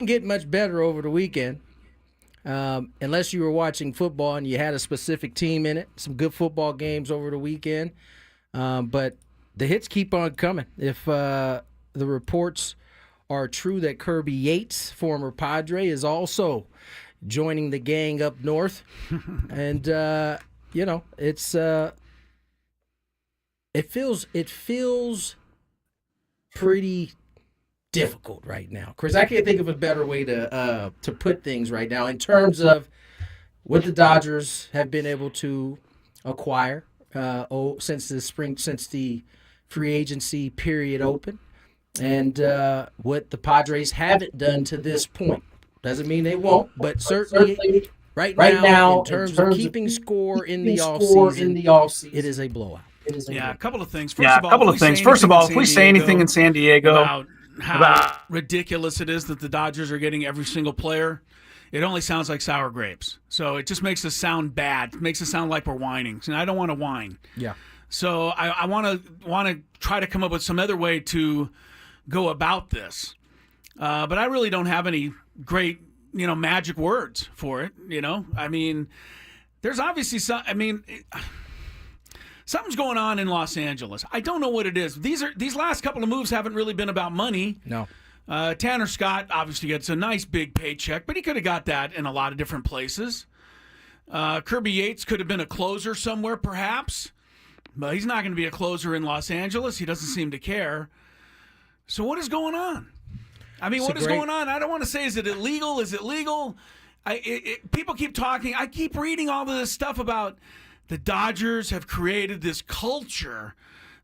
didn't get much better over the weekend, unless you were watching football and you had a specific team in it. Some good football games over the weekend, but the hits keep on coming. If the reports are true that Kirby Yates, former Padre, is also joining the gang up north, and it's it feels pretty difficult right now, Chris. I can't think of a better way to put things right now in terms of what the Dodgers have been able to acquire since the free agency period opened, and what the Padres haven't done to this point. Doesn't mean they won't, but certainly right now, in terms of keeping score in the offseason, it is a blowout. A couple of things. First of all, if we say anything in San Diego about how ridiculous it is that the Dodgers are getting every single player, it only sounds like sour grapes. So it just makes us sound bad. It makes us sound like we're whining. And I don't want to whine. Yeah. So I want to try to come up with some other way to go about this. But I really don't have any great, magic words for it. I mean, there's obviously something's going on in Los Angeles. I don't know what it is. These last couple of moves haven't really been about money. No. Tanner Scott obviously gets a nice big paycheck, but he could have got that in a lot of different places. Kirby Yates could have been a closer somewhere, perhaps, but he's not going to be a closer in Los Angeles. He doesn't seem to care. So what is going on? I mean, what is going on? I don't want to say, is it illegal? Is it legal? People keep talking. I keep reading all this stuff about the Dodgers have created this culture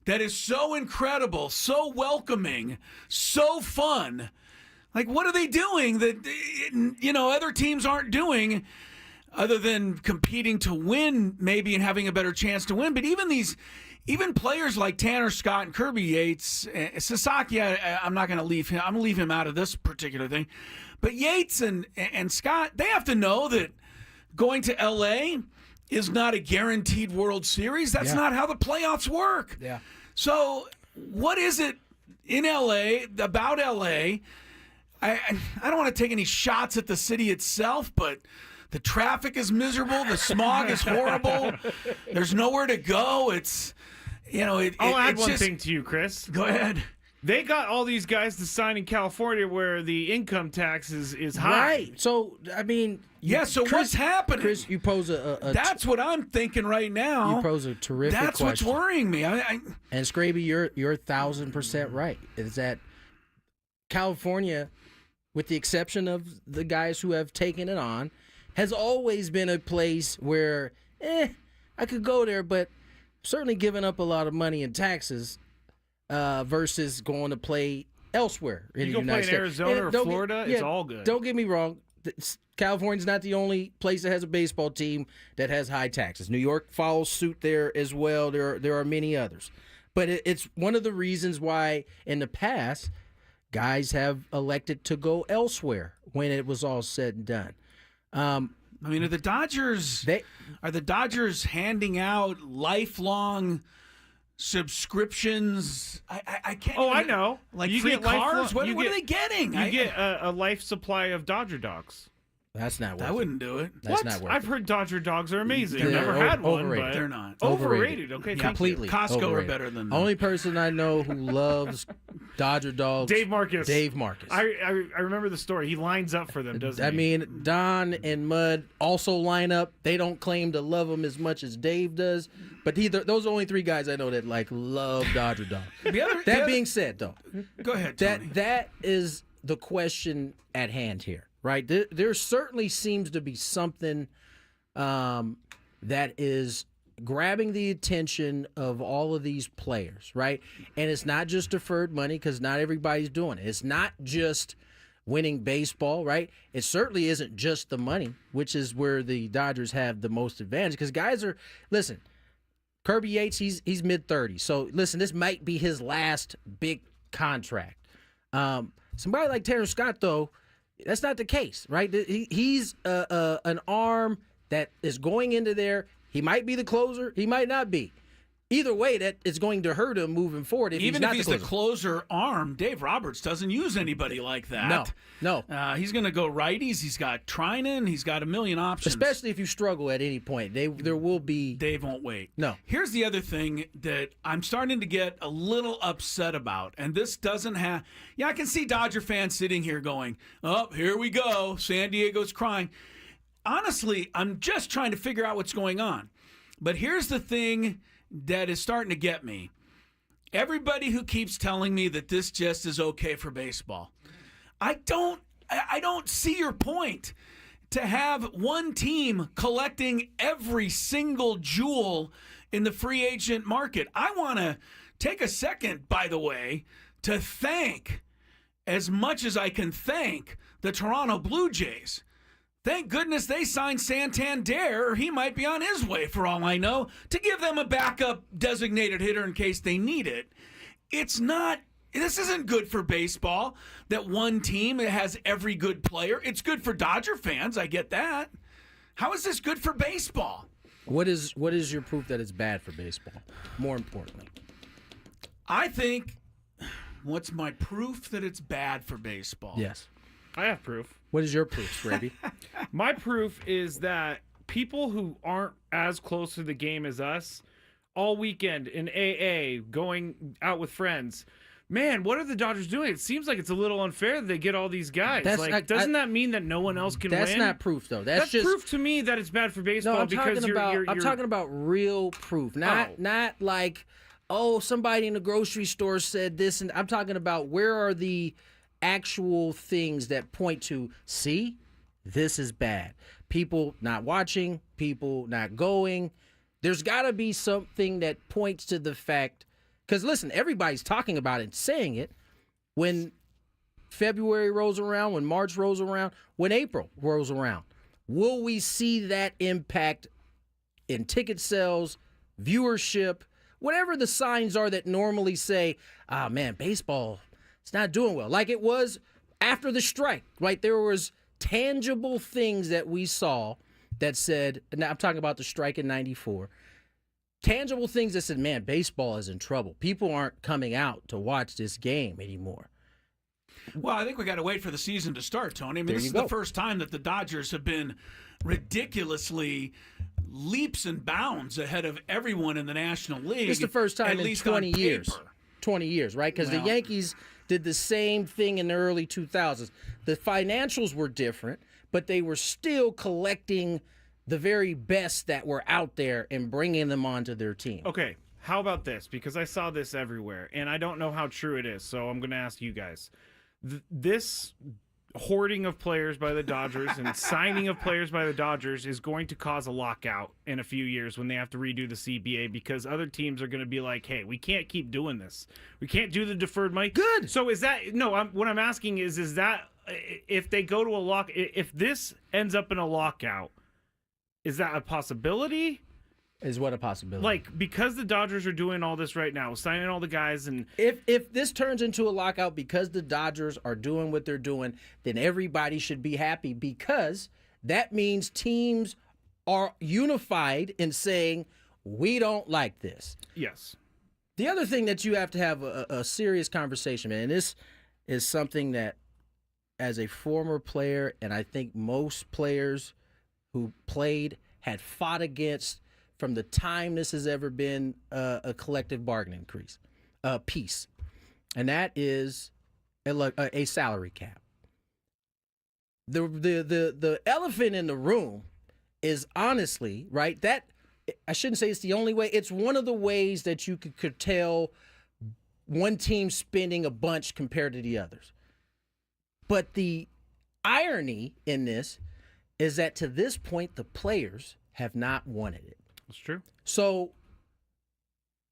that is so incredible, so welcoming, so fun. Like, what are they doing that, other teams aren't doing other than competing to win maybe and having a better chance to win? But even players like Tanner Scott and Kirby Yates, Sasaki, I'm not going to leave him. I'm going to leave him out of this particular thing. But Yates and Scott, they have to know that going to L.A. is not a guaranteed World Series. That's not how the playoffs work. Yeah. So what is it in L.A., about L.A.? I don't want to take any shots at the city itself, but the traffic is miserable. The smog is horrible. There's nowhere to go. I'll add one thing to you, Chris. Go ahead. They got all these guys to sign in California where the income tax is high. Right. So, I mean... So what's happening? Chris, you pose That's what I'm thinking right now. You pose a terrific That's question. what's worrying me. And Skraby, you're 1,000% right. Is that California, with the exception of the guys who have taken it on, has always been a place where, I could go there, but certainly giving up a lot of money in taxes versus going to play elsewhere in you the go United play in States. Arizona or Florida, it's all good. Don't get me wrong. California's not the only place that has a baseball team that has high taxes. New York follows suit there as well. There are many others. But it's one of the reasons why in the past guys have elected to go elsewhere when it was all said and done. Are the Dodgers handing out lifelong subscriptions? I can't. I know. Like you free get cars? What get, are they getting? You get a life supply of Dodger dogs. That's not worth I it. wouldn't do it. That's what? not worth I've it. heard Dodger dogs are amazing. They're I've never had one, overrated. but They're not. Overrated. Okay, completely. Costco overrated. are better than them. Only person I know who loves Dodger dogs. Dave Marcus. I remember the story. He lines up for them, doesn't he? I mean, Don and Mud also line up. They don't claim to love them as much as Dave does, but those are only three guys I know that love Dodger dogs. Being said, though, go ahead. Tony. That is the question at hand here. Right, there certainly seems to be something that is grabbing the attention of all of these players, right? And it's not just deferred money because not everybody's doing it. It's not just winning baseball, right? It certainly isn't just the money, which is where the Dodgers have the most advantage because guys are – listen, Kirby Yates, he's mid-30s. So, listen, this might be his last big contract. Somebody like Tanner Scott, though – that's not the case, right? He's an arm that is going into there. He might be the closer. He might not be. either way, that is going to hurt him moving forward. Even if if he's the closer arm, Dave Roberts doesn't use anybody like that. No. He's going to go righties. He's got Trinan. He's got a million options. Especially if you struggle at any point. There will be... Dave won't wait. No. Here's the other thing that I'm starting to get a little upset about, and this doesn't have... Yeah, I can see Dodger fans sitting here going, oh, here we go. San Diego's crying. Honestly, I'm just trying to figure out what's going on. But here's the thing that is starting to get me. Everybody who keeps telling me that this just is okay for baseball, I don't see your point. To have one team collecting every single jewel in the free agent market. I want to take a second, by the way, to thank, as much as I can thank, the Toronto Blue Jays. Thank goodness they signed Santander, or he might be on his way, for all I know, to give them a backup designated hitter in case they need it. This isn't good for baseball, that one team has every good player. It's good for Dodger fans, I get that. How is this good for baseball? What is your proof that it's bad for baseball, more importantly? I think, what's my proof that it's bad for baseball? Yes. I have proof. What is your proof, Skraby? My proof is that people who aren't as close to the game as us, all weekend in AA, going out with friends, man, what are the Dodgers doing? It seems like it's a little unfair that they get all these guys. Doesn't that mean that no one else can win? That's not proof, though. That's just proof to me that it's bad for baseball. No, I'm because I'm talking about real proof, not like, oh, somebody in the grocery store said this, and I'm talking about where are the actual things that point to, see, this is bad. People not watching, people not going. There's got to be something that points to the fact, because listen, everybody's talking about it, saying it, when February rolls around, when March rolls around, when April rolls around. Will we see that impact in ticket sales, viewership, whatever the signs are that normally say, ah, man, baseball, it's not doing well. Like it was after the strike, right? There was tangible things that we saw that said, now I'm talking about the strike in 94, tangible things that said, man, baseball is in trouble. People aren't coming out to watch this game anymore. Well, I think we got to wait for the season to start, Tony. I mean, this is the first time that the Dodgers have been ridiculously leaps and bounds ahead of everyone in the National League. It's the first time in 20 years. 20 years, right? Because the Yankees did the same thing in the early 2000s. The financials were different, but they were still collecting the very best that were out there and bringing them onto their team. Okay, how about this? Because I saw this everywhere, and I don't know how true it is, so I'm going to ask you guys. This hoarding of players by the Dodgers and signing of players by the Dodgers is going to cause a lockout in a few years when they have to redo the CBA, because other teams are going to be like, hey, we can't keep doing this. We can't do the deferred money. Good. So is that, no, what I'm asking is that if they go to if this ends up in a lockout, is that a possibility? Is what a possibility? Like, because the Dodgers are doing all this right now, signing all the guys, and if this turns into a lockout because the Dodgers are doing what they're doing, then everybody should be happy, because that means teams are unified in saying, we don't like this. Yes. The other thing that you have to have a serious conversation, man, and this is something that, as a former player, and I think most players who played had fought against from the time this has ever been a collective bargaining piece, and that is a salary cap. The elephant in the room is, honestly, right, that I shouldn't say it's the only way. It's one of the ways that you could curtail one team spending a bunch compared to the others. But the irony in this is that to this point, the players have not wanted it. That's true. So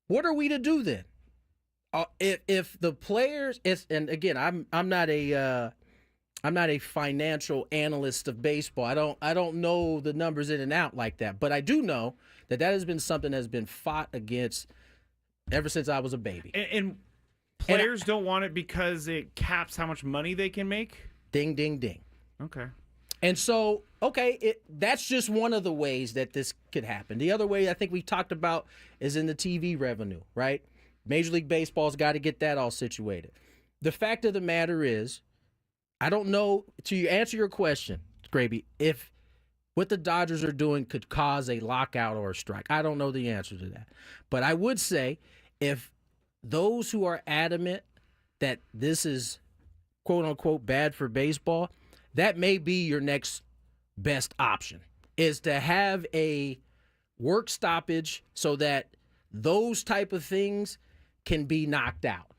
what are we to do then? If the players, and again, I'm not a financial analyst of baseball. I don't know the numbers in and out like that, but I do know that has been something that's been fought against ever since I was a baby. And players don't want it because it caps how much money they can make? Ding, ding, ding. Okay. And so, okay, that's just one of the ways that this could happen. The other way I think we talked about is in the TV revenue, right? Major League Baseball's got to get that all situated. The fact of the matter is, I don't know, to answer your question, Skraby, if what the Dodgers are doing could cause a lockout or a strike. I don't know the answer to that. But I would say if those who are adamant that this is quote-unquote bad for baseball, that may be your next best option, is to have a work stoppage so that those type of things can be knocked out.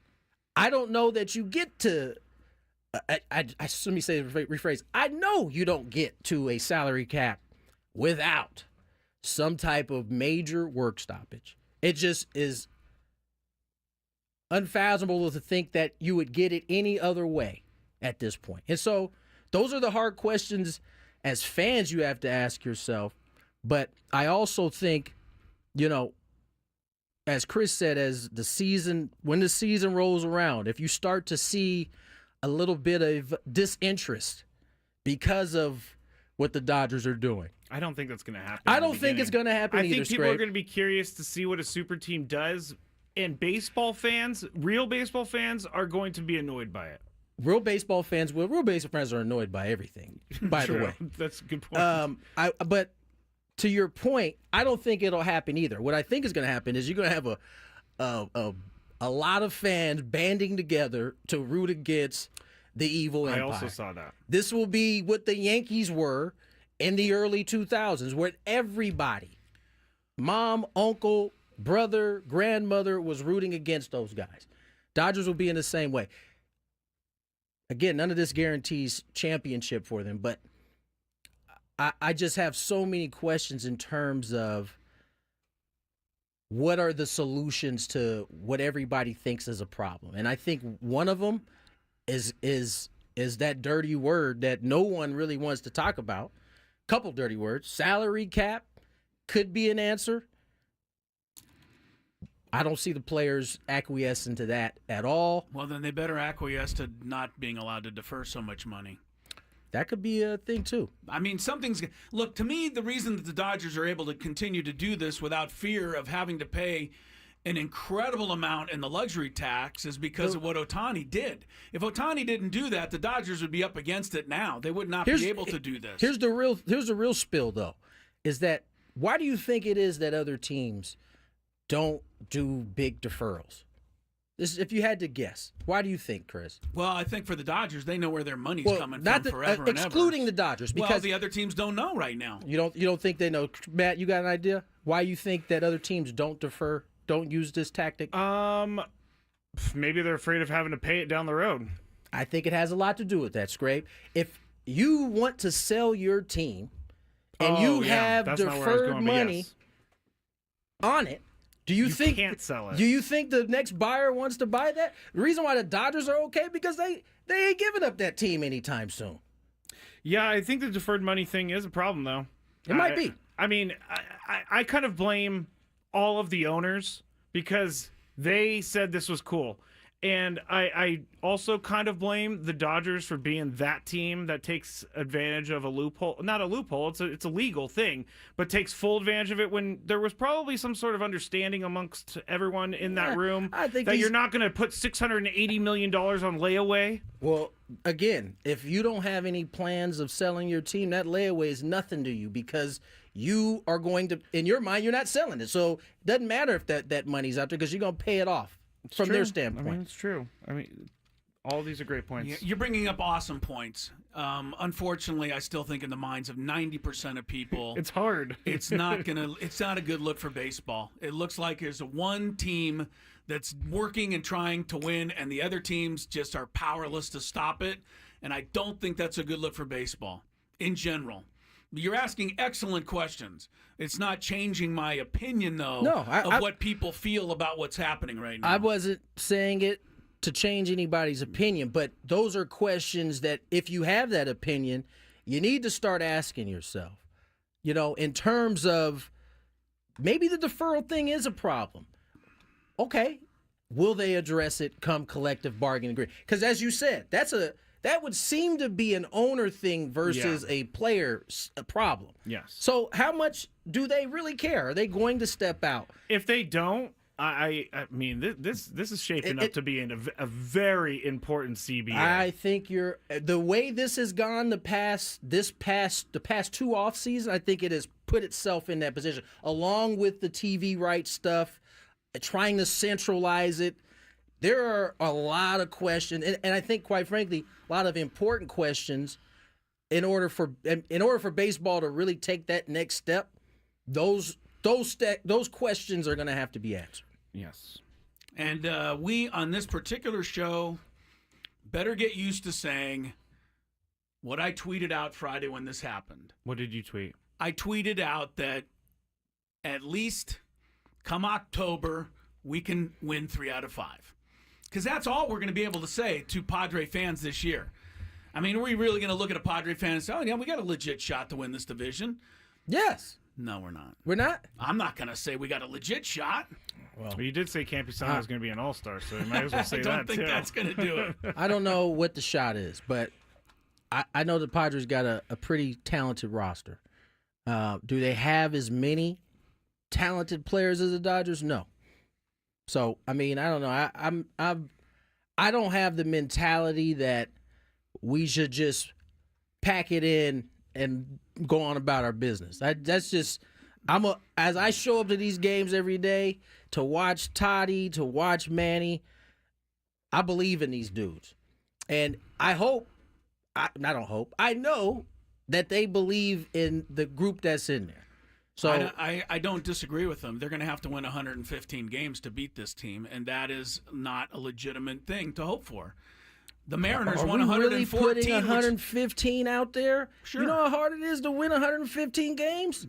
I don't know that you get to let me say, rephrase. I know you don't get to a salary cap without some type of major work stoppage. It just is unfathomable to think that you would get it any other way at this point. And so those are the hard questions as fans you have to ask yourself. But I also think, as Chris said, when the season rolls around, if you start to see a little bit of disinterest because of what the Dodgers are doing, I don't think that's going to happen. I don't think it's going to happen either. I think people are going to be curious to see what a super team does, and baseball fans, real baseball fans, are going to be annoyed by it. Real baseball fans are annoyed by everything, by the way. That's a good point. But to your point, I don't think it'll happen either. What I think is going to happen is you're going to have a lot of fans banding together to root against the evil empire. I also saw that. This will be what the Yankees were in the early 2000s, where everybody, mom, uncle, brother, grandmother, was rooting against those guys. Dodgers will be in the same way. Again, none of this guarantees championship for them, but I just have so many questions in terms of what are the solutions to what everybody thinks is a problem. And I think one of them is that dirty word that no one really wants to talk about. Couple dirty words. Salary cap could be an answer. I don't see the players acquiescing to that at all. Well, then they better acquiesce to not being allowed to defer so much money. That could be a thing, too. I mean, look, to me, the reason that the Dodgers are able to continue to do this without fear of having to pay an incredible amount in the luxury tax is because of what Ohtani did. If Ohtani didn't do that, the Dodgers would be up against it now. They would not be able to do this. Here's the real spill, though, is that why do you think it is that other teams don't do big deferrals? If you had to guess, why do you think, Chris? Well, I think for the Dodgers, they know where their money's coming from forever and excluding ever. the Dodgers, because the other teams don't know right now. You don't think they know. Matt, you got an idea why you think that other teams don't defer, don't use this tactic? Maybe they're afraid of having to pay it down the road. I think it has a lot to do with that, Skrabe. If you want to sell your team and you have deferred money on it, do you think can't sell it? Do you think the next buyer wants to buy that? The reason why the Dodgers are okay because they ain't giving up that team anytime soon. Yeah, I think the deferred money thing is a problem, though. It might be. I mean, I kind of blame all of the owners because they said this was cool. And I also kind of blame the Dodgers for being that team that takes advantage of a loophole. Not a loophole, it's a legal thing, but takes full advantage of it when there was probably some sort of understanding amongst everyone in that room that you're not going to put $680 million on layaway. Well, again, if you don't have any plans of selling your team, that layaway is nothing to you because you are going to, in your mind, you're not selling it. So it doesn't matter if that money's out there because you're going to pay it off. From their standpoint. I mean, it's true. I mean, all of these are great points. You're bringing up awesome points. Unfortunately, I still think in the minds of 90% of people, it's hard. It's not a good look for baseball. It looks like there's one team that's working and trying to win, and the other teams just are powerless to stop it. And I don't think that's a good look for baseball in general. You're asking excellent questions. It's not changing my opinion, though, of what people feel about what's happening right now. I wasn't saying it to change anybody's opinion, but those are questions that if you have that opinion, you need to start asking yourself. In terms of maybe the deferral thing is a problem. Okay, will they address it come collective bargaining agreement? Because as you said, that's that would seem to be an owner thing versus a player problem. Yes. So how much do they really care? Are they going to step out? If they don't, I mean, this is shaping up to be a very important CBA. I think the way this has gone the past two off seasons, I think it has put itself in that position, along with the TV rights stuff, trying to centralize it. There are a lot of questions, and I think, quite frankly, a lot of important questions. In order for baseball to really take that next step, those questions are going to have to be answered. Yes. And we, on this particular show, better get used to saying what I tweeted out Friday when this happened. What did you tweet? I tweeted out that at least come October, we can win 3 out of 5. Because that's all we're going to be able to say to Padre fans this year. I mean, are we really going to look at a Padre fan and say, oh, yeah, we got a legit shot to win this division? Yes. No, we're not. We're not? I'm not going to say we got a legit shot. Well, you did say Campusano was going to be an all-star, so you might as well say that, I don't think that's going to do it. I don't know what the shot is, but I know the Padres got a pretty talented roster. Do they have as many talented players as the Dodgers? No. So, I mean, I don't know. I don't have the mentality that we should just pack it in and go on about our business. That's just as I show up to these games every day to watch Toddy, to watch Manny, I believe in these dudes. And I know that they believe in the group that's in there. So I don't disagree with them. They're going to have to win 115 games to beat this team, and that is not a legitimate thing to hope for. The Mariners won 114. Really putting 115 out there? Sure. You know how hard it is to win 115 games?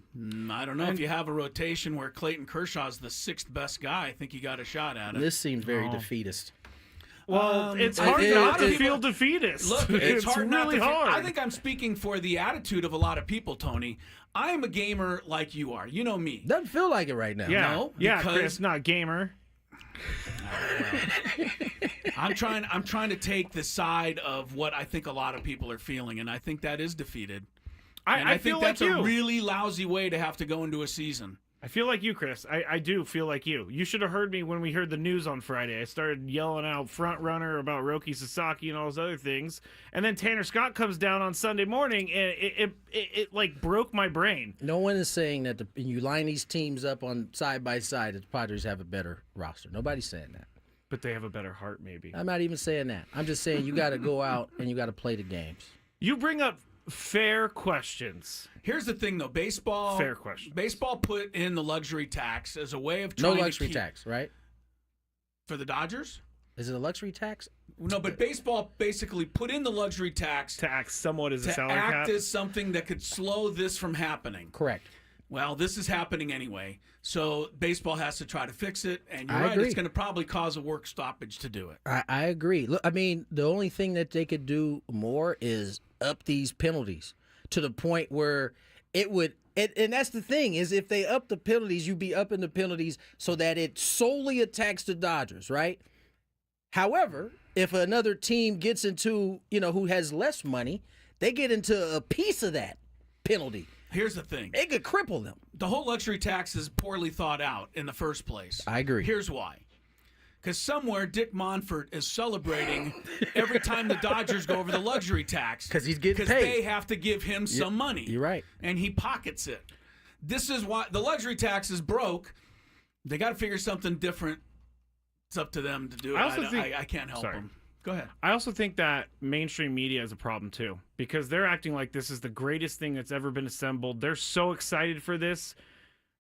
I don't know. If you have a rotation where Clayton Kershaw's the 6th best guy, I think you got a shot at it. This seems very defeatist. Well, it's hard not to feel defeatist. Look, it's hard not really to hard. I think I'm speaking for the attitude of a lot of people, Tony. I am a gamer like you are. You know me. Doesn't feel like it right now. Yeah, No, yeah, because- Chris, not gamer. I'm trying to take the side of what I think a lot of people are feeling, and I think that is defeated. And I feel think that's like you. a really lousy way to have to go into a season. I feel like you, Chris. I do feel like you. You should have heard me when we heard the news on Friday. I started yelling out front runner about Roki, Sasaki, and all those other things. And then Tanner Scott comes down on Sunday morning, and it like broke my brain. No one is saying that you line these teams up on side by side that the Padres have a better roster. Nobody's saying that. But they have a better heart, maybe. I'm not even saying that. I'm just saying you got to go out and you got to play the games. You bring up fair questions. Here's the thing, though. Baseball. Fair question. Baseball put in the luxury tax as a way of trying No luxury to keep, tax, right? for the Dodgers. Is it a luxury tax? No, but baseball basically put in the luxury tax To act somewhat as a to salary act cap. as something that could slow this from happening. Correct. Well, this is happening anyway, so baseball has to try to fix it, and you're I right, agree. it's going to probably cause a work stoppage to do it. I agree. Look, I mean, the only thing that they could do more is up these penalties to the point where it would. And that's the thing is, if they up the penalties, you'd be upping the penalties so that it solely attacks the Dodgers, right? However, if another team gets into, who has less money, they get into a piece of that penalty. Here's the thing. It could cripple them. The whole luxury tax is poorly thought out in the first place. I agree. Here's why. Because somewhere Dick Monfort is celebrating every time the Dodgers go over the luxury tax. 'Cause he's getting Because paid. they have to give him some money. You're right. And he pockets it. This is why the luxury tax is broke. They got to figure something different. It's up to them to do it. I can't help them. Go ahead. I also think that mainstream media is a problem too, because they're acting like this is the greatest thing that's ever been assembled. They're so excited for this.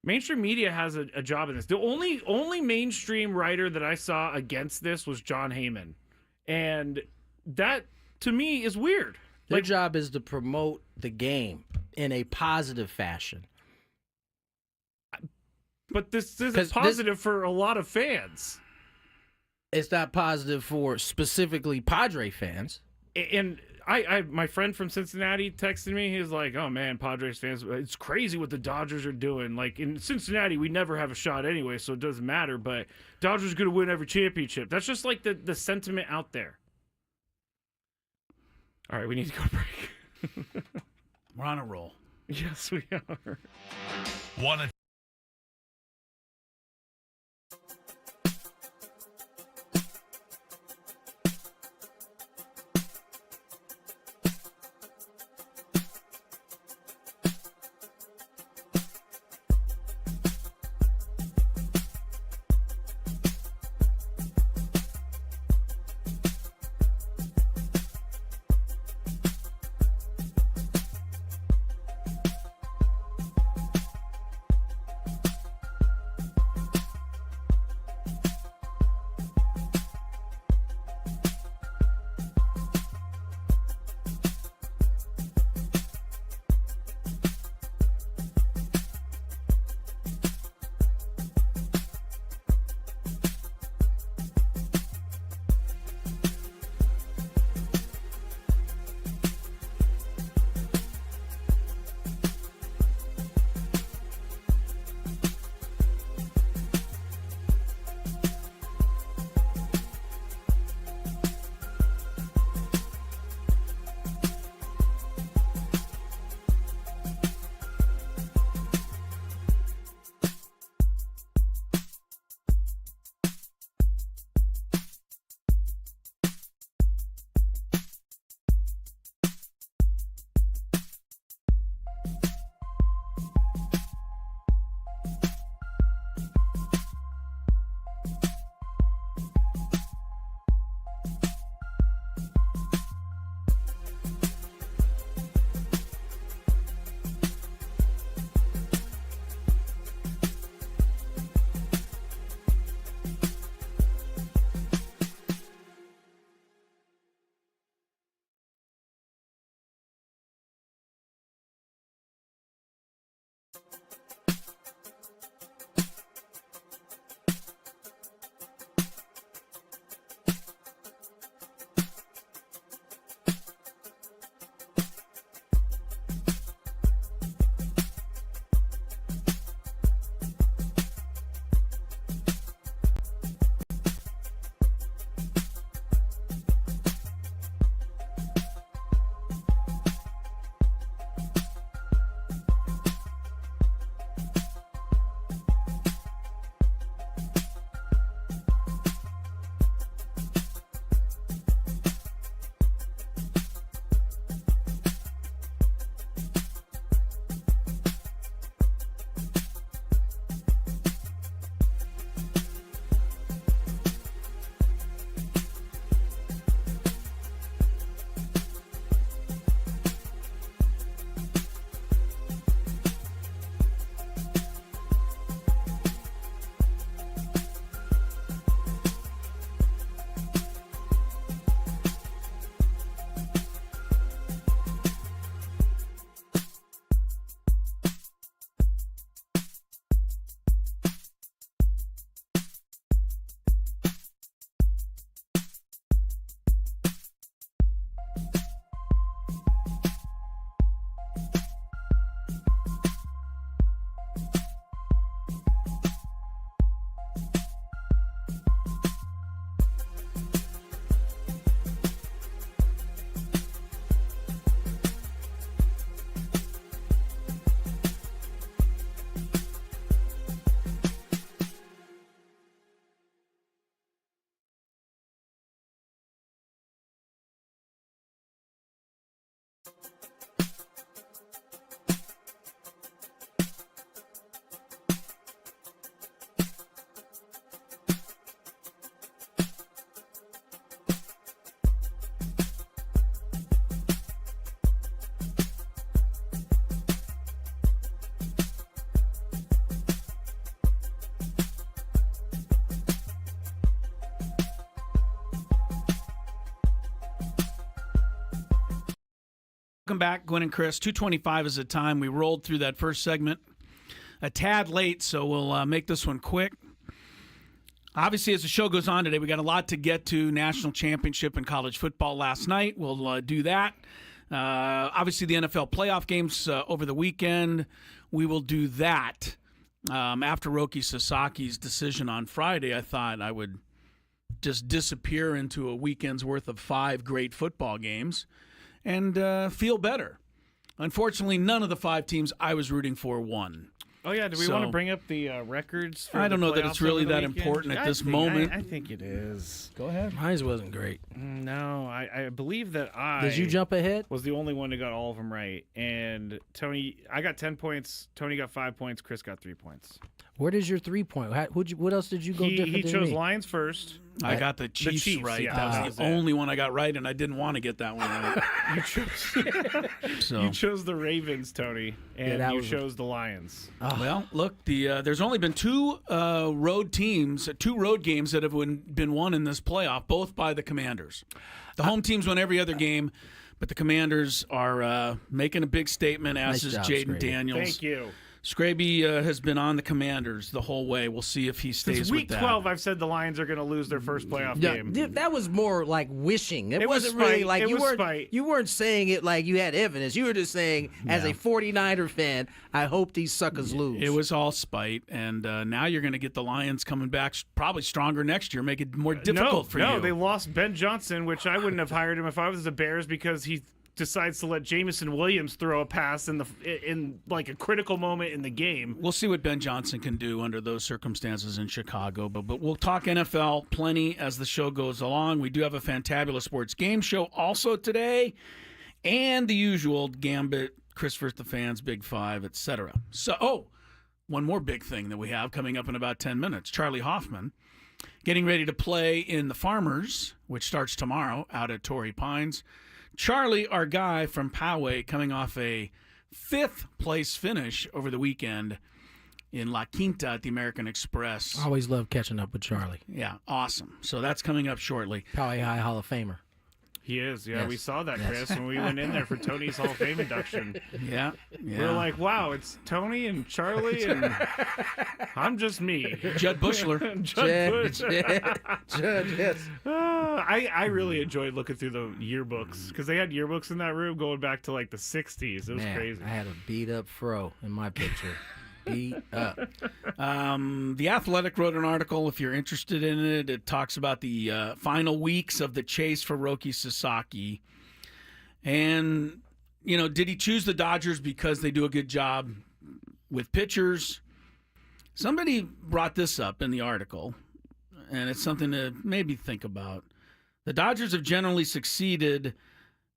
Mainstream media has a job in this. The only mainstream writer that I saw against this was John Heyman, and that to me is weird. Their job is to promote the game in a positive fashion. But this isn't positive for a lot of fans. It's not positive for specifically Padre fans. And my friend from Cincinnati texted me. He was like, "Oh man, Padres fans, it's crazy what the Dodgers are doing. Like in Cincinnati, we never have a shot anyway, so it doesn't matter. But Dodgers are going to win every championship." That's just like the sentiment out there. All right, we need to go to break. We're on a roll. Yes, we are. Welcome back, Gwynn and Chris. 2:25 is the time. We rolled through that first segment a tad late, so we'll make this one quick. Obviously, as the show goes on today, we got a lot to get to. National championship in college football last night. We'll do that. Obviously, the NFL playoff games over the weekend. We will do that. After Roki Sasaki's decision on Friday, I thought I would just disappear into a weekend's worth of 5 great football games. and feel better. Unfortunately, none of the 5 teams I was rooting for won. Oh, yeah. Do we want to bring up the records? For I don't know that it's really that weekend? important at this moment. I think it is. Go ahead. Mine wasn't great. No, I believe that Did you jump ahead? was the only one that got all of them right. And Tony, I got 10 points. Tony got 5 points. Chris got 3 points. Where does your 3-point? What else did you go different He than chose me? Lions first. I got the Chiefs right. Yeah, that that was was the it. only one I got right, and I didn't want to get that one right. You chose the Ravens, Tony, and that you was- chose the Lions. Well, look, there's only been 2 road games that have been won in this playoff, both by the Commanders. The home teams won every other game, but the Commanders are making a big statement, as Nice is job, Jaden Skraby. Daniels. Thank you. Skraby has been on the Commanders the whole way. We'll see if he stays Since with week that. 12, I've said the Lions are going to lose their first playoff game. That was more like wishing. It was wasn't really spite. like It you was weren't. spite. You weren't saying it like you had evidence. You were just saying, as a 49er fan, I hope these suckers lose. It was all spite, and now you're going to get the Lions coming back probably stronger next year, make it more difficult for you. No, they lost Ben Johnson, which I wouldn't have hired him if I was the Bears because he decides to let Jameson Williams throw a pass in like a critical moment in the game. We'll see what Ben Johnson can do under those circumstances in Chicago, but we'll talk NFL plenty as the show goes along. We do have a Fantabulous Sports Game Show also today, and the usual Gambit, Chris vs. the Fans, Big Five, etc. So, one more big thing that we have coming up in about 10 minutes. Charley Hoffman getting ready to play in the Farmers, which starts tomorrow out at Torrey Pines. Charlie, our guy from Poway, coming off a 5th-place finish over the weekend in La Quinta at the American Express. I always love catching up with Charlie. Yeah, awesome. So that's coming up shortly. Poway High Hall of Famer. He is, yeah. Yes. We saw that, Chris, when we went in there for Tony's Hall of Fame induction. Yeah. We were like, wow, it's Tony and Charlie, and I'm just me. Judd Bushler. Judd Bush. Judge, yes. I really enjoyed looking through the yearbooks because they had yearbooks in that room going back to like the 60s. It was Man, crazy. I had a beat up fro in my picture. Beat up. The Athletic wrote an article, if you're interested in it. It talks about the final weeks of the chase for Roki Sasaki. And, did he choose the Dodgers because they do a good job with pitchers? Somebody brought this up in the article, and it's something to maybe think about. The Dodgers have generally succeeded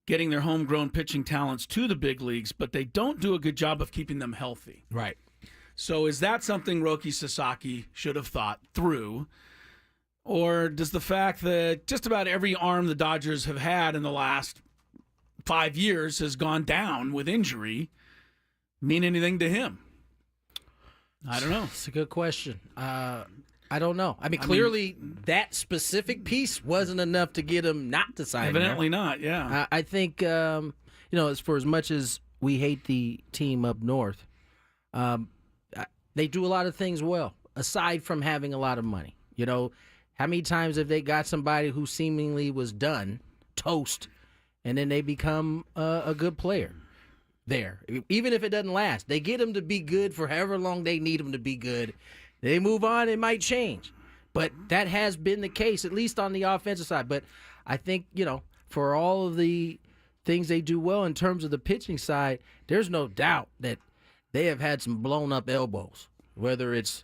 getting their homegrown pitching talents to the big leagues, but they don't do a good job of keeping them healthy. Right. So is that something Roki Sasaki should have thought through? Or does the fact that just about every arm the Dodgers have had in the last 5 years has gone down with injury mean anything to him? I don't know. It's a good question. I don't know. I mean, clearly that specific piece wasn't enough to get him not to sign. Evidently not, yeah. I think, as for as much as we hate the team up north, they do a lot of things well, aside from having a lot of money. How many times have they got somebody who seemingly was done, toast, and then they become a good player there? Even if it doesn't last, they get them to be good for however long they need them to be good. They move on, it might change. But that has been the case, at least on the offensive side. But I think, for all of the things they do well in terms of the pitching side, there's no doubt that they have had some blown up elbows, whether it's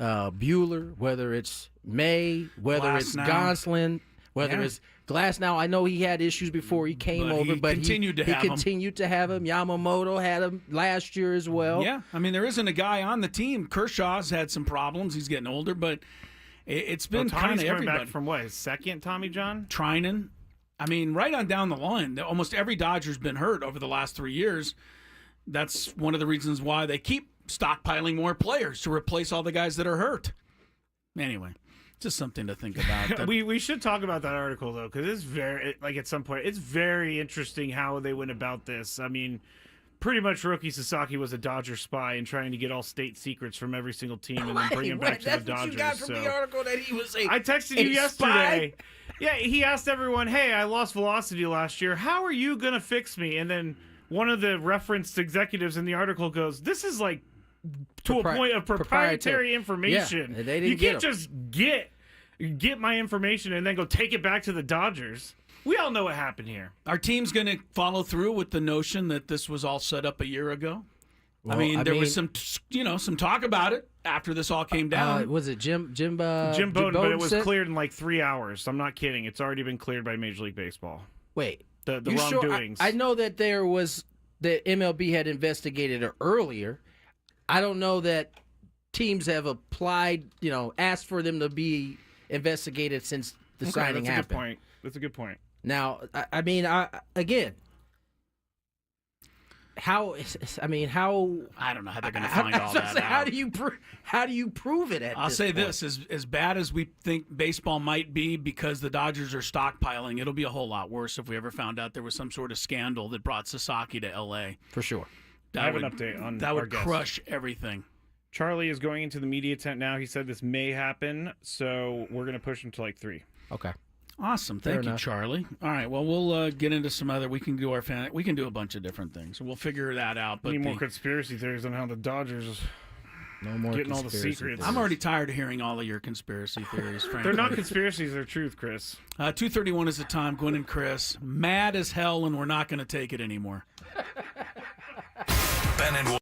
Bueller, whether it's May, whether it's Gonsolin, whether it's Glass. Now, I know he had issues before he came over, but he continued to have him. Yamamoto had him last year as well. Yeah, there isn't a guy on the team. Kershaw's had some problems. He's getting older, but it's been kind of everybody. Back from what, his second Tommy John? Trinan. Right on down the line, almost every Dodger's been hurt over the last 3 years. That's one of the reasons why they keep stockpiling more players to replace all the guys that are hurt. Anyway, just something to think about. We should talk about that article, though, because it's very, at some point, it's very interesting how they went about this. Pretty much Roki Sasaki was a Dodger spy and trying to get all state secrets from every single team and then bring them back to the Dodgers. That's what you got from the article, that he was I texted you yesterday. Yeah, he asked everyone, hey, I lost velocity last year. How are you going to fix me? And then one of the referenced executives in the article goes, this is like to a point of proprietary information. Yeah, they didn't you can't just get my information and then go take it back to the Dodgers. We all know what happened here. Our team's going to follow through with the notion that this was all set up a year ago. Well, there was some talk about it after this all came down. Was it Jim Jim Bowden, but it was said? cleared in like 3 hours. I'm not kidding. It's already been cleared by Major League Baseball. Wait, The you sure? wrongdoings. I know that that MLB had investigated it earlier. I don't know that teams have applied, asked for them to be investigated since the signing that's happened. a good point. That's a good point. Now, again, how? I don't know how they're going to find all that out. How do you prove it? I'll say this: as bad as we think baseball might be, because the Dodgers are stockpiling, it'll be a whole lot worse if we ever found out there was some sort of scandal that brought Sasaki to L.A. For sure. I have an update on that our would guest. crush everything. Charlie is going into the media tent now. He said this may happen, so we're going to push him to like 3. Okay. Awesome, Fair thank you, enough. Charlie. All right, well, we'll get into some other. We can do we can do a bunch of different things. We'll figure that out. But Need more conspiracy theories on how the Dodgers No more getting all the conspiracy secrets. theories. I'm already tired of hearing all of your conspiracy theories. Frankly, They're not conspiracies, they're truth, Chris. 2:31 is the time. Gwynn and Chris, mad as hell, and we're not going to take it anymore. Ben and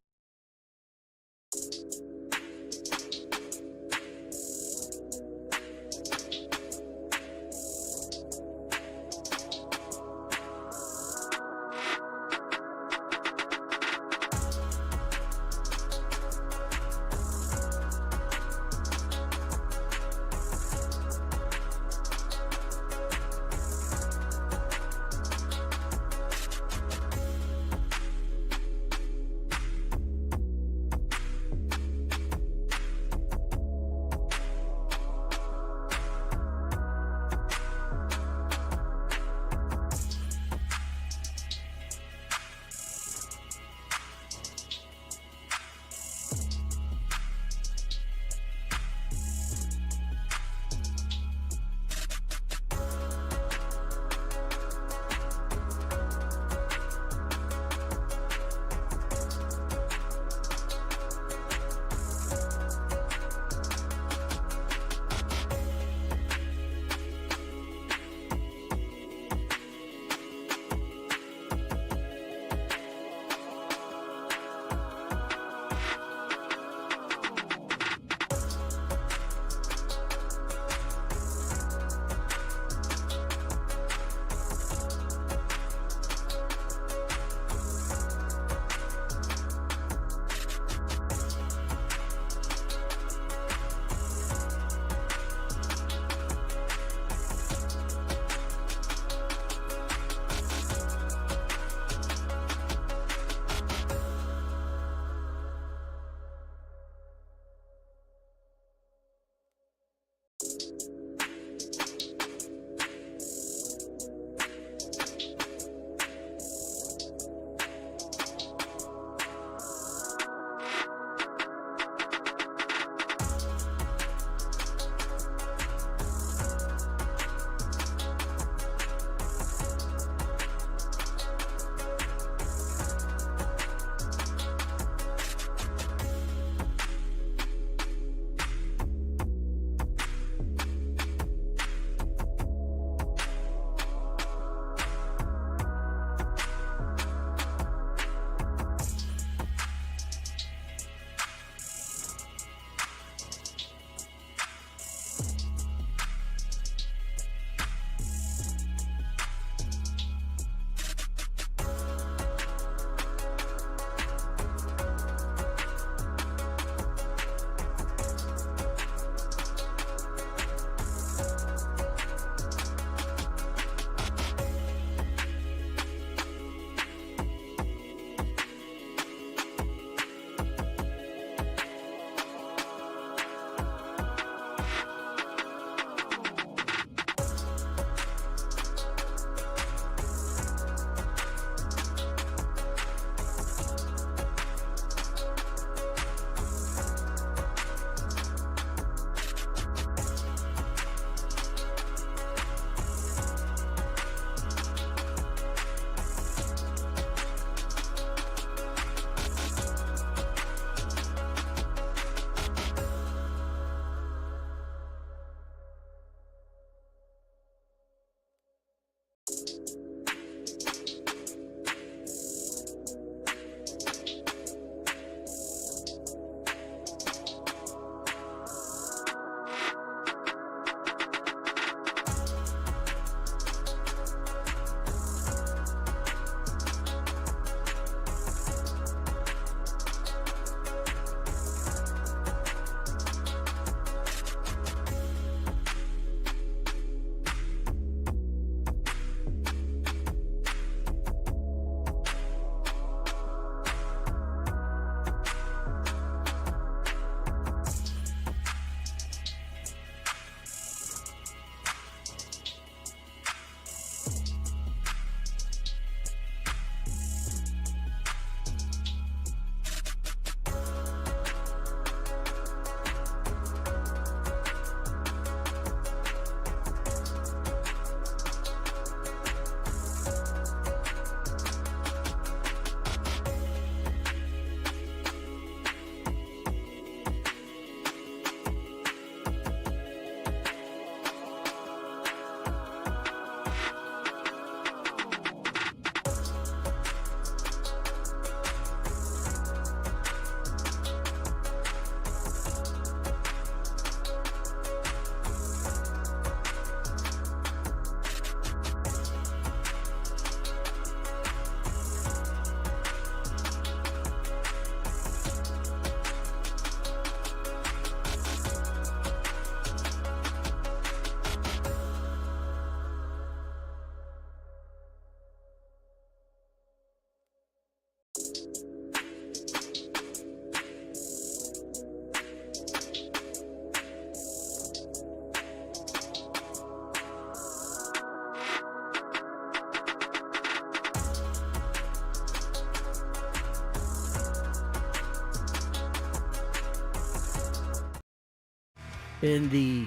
in the.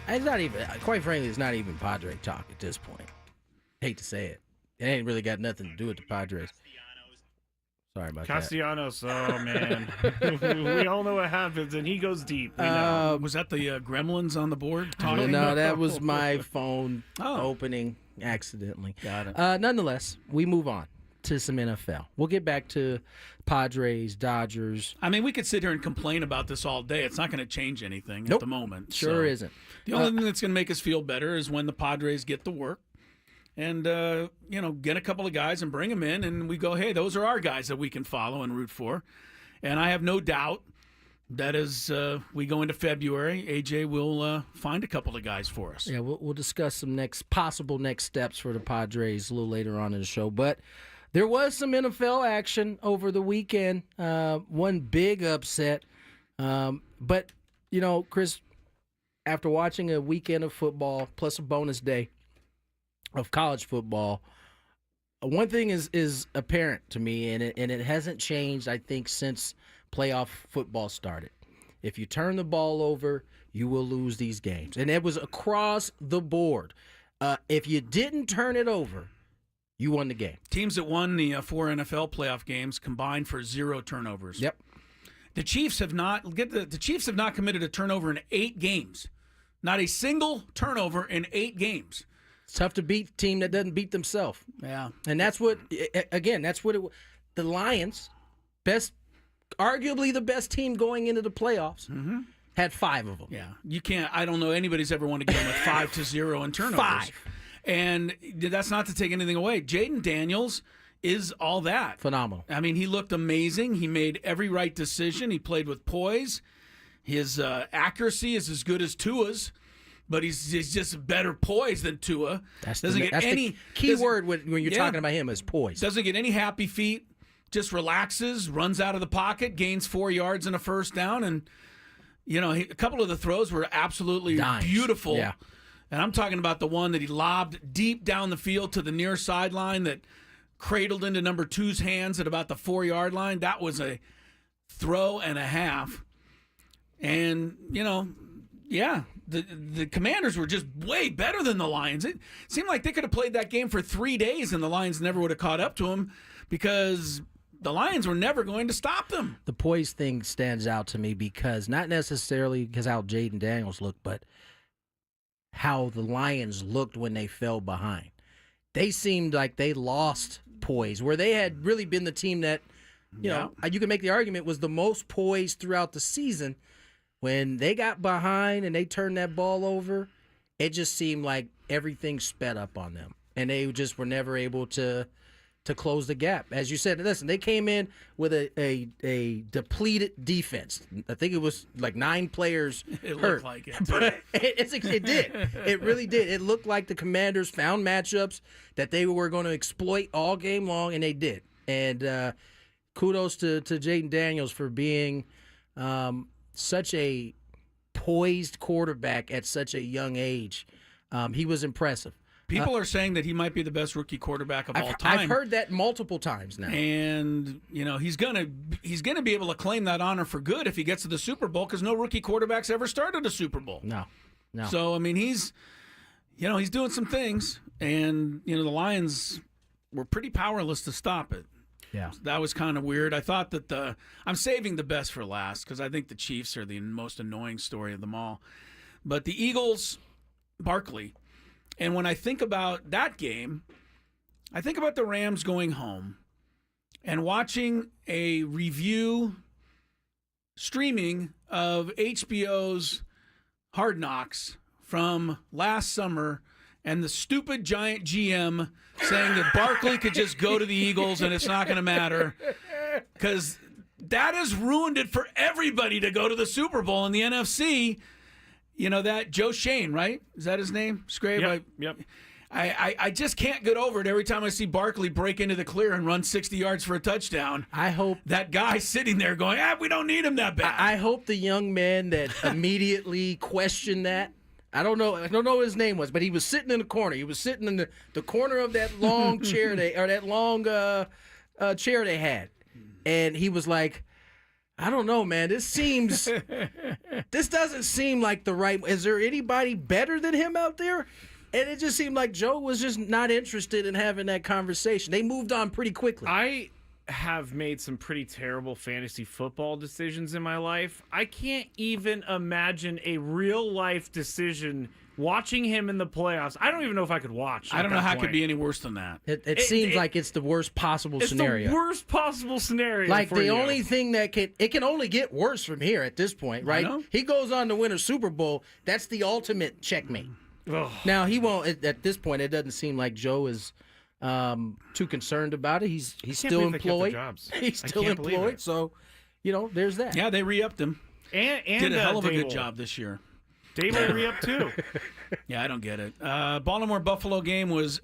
It's not even. Quite frankly, it's not even Padre talk at this point. Hate to say it. It ain't really got nothing to do with the Padres. Sorry about Castellanos, oh man. We all know what happens, and he goes deep. We know. Was that the Gremlins on the board talking? No, that was my phone opening accidentally. Got it. Nonetheless, we move on to some NFL. We'll get back to Padres, Dodgers. I mean, we could sit here and complain about this all day. It's not going to change anything at the moment. Sure isn't. The only thing that's going to make us feel better is when the Padres get to work. And, get a couple of guys and bring them in, and we go, hey, those are our guys that we can follow and root for. And I have no doubt that as we go into February, AJ will find a couple of guys for us. Yeah, we'll discuss some possible next steps for the Padres a little later on in the show. But there was some NFL action over the weekend, one big upset. But, Chris, after watching a weekend of football plus a bonus day of college football, one thing is apparent to me, and it hasn't changed, I think, since playoff football started. If you turn the ball over, you will lose these games. And it was across the board. If you didn't turn it over, you won the game. Teams that won the 4 NFL playoff games combined for 0 turnovers. Yep. The Chiefs have not committed a turnover in 8 games. Not a single turnover in 8 games. It's tough to beat a team that doesn't beat themselves. Yeah. And that's what the Lions, arguably the best team going into the playoffs, had 5 of them. Yeah. You can't, I don't know anybody's ever won a game with 5-0 in turnovers. 5. And that's not to take anything away. Jaden Daniels is all that. Phenomenal. I mean, he looked amazing. He made every right decision. He played with poise. His accuracy is as good as Tua's. But he's just better poised than Tua. That's the key word when you're talking about him is poise. Doesn't get any happy feet. Just relaxes, runs out of the pocket, gains 4 yards and a first down, and a couple of the throws were absolutely beautiful. Yeah. And I'm talking about the one that he lobbed deep down the field to the near sideline that cradled into number 2's hands at about the 4-yard line. That was a throw and a half. And the Commanders were just way better than the Lions. It seemed like they could have played that game for 3 days and the Lions never would have caught up to them because the Lions were never going to stop them. The poise thing stands out to me because not necessarily because how Jaden Daniels looked, but how the Lions looked when they fell behind. They seemed like they lost poise, where they had really been the team that, you can make the argument was the most poised throughout the season. When they got behind and they turned that ball over, it just seemed like everything sped up on them. And they just were never able to close the gap. As you said, listen, they came in with a depleted defense. I think it was like 9 players It hurt. looked like it. But it did. It really did. It looked like the Commanders found matchups that they were going to exploit all game long, and they did. And kudos to Jaden Daniels for being such a poised quarterback at such a young age. He was impressive. People are saying that he might be the best rookie quarterback of all time. I've heard that multiple times now. And, he's gonna be able to claim that honor for good if he gets to the Super Bowl because no rookie quarterback's ever started a Super Bowl. No. So, I mean, he's doing some things. And, the Lions were pretty powerless to stop it. Yeah. So that was kind of weird. I thought that I'm saving the best for last because I think the Chiefs are the most annoying story of them all. But the Eagles, Barkley, and when I think about that game, I think about the Rams going home and watching a review streaming of HBO's Hard Knocks from last summer and the stupid giant GM saying that Barkley could just go to the Eagles and it's not going to matter because that has ruined it for everybody to go to the Super Bowl in the NFC. That Joe Shane, right? Is that his name? Skraby? Yep. I just can't get over it every time I see Barkley break into the clear and run 60 yards for a touchdown. I hope that guy sitting there going, we don't need him that bad. I hope the young man that immediately questioned that, I don't know what his name was, but he was sitting in the corner. He was sitting in the corner of that long chair chair they had. And he was like, I don't know, man. This doesn't seem like the right. Is there anybody better than him out there? And it just seemed like Joe was just not interested in having that conversation. They moved on pretty quickly. I have made some pretty terrible fantasy football decisions in my life. I can't even imagine a real life decision watching him in the playoffs. I don't even know if I could watch. I don't know how it could be any worse than that. It seems like it's the worst possible scenario. It's the worst possible scenario. Like for the you. only thing that can only get worse from here at this point, right? He goes on to win a Super Bowl. That's the ultimate checkmate. Ugh. Now he won't. At this point, it doesn't seem like Joe is too concerned about it. He's still employed. He's still employed. So, there's that. Yeah, they re-upped him. And did a hell of a good job this year. Dable re-up too. Yeah, I don't get it. Baltimore-Buffalo game was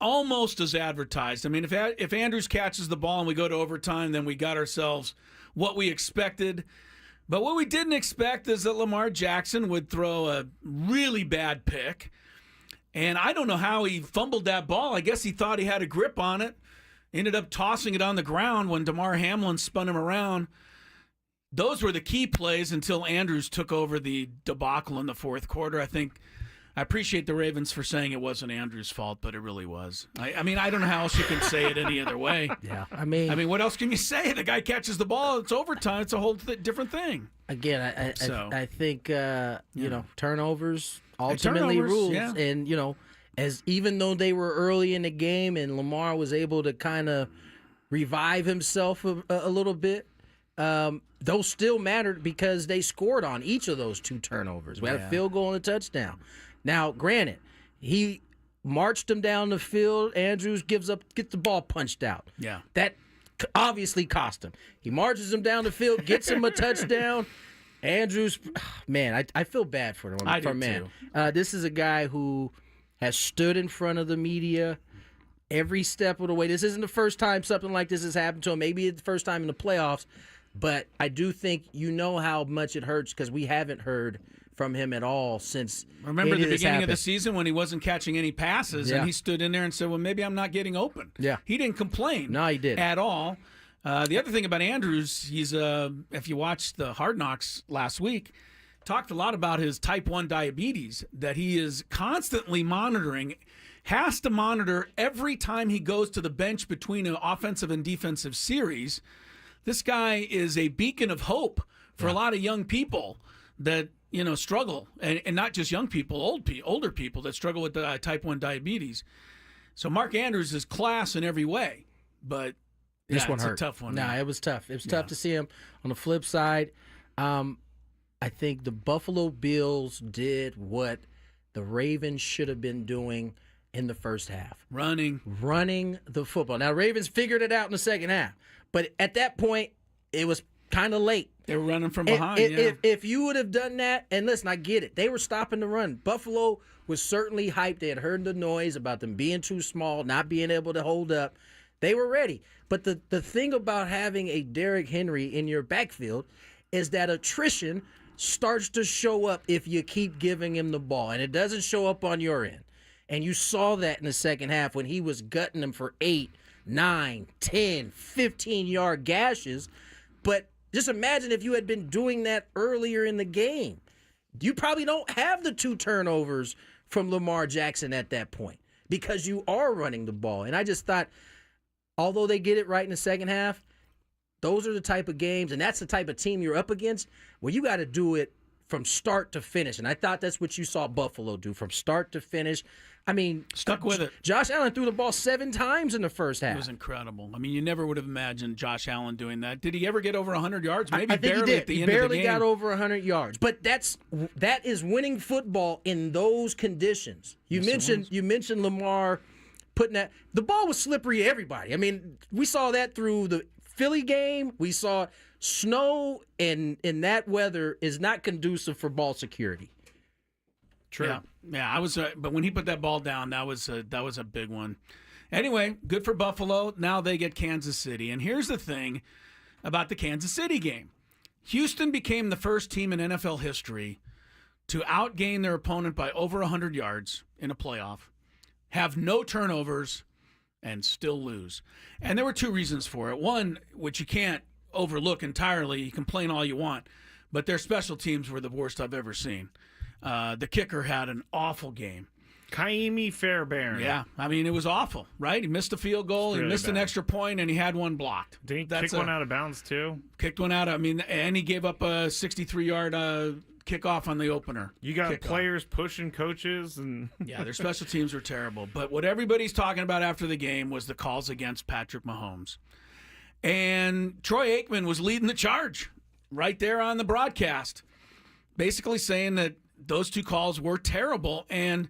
almost as advertised. I mean, if Andrews catches the ball and we go to overtime, then we got ourselves what we expected. But what we didn't expect is that Lamar Jackson would throw a really bad pick. And I don't know how he fumbled that ball. I guess he thought he had a grip on it. Ended up tossing it on the ground when Damar Hamlin spun him around. Those were the key plays until Andrews took over the debacle in the fourth quarter. I appreciate the Ravens for saying it wasn't Andrews' fault, but it really was. I mean, I don't know how else you can say it any other way. Yeah, I mean, what else can you say? The guy catches the ball, it's overtime. It's a whole different thing. Again, I think turnovers ultimately rules, yeah. And as even though they were early in the game and Lamar was able to kind of revive himself a little bit. Those still mattered because they scored on each of those two turnovers. We had a field goal and a touchdown. Now, granted, he marched him down the field. Andrews gets the ball punched out. Yeah. That obviously cost him. He marches him down the field, gets him a touchdown. Andrews, man, I feel bad for him. I do too. This is a guy who has stood in front of the media every step of the way. This isn't the first time something like this has happened to him. Maybe it's the first time in the playoffs. But I do think how much it hurts because we haven't heard from him at all since. Remember the beginning of the season when he wasn't catching any passes and he stood in there and said, well, maybe I'm not getting open. Yeah. He didn't complain. No, he didn't. At all. The other thing about Andrews, he's if you watched the Hard Knocks last week, talked a lot about his type 1 diabetes that he is constantly monitoring, has to monitor every time he goes to the bench between an offensive and defensive series. This guy is a beacon of hope for a lot of young people that struggle, and not just young people, older people that struggle with type 1 diabetes. So Mark Andrews is class in every way, but this one hurt. A tough one. No, it was tough. It was tough to see him. On the flip side, I think the Buffalo Bills did what the Ravens should have been doing in the first half. Running the football. Now, Ravens figured it out in the second half. But at that point, it was kind of late. They were running from behind. If you would have done that, and listen, I get it. They were stopping the run. Buffalo was certainly hyped. They had heard the noise about them being too small, not being able to hold up. They were ready. But the thing about having a Derrick Henry in your backfield is that attrition starts to show up if you keep giving him the ball. And it doesn't show up on your end. And you saw that in the second half when he was gutting them for 8, 9, 10, 15-yard gashes. But just imagine if you had been doing that earlier in the game. You probably don't have the 2 turnovers from Lamar Jackson at that point because you are running the ball. And I just thought, although they get it right in the second half, those are the type of games, and that's the type of team you're up against where you got to do it from start to finish. And I thought that's what you saw Buffalo do from start to finish. I mean, stuck with it. Josh Allen threw the ball 7 times in the first half. It was incredible. I mean, you never would have imagined Josh Allen doing that. Did he ever get over 100 yards? Maybe I think barely he did. At the he end barely of the game. got over 100 yards. But that is winning football in those conditions. You mentioned Lamar putting that. The ball was slippery to everybody. I mean, we saw that through the Philly game. We saw snow and in that weather is not conducive for ball security. True. Yeah. I was. But when he put that ball down, that was a big one. Anyway, good for Buffalo. Now they get Kansas City. And here's the thing about the Kansas City game: Houston became the first team in NFL history to outgain their opponent by over 100 yards in a playoff, have no turnovers, and still lose. And there were 2 reasons for it. One, which you can't overlook entirely. You complain all you want, but their special teams were the worst I've ever seen. The kicker had an awful game. Kaimi Fairbairn. Yeah, I mean, it was awful, right? He missed a field goal, he missed an extra point, and he had one blocked. Did he kick one out of bounds, too? Kicked one out. And he gave up a 63-yard kickoff on the opener. You got players pushing coaches. And yeah, their special teams were terrible. But what everybody's talking about after the game was the calls against Patrick Mahomes. And Troy Aikman was leading the charge right there on the broadcast, basically saying that those two calls were terrible. And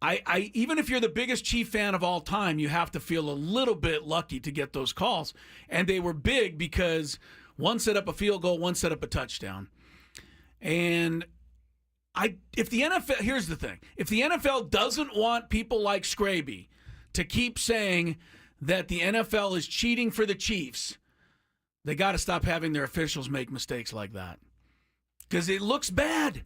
I even if you're the biggest Chief fan of all time, you have to feel a little bit lucky to get those calls. And they were big because one set up a field goal, one set up a touchdown. And if the NFL, here's the thing, if the NFL doesn't want people like Skraby to keep saying that the NFL is cheating for the Chiefs, they got to stop having their officials make mistakes like that. Because it looks bad.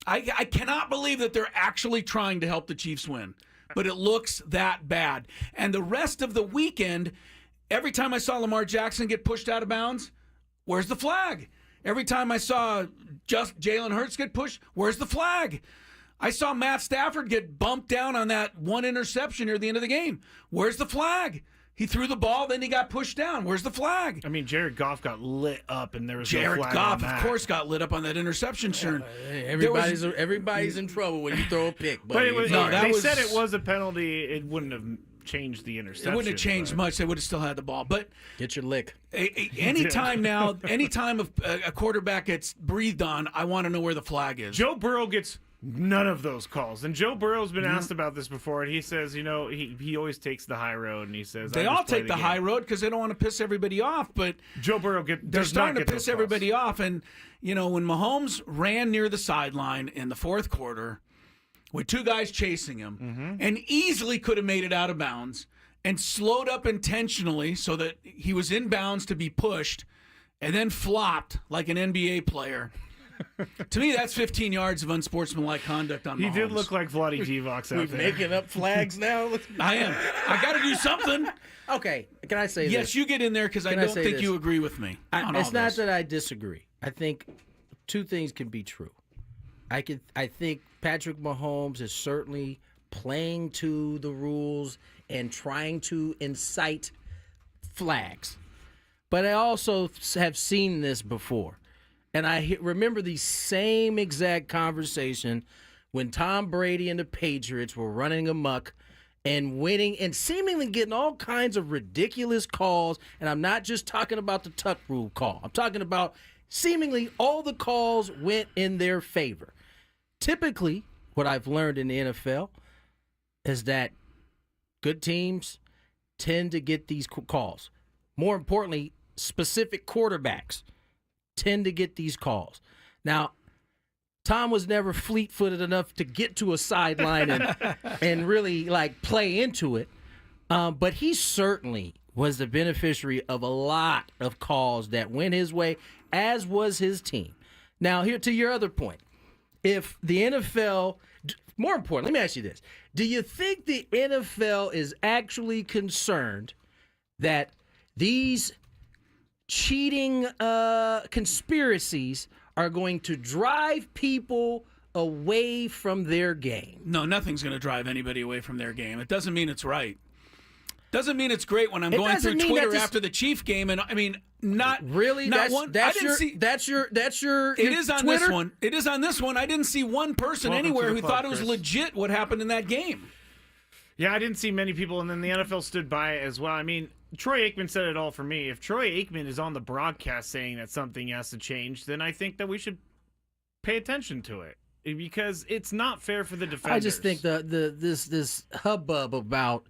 I cannot believe that they're actually trying to help the Chiefs win, but it looks that bad. And the rest of the weekend, every time I saw Lamar Jackson get pushed out of bounds, where's the flag? Every time I saw just Jalen Hurts get pushed, where's the flag? I saw Matt Stafford get bumped down on that one interception near the end of the game. Where's the flag? He threw the ball, then he got pushed down. Where's the flag? I mean, Jared Goff got lit up, and there was no Jared flag Goff, on that. of course, got lit up on that interception. Sure, Everybody's in trouble when you throw a pick. But it was, No, they said it was a penalty. It wouldn't have changed the interception. it wouldn't have changed much. They would have still had the ball. But Get your lick. anytime a quarterback gets breathed on, I want to know where the flag is. Joe Burrow gets none of those calls. And Joe Burrow's been asked about this before, and he says, he always takes the high road, and he says They all take the high road because they don't want to piss everybody off. But Joe Burrow they're starting to piss everybody off. And, when Mahomes ran near the sideline in the fourth quarter with two guys chasing him and easily could have made it out of bounds and slowed up intentionally so that he was in bounds to be pushed and then flopped like an NBA player. To me, that's 15 yards of unsportsmanlike conduct on Mahomes. He did look like Vlade Divac out We're there. making up flags now. I am. I got to do something. Okay, can I say this? Yes, you get in there because I Can I don't say think this? you agree with me. on It's all not this. that I disagree. I think two things can be true. I think Patrick Mahomes is certainly playing to the rules and trying to incite flags. But I also have seen this before. And I remember the same exact conversation when Tom Brady and the Patriots were running amok and winning and seemingly getting all kinds of ridiculous calls. And I'm not just talking about the tuck rule call. I'm talking about seemingly all the calls went in their favor. Typically, what I've learned in the NFL is that good teams tend to get these calls. More importantly, specific quarterbacks tend to get these calls. Now, Tom was never fleet-footed enough to get to a sideline and really play into it. But he certainly was the beneficiary of a lot of calls that went his way, as was his team. Now, here to your other point. If the NFL, more important, let me ask you this. Do you think the NFL is actually concerned that these cheating conspiracies are going to drive people away from their game? No, nothing's going to drive anybody away from their game. It doesn't mean it's right. Doesn't mean it's great when I'm going through Twitter after the Chief game, and I mean, not really. Not one. That's your. It is on Twitter? this one. It is on this one. I didn't see one person Welcome anywhere to who the thought club, it was Chris. legit what happened in that game. Yeah, I didn't see many people, and then the NFL stood by it as well. I mean, Troy Aikman said it all for me. If Troy Aikman is on the broadcast saying that something has to change, then I think that we should pay attention to it because it's not fair for the defenders. I just think this hubbub about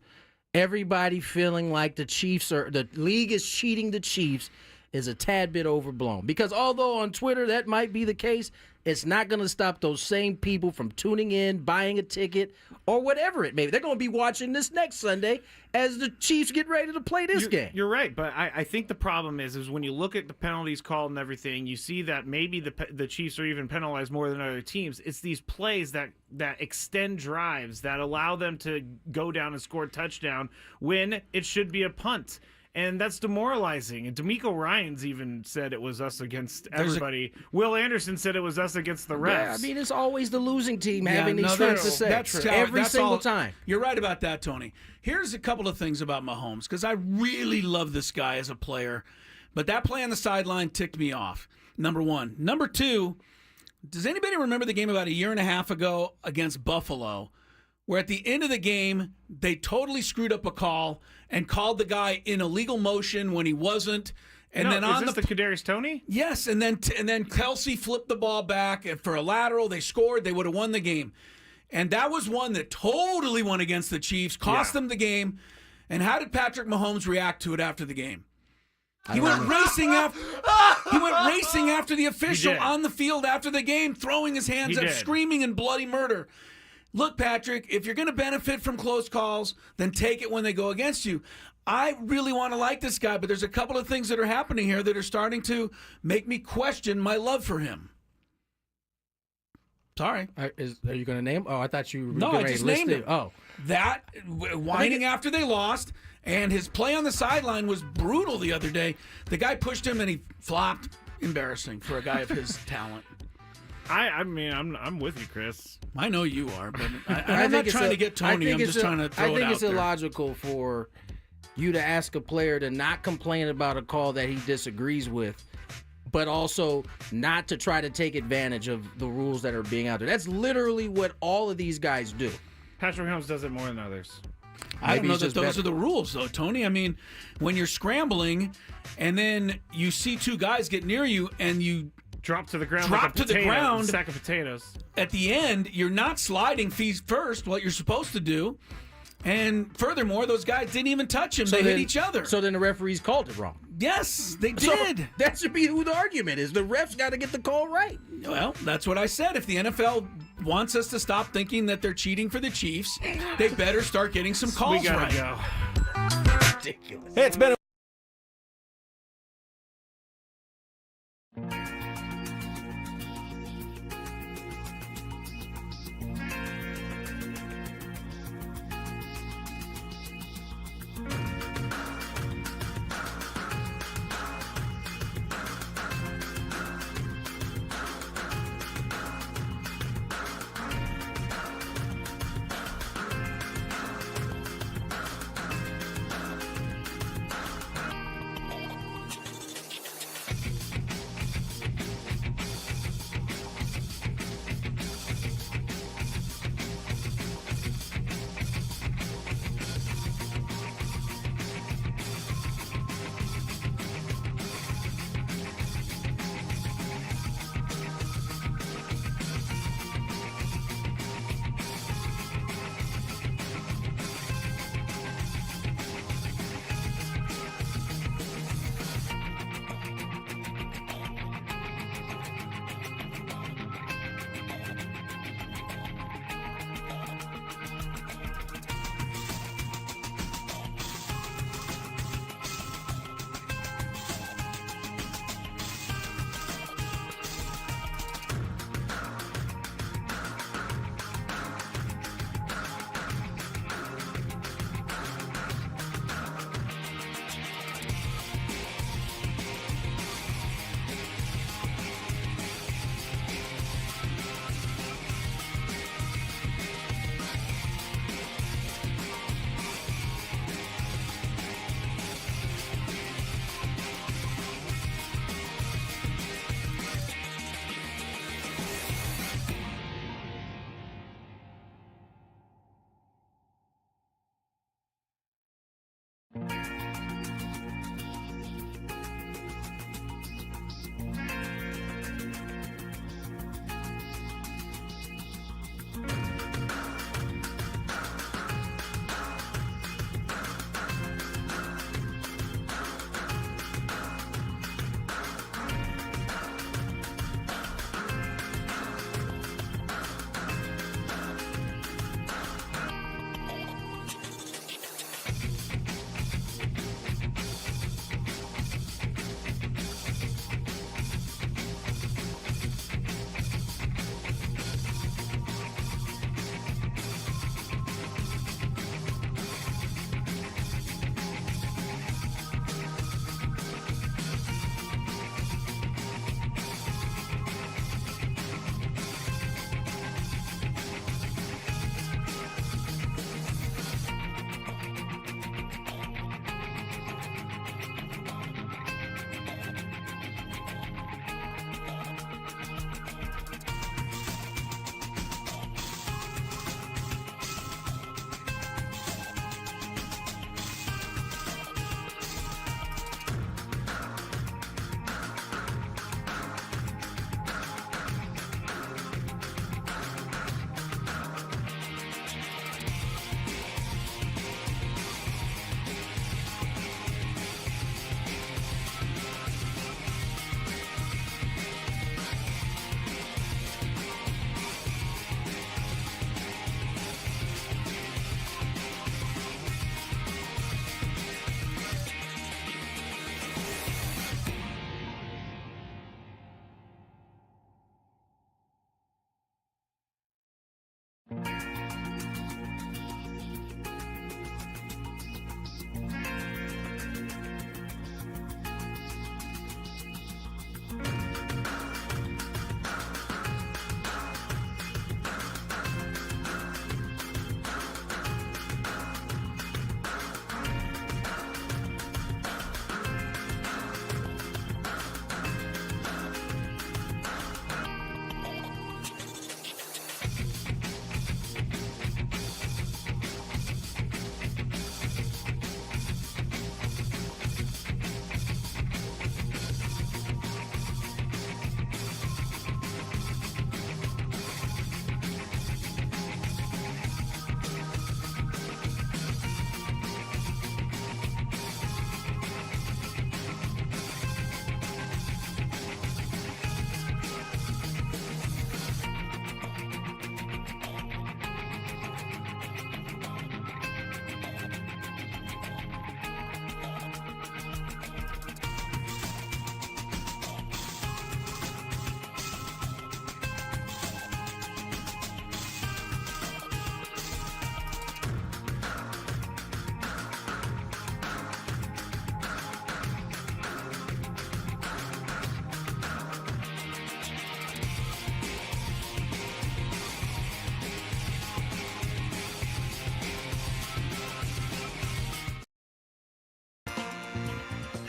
everybody feeling like the league is cheating the Chiefs is a tad bit overblown. Because although on Twitter that might be the case, it's not going to stop those same people from tuning in, buying a ticket, or whatever it may be. They're going to be watching this next Sunday as the Chiefs get ready to play this game. You're right, but I think the problem is when you look at the penalties called and everything, you see that maybe the Chiefs are even penalized more than other teams. It's these plays that extend drives that allow them to go down and score a touchdown when it should be a punt. And that's demoralizing. And D'Amico Ryans even said it was us against everybody. Will Anderson said it was us against the refs. Yeah, I mean, it's always the losing team having these things to say every single time. You're right about that, Tony. Here's a couple of things about Mahomes, because I really love this guy as a player. But that play on the sideline ticked me off, number one. Number two, does anybody remember the game about a year and a half ago against Buffalo, where at the end of the game, they totally screwed up a call and called the guy in illegal motion when he wasn't. And no, then on is this the Kadarius Toney? Yes, and then Kelsey flipped the ball back and for a lateral. They scored. They would have won the game. And that was one that totally went against the Chiefs, cost them the game. And how did Patrick Mahomes react to it after the game? He went racing after. He went racing after the official on the field after the game, throwing his hands up, screaming in bloody murder. Look, Patrick, if you're going to benefit from close calls, then take it when they go against you. I really want to like this guy, but there's a couple of things that are happening here that are starting to make me question my love for him. Sorry. Are you going to name? Oh, I thought you were No, I just named him. Oh. That, whining after they lost, and his play on the sideline was brutal the other day. The guy pushed him, and he flopped. Embarrassing for a guy of his talent. I mean, I'm with you, Chris. I know you are, but I'm not trying to get Tony. I'm just trying to throw it out there. I think it's illogical for you to ask a player to not complain about a call that he disagrees with, but also not to try to take advantage of the rules that are being out there. That's literally what all of these guys do. Patrick Mahomes does it more than others. I don't know that those are the rules, though, Tony. I mean, when you're scrambling and then you see two guys get near you and you drop to the ground, sack of potatoes. At the end, you're not sliding feet first, what you're supposed to do. And furthermore, those guys didn't even touch him. They hit each other. So then the referees called it wrong. Yes, they did. So that should be who the argument is. The refs got to get the call right. Well, that's what I said. If the NFL wants us to stop thinking that they're cheating for the Chiefs, they better start getting some calls right. We gotta go. Ridiculous. Hey, it's been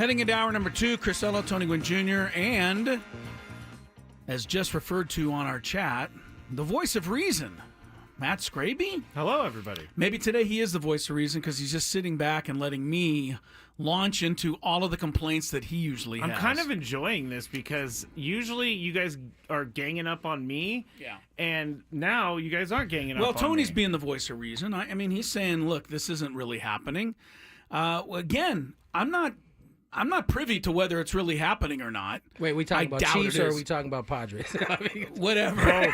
Heading into hour number 2, Chris Ello, Tony Gwynn Jr., and as just referred to on our chat, the voice of reason, Matt Skraby. Hello, everybody. Maybe today he is the voice of reason because he's just sitting back and letting me launch into all of the complaints that he usually has. I'm kind of enjoying this because usually you guys are ganging up on me. Yeah. And now you guys aren't ganging up on me. Well, Tony's being the voice of reason. I mean, he's saying, look, this isn't really happening. Again, I'm not privy to whether it's really happening or not. Wait, we talking about Chiefs or are we talking about Padres? Whatever.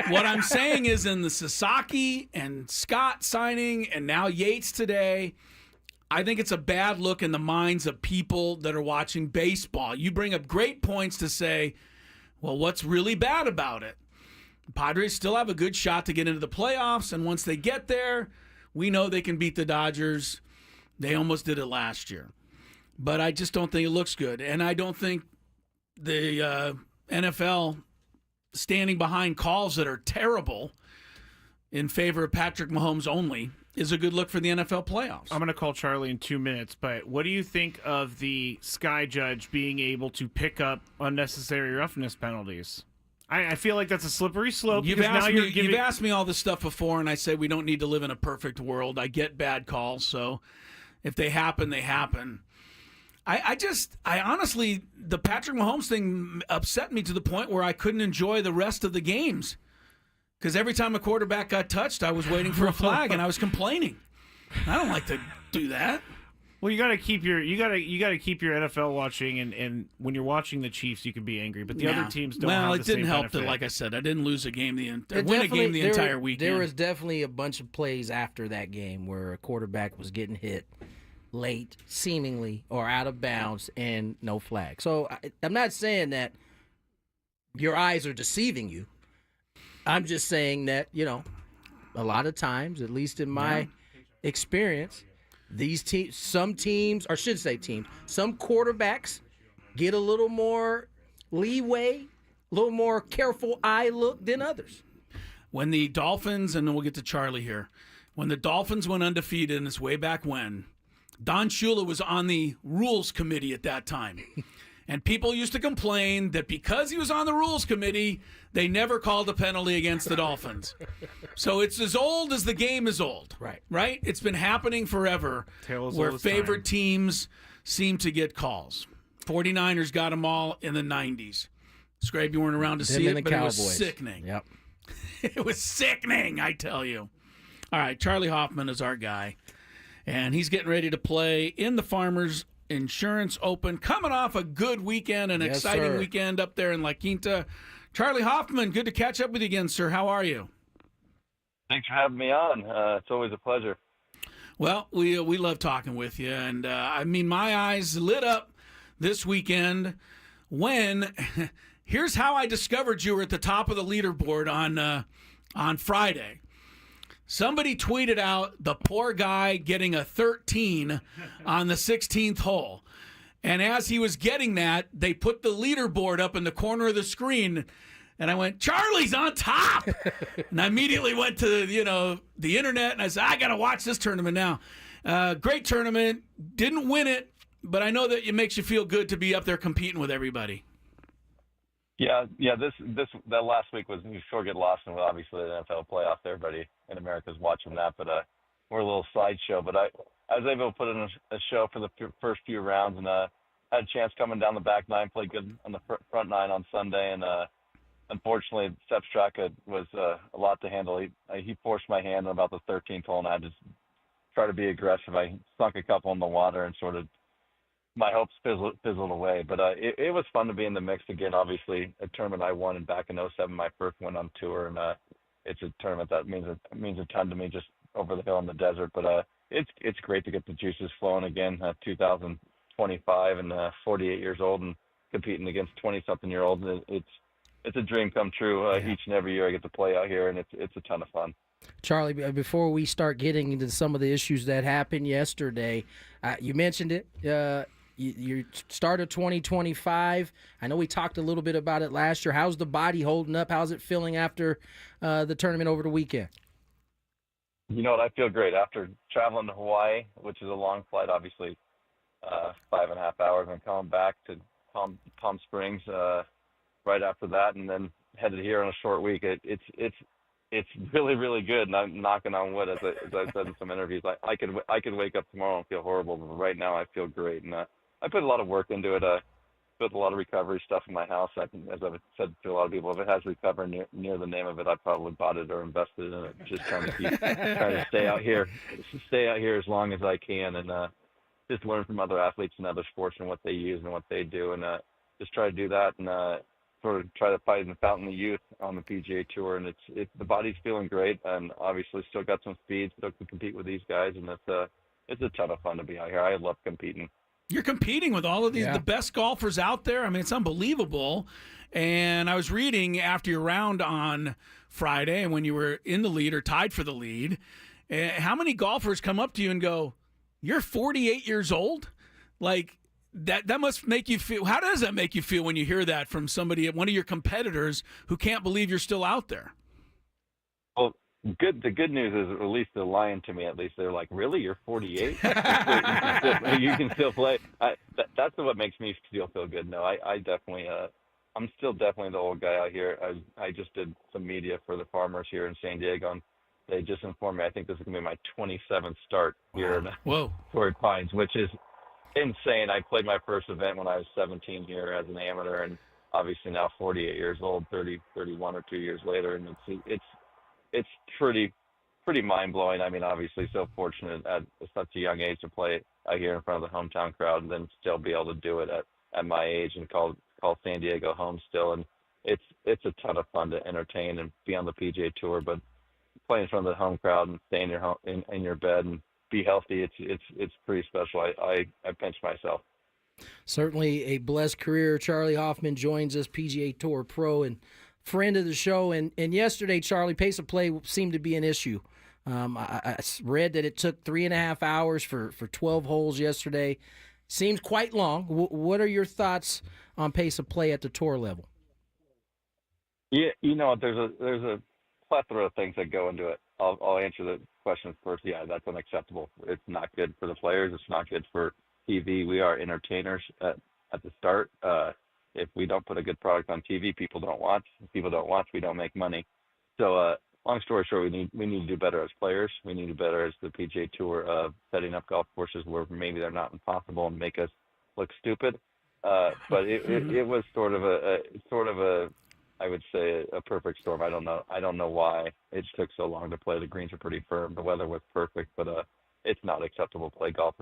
What I'm saying is in the Sasaki and Scott signing and now Yates today, I think it's a bad look in the minds of people that are watching baseball. You bring up great points to say, well, what's really bad about it? Padres still have a good shot to get into the playoffs, and once they get there, we know they can beat the Dodgers. They almost did it last year. But I just don't think it looks good. And I don't think the NFL standing behind calls that are terrible in favor of Patrick Mahomes only is a good look for the NFL playoffs. I'm going to call Charlie in 2 minutes, but what do you think of the Sky Judge being able to pick up unnecessary roughness penalties? I feel like that's a slippery slope. You've asked me all this stuff before, and I say we don't need to live in a perfect world. I get bad calls, so if they happen, they happen. I honestly, the Patrick Mahomes thing upset me to the point where I couldn't enjoy the rest of the games. Because every time a quarterback got touched, I was waiting for a flag and I was complaining. I don't like to do that. Well, you got to keep your NFL watching, and when you're watching the Chiefs, you can be angry, but the other teams don't. Well, have it the didn't same help benefit. that, like I said, I didn't lose a game win a game the entire weekend. There was definitely a bunch of plays after that game where a quarterback was getting hit late, seemingly, or out of bounds, and no flag. So I'm not saying that your eyes are deceiving you. I'm just saying that, a lot of times, at least in my experience, these teams, some quarterbacks get a little more leeway, a little more careful eye look than others. When the Dolphins, and then we'll get to Charlie here, when the Dolphins went undefeated, and it's way back when, Don Shula was on the rules committee at that time. And people used to complain that because he was on the rules committee, they never called a penalty against the Dolphins. So it's as old as the game is old. Right? It's been happening forever where favorite teams seem to get calls. 49ers got them all in the 90s. Skraby, you weren't around to see it, but it was sickening. Yep. It was sickening, I tell you. All right, Charley Hoffman is our guy. And he's getting ready to play in the Farmers Insurance Open, coming off a good weekend, an exciting weekend up there in La Quinta. Charley Hoffman, good to catch up with you again, sir. How are you? Thanks for having me on. It's always a pleasure. Well, we love talking with you. And, my eyes lit up this weekend when here's how I discovered you were at the top of the leaderboard on Friday. Somebody tweeted out the poor guy getting a 13 on the 16th hole. And as he was getting that, they put the leaderboard up in the corner of the screen. And I went, Charlie's on top. And I immediately went to, the internet, and I said, I got to watch this tournament now. Great tournament. Didn't win it, but I know that it makes you feel good to be up there competing with everybody. Yeah. That last week was, you sure get lost in obviously the NFL playoffs. Everybody in America's watching that, but we're a little sideshow. But I was able to put in a show for the first few rounds, and had a chance coming down the back nine, played good on the front nine on Sunday, and unfortunately, Sepp Straka was a lot to handle. He forced my hand on about the 13th hole, and I had to try to be aggressive. I sunk a couple in the water and sort of my hopes fizzled away. But it was fun to be in the mix again. Obviously, a tournament I won back in 2007, my first win on tour, and it's a tournament that means a ton to me, just over the hill in the desert. But it's great to get the juices flowing again. 2025 and 48 years old and competing against 20-something-year-olds. It's a dream come true. Each and every year I get to play out here, and it's a ton of fun. Charlie, before we start getting into some of the issues that happened yesterday, you mentioned it. You started 2025. I know we talked a little bit about it last year. How's the body holding up? How's it feeling after the tournament over the weekend? You know what? I feel great after traveling to Hawaii, which is a long flight, obviously. 5.5 hours, and coming back to Palm Springs right after that, and then headed here on a short week. It's really, really good, and I'm knocking on wood, as I said in some interviews. I could wake up tomorrow and feel horrible, but right now I feel great, and I put a lot of work into it. Put a lot of recovery stuff in my house. As I've said to a lot of people, if it has recovery near the name of it, I probably bought it or invested in it. Just trying to stay out here as long as I can, and just learn from other athletes and other sports and what they use and what they do, and just try to do that, and sort of try to fight and fountain the youth on the PGA Tour. And the body's feeling great, and obviously still got some speed, still can compete with these guys, and it's a ton of fun to be out here. I love competing. You're competing with all of these, the best golfers out there. I mean, it's unbelievable. And I was reading after your round on Friday, and when you were in the lead or tied for the lead, how many golfers come up to you and go, "You're 48 years old?" Like, that must make you feel. How does that make you feel when you hear that from somebody, one of your competitors, who can't believe you're still out there? Well, the good news is, at least they're lying to me. At least they're like, "Really, you're 48? You can still play." That's what makes me feel good. No, I definitely, I'm still definitely the old guy out here. I just did some media for the Farmers here in San Diego, and they just informed me I think this is going to be my 27th start here in Torrey Pines, which is insane. I played my first event when I was 17 here as an amateur, and obviously now 48 years old, 31 or 2 years later, and it's pretty mind blowing. I mean, obviously, so fortunate at such a young age to play out here in front of the hometown crowd, and then still be able to do it at my age and call San Diego home still. And it's a ton of fun to entertain and be on the PGA Tour, but playing in front of the home crowd and stay in your in your bed and be healthy, it's pretty special. I pinch myself. Certainly a blessed career. Charley Hoffman joins us, PGA Tour pro and friend of the show. And yesterday, Charley, pace of play seemed to be an issue. I read that it took 3.5 hours for 12 holes yesterday. Seems quite long. What are your thoughts on pace of play at the tour level? Yeah, there's a plethora of things that go into it. I'll answer the question first. Yeah, that's unacceptable. It's not good for the players. It's not good for TV. We are entertainers at the start. If we don't put a good product on TV, people don't watch. If people don't watch, we don't make money. So, long story short, we need to do better as players. We need to do better as the PGA Tour, setting up golf courses where maybe they're not impossible and make us look stupid. But it was sort of a I would say a perfect storm. I don't know why it took so long to play. The greens are pretty firm. The weather was perfect, but it's not acceptable to play golf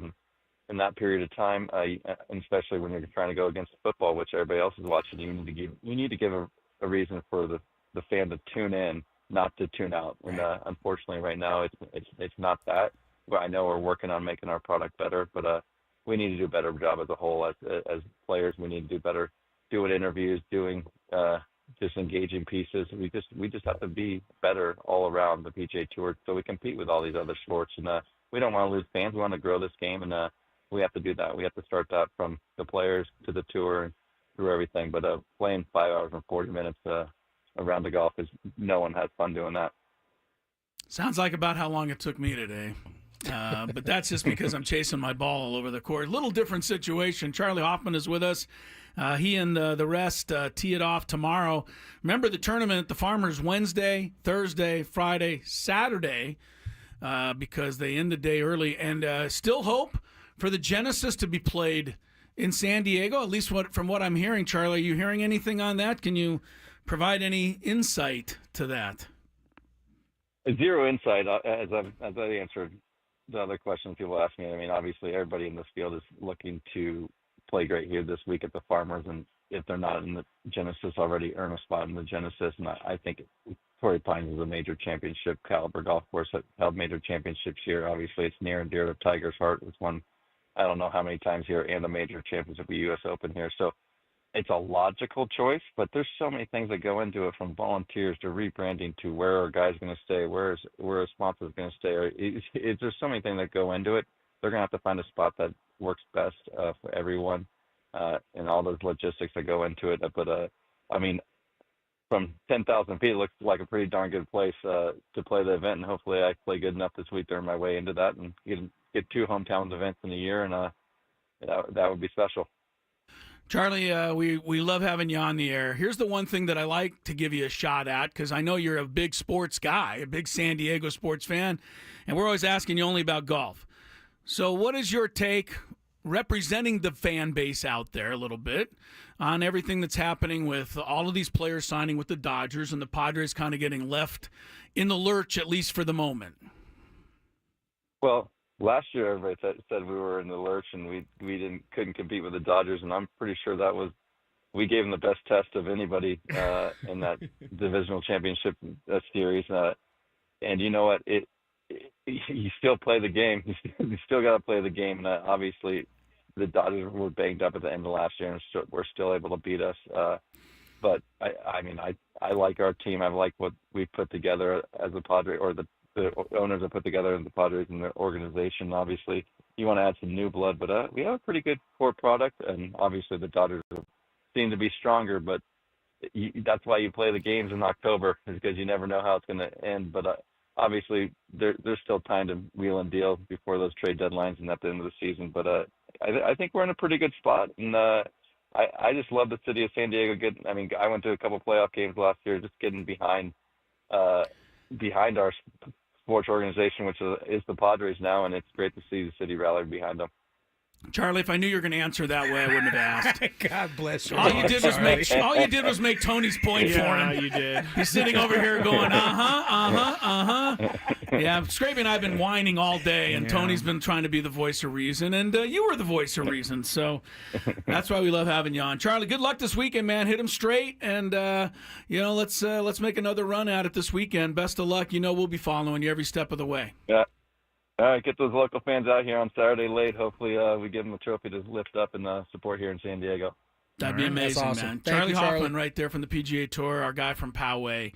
in that period of time, and especially when you're trying to go against football, which everybody else is watching. You need to give a reason for the fan to tune in, not to tune out. And unfortunately, right now it's not that. But I know we're working on making our product better, but we need to do a better job as a whole as players. We need to do better doing interviews, doing just engaging pieces. We just have to be better all around the PGA Tour so we compete with all these other sports. And we don't want to lose fans. We want to grow this game, and we have to do that. We have to start that from the players to the tour and through everything. But playing 5 hours and 40 minutes around the golf no one has fun doing that. Sounds like about how long it took me today. But that's just because I'm chasing my ball all over the court. Little different situation. Charley Hoffman is with us. He and the rest tee it off tomorrow. Remember the tournament at the Farmers Wednesday, Thursday, Friday, Saturday, because they end the day early. And still hope for the Genesis to be played in San Diego, at least from what I'm hearing. Charley, are you hearing anything on that? Can you provide any insight to that? Zero insight, as I answered the other questions people ask me. I mean, obviously, everybody in this field is looking to play great here this week at the Farmers, and if they're not in the Genesis already, earn a spot in the Genesis. And I think Torrey Pines is a major championship caliber golf course that held major championships here. Obviously, it's near and dear to Tiger's heart. It's won I don't know how many times here, and a major championship, the U.S. Open here. So it's a logical choice, but there's so many things that go into it, from volunteers to rebranding to where are guys going to stay, where a sponsor is going to stay. There's so many things that go into it. They're going to have to find a spot that works best for everyone, and all those logistics that go into it. But I mean, from 10,000 feet, it looks like a pretty darn good place to play the event, and hopefully I play good enough this week to earn my way into that and get 2 hometown events in a year, and that would be special. Charlie, we love having you on the air. Here's the one thing that I like to give you a shot at, because I know you're a big sports guy, a big San Diego sports fan, and we're always asking you only about golf. So what is your take, representing the fan base out there a little bit, on everything that's happening with all of these players signing with the Dodgers and the Padres kind of getting left in the lurch, at least for the moment? Well, last year everybody said we were in the lurch and we couldn't compete with the Dodgers, and I'm pretty sure we gave them the best test of anybody in that divisional championship series. And you know what? You still play the game. You still got to play the game. And obviously, the Dodgers were banged up at the end of last year, and were still able to beat us. But I like our team. I like what we put together as a Padre, or the owners have put together in the Padres and their organization. Obviously, you want to add some new blood, but we have a pretty good core product, and obviously the Dodgers seem to be stronger. But that's why you play the games in October, is because you never know how it's going to end. But obviously, there's still time to wheel and deal before those trade deadlines and at the end of the season. But I think we're in a pretty good spot, and I just love the city of San Diego. I went to a couple playoff games last year, just getting behind our sports organization, which is the Padres now, and it's great to see the city rally behind them. Charlie, if I knew you were going to answer that way, I wouldn't have asked. God bless you. All you did was make Tony's point for him. You did. He's sitting over here going, Yeah, Skraby and I have been whining all day, and Tony's been trying to be the voice of reason, and you were the voice of reason, so that's why we love having you on. Charlie, good luck this weekend, man. Hit him straight, and let's make another run at it this weekend. Best of luck. We'll be following you every step of the way. Yeah. All right, get those local fans out here on Saturday late. Hopefully we give them a trophy to lift up and support here in San Diego. That'd be amazing, awesome. man. Thank Charley you, Hoffman Charlie. right there from the PGA Tour, our guy from Poway.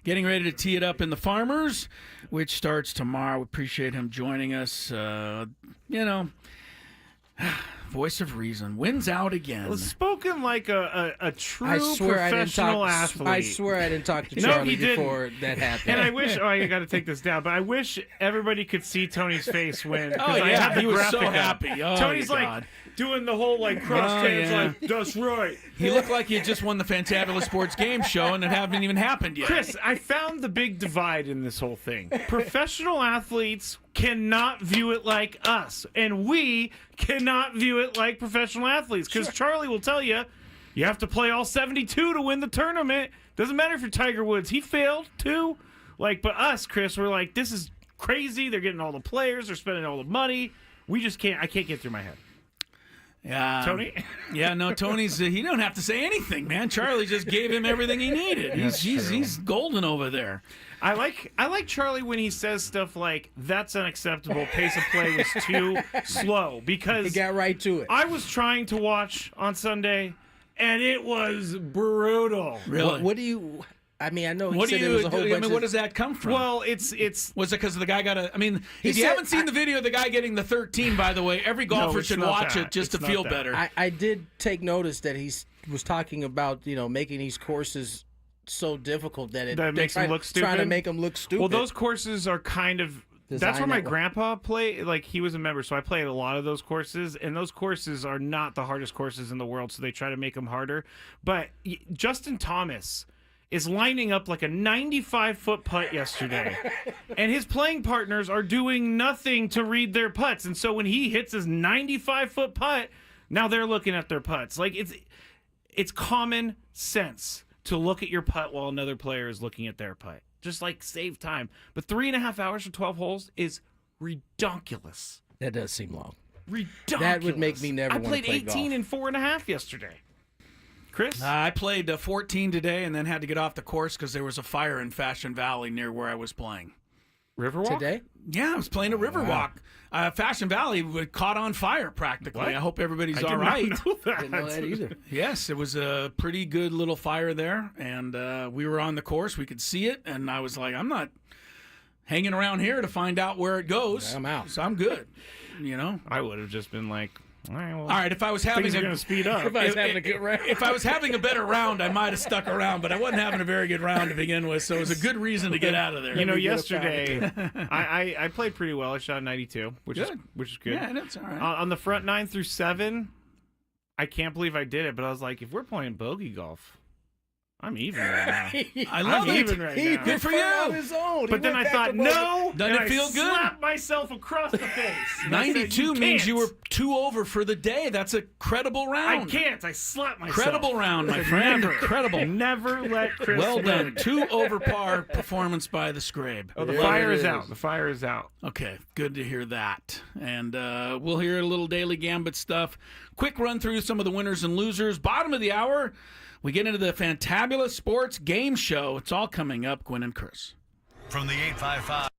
Getting ready to tee it up in the Farmers, which starts tomorrow. We appreciate him joining us. Voice of reason wins out again. Well, spoken like a true I swear professional athlete. I swear I didn't talk to No, Charlie he didn't. before that happened. And I wish, I got to take this down, but I wish everybody could see Tony's face when, Oh, I yeah, had the he was so graphic up. happy. Oh, Tony's my like God. doing the whole cross hands, yeah. that's right. He looked like he had just won the Fantabulous Sports Game Show, and it hadn't even happened yet. Chris, I found the big divide in this whole thing. Professional athletes cannot view it like us, and we cannot view it like professional athletes, because Charlie will tell you, you have to play all 72 to win the tournament. Doesn't matter if you're Tiger Woods. He failed too. But us, Chris, we're like, this is crazy. They're getting all the players. They're spending all the money. We just can't. I can't get through my head. Yeah, Tony? Yeah, no, Tony's. He don't have to say anything, man. Charlie just gave him everything he needed. He's golden over there. I like Charlie when he says stuff like, that's unacceptable. Pace of play was too slow, because he got right to it. I was trying to watch on Sunday, and it was brutal. Really? What do you? I know he What do said you? there was a whole bunch what does that come from? Well, it's Was it because the guy got a? If you said- haven't seen the video of the guy getting the 13, by the way, every golfer it's should not watch that. it just It's to feel not that. better. I did take notice that he was talking about making these courses so difficult that That makes them look Trying to stupid? make them look stupid. well, those courses are kind of. That's where Designed my that way. grandpa played. He was a member, so I played a lot of those courses, and those courses are not the hardest courses in the world, so they try to make them harder. But Justin Thomas is lining up like a 95-foot putt yesterday, and his playing partners are doing nothing to read their putts, and so when he hits his 95-foot putt, now they're looking at their putts. It's common sense to look at your putt while another player is looking at their putt. Just save time. But 3.5 hours for 12 holes is ridiculous. that does seem long. Ridiculous. That would make me never I wanna played play 18 golf. and 4.5 yesterday. Chris? I played 14 today, and then had to get off the course because there was a fire in Fashion Valley near where I was playing. Riverwalk? Today? Yeah, I was playing a Riverwalk. Fashion Valley caught on fire practically. What? I hope everybody's I did all not right. know that. Didn't know that either. Yes, it was a pretty good little fire there, and we were on the course. We could see it, and I was like, I'm not hanging around here to find out where it goes. I'm out. So I'm good, I would have just been like, All right, well, All right, if I was having things are going to speed up. If I was having a good round. If I was having a better round, I might have stuck around, but I wasn't having a very good round to begin with, so it was a good reason to get out of there. You know, yesterday I played pretty well. I shot a 92, which is good. Yeah, that's all right. On the front 9 through 7, I can't believe I did it, but I was like, if we're playing bogey golf, I'm even right now. I love I'm it. even right He now. Good for you. on his own. But then I thought, no. Doesn't and it feel I good? slapped myself across the face. And I said, 92 means you can't. were 2 over for the day. That's a credible round. I can't. I slapped myself. Credible round, my friend. Never. Credible. Never let Chris Well win. done. 2 over par performance by the Skrabe. Oh, the Yeah, fire it is is. out. The fire is out. Okay, good to hear that. And we'll hear a little Daily Gambit stuff. Quick run through some of the winners and losers. Bottom of the hour, we get into the Fantabulous Sports Game Show. It's all coming up, Gwynn and Chris. From the 855.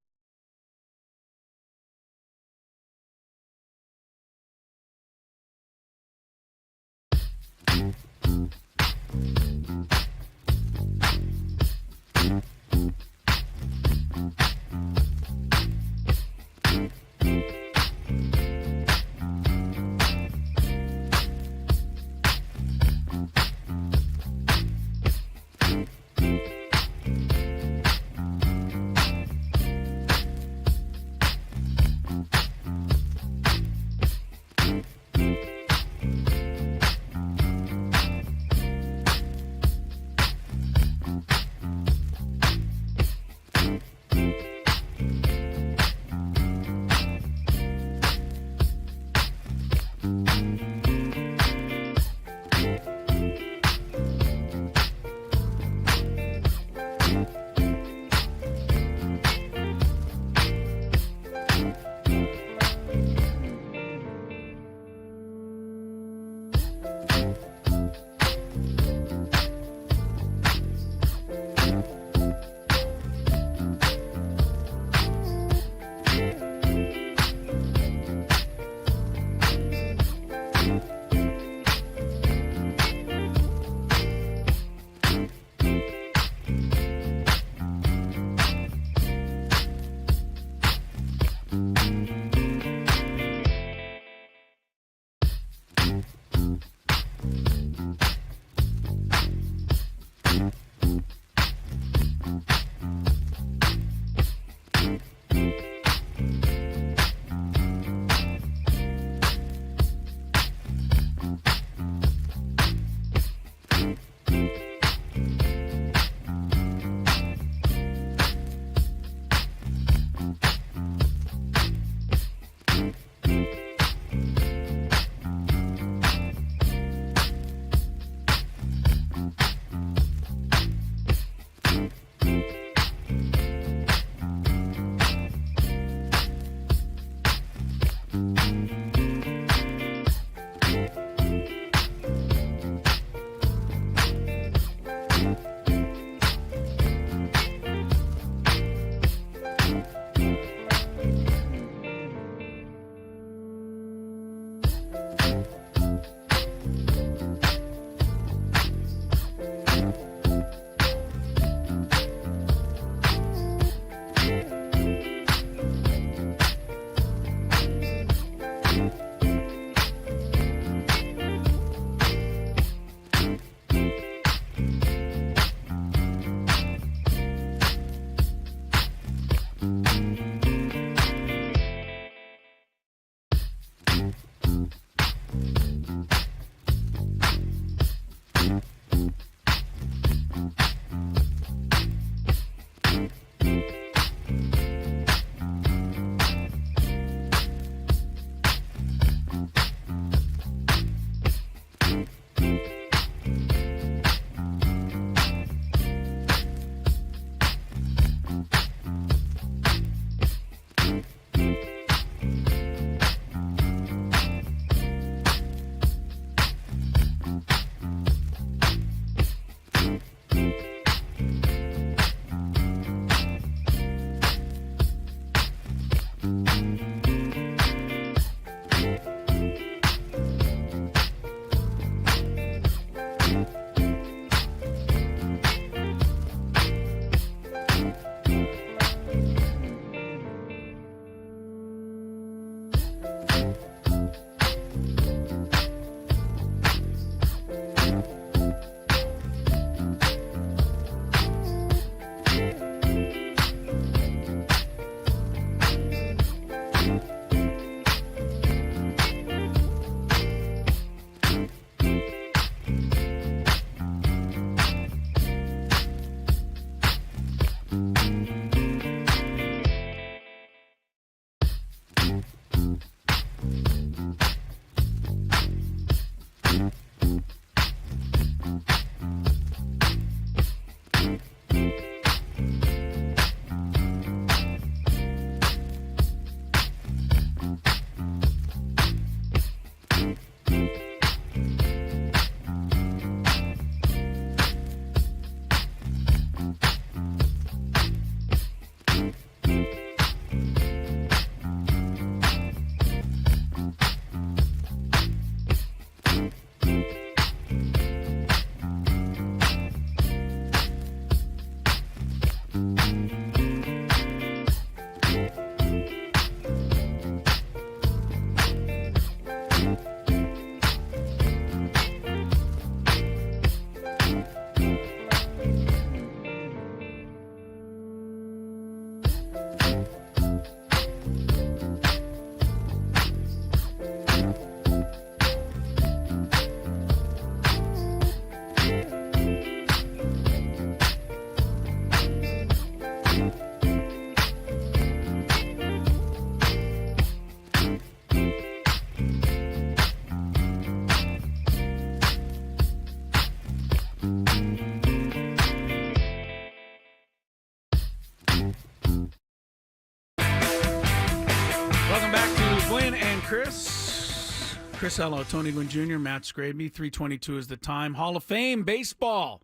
Chris. Chris Ello, Tony Gwynn Jr., Matt Skraby. 3:22 is the time. Hall of Fame baseball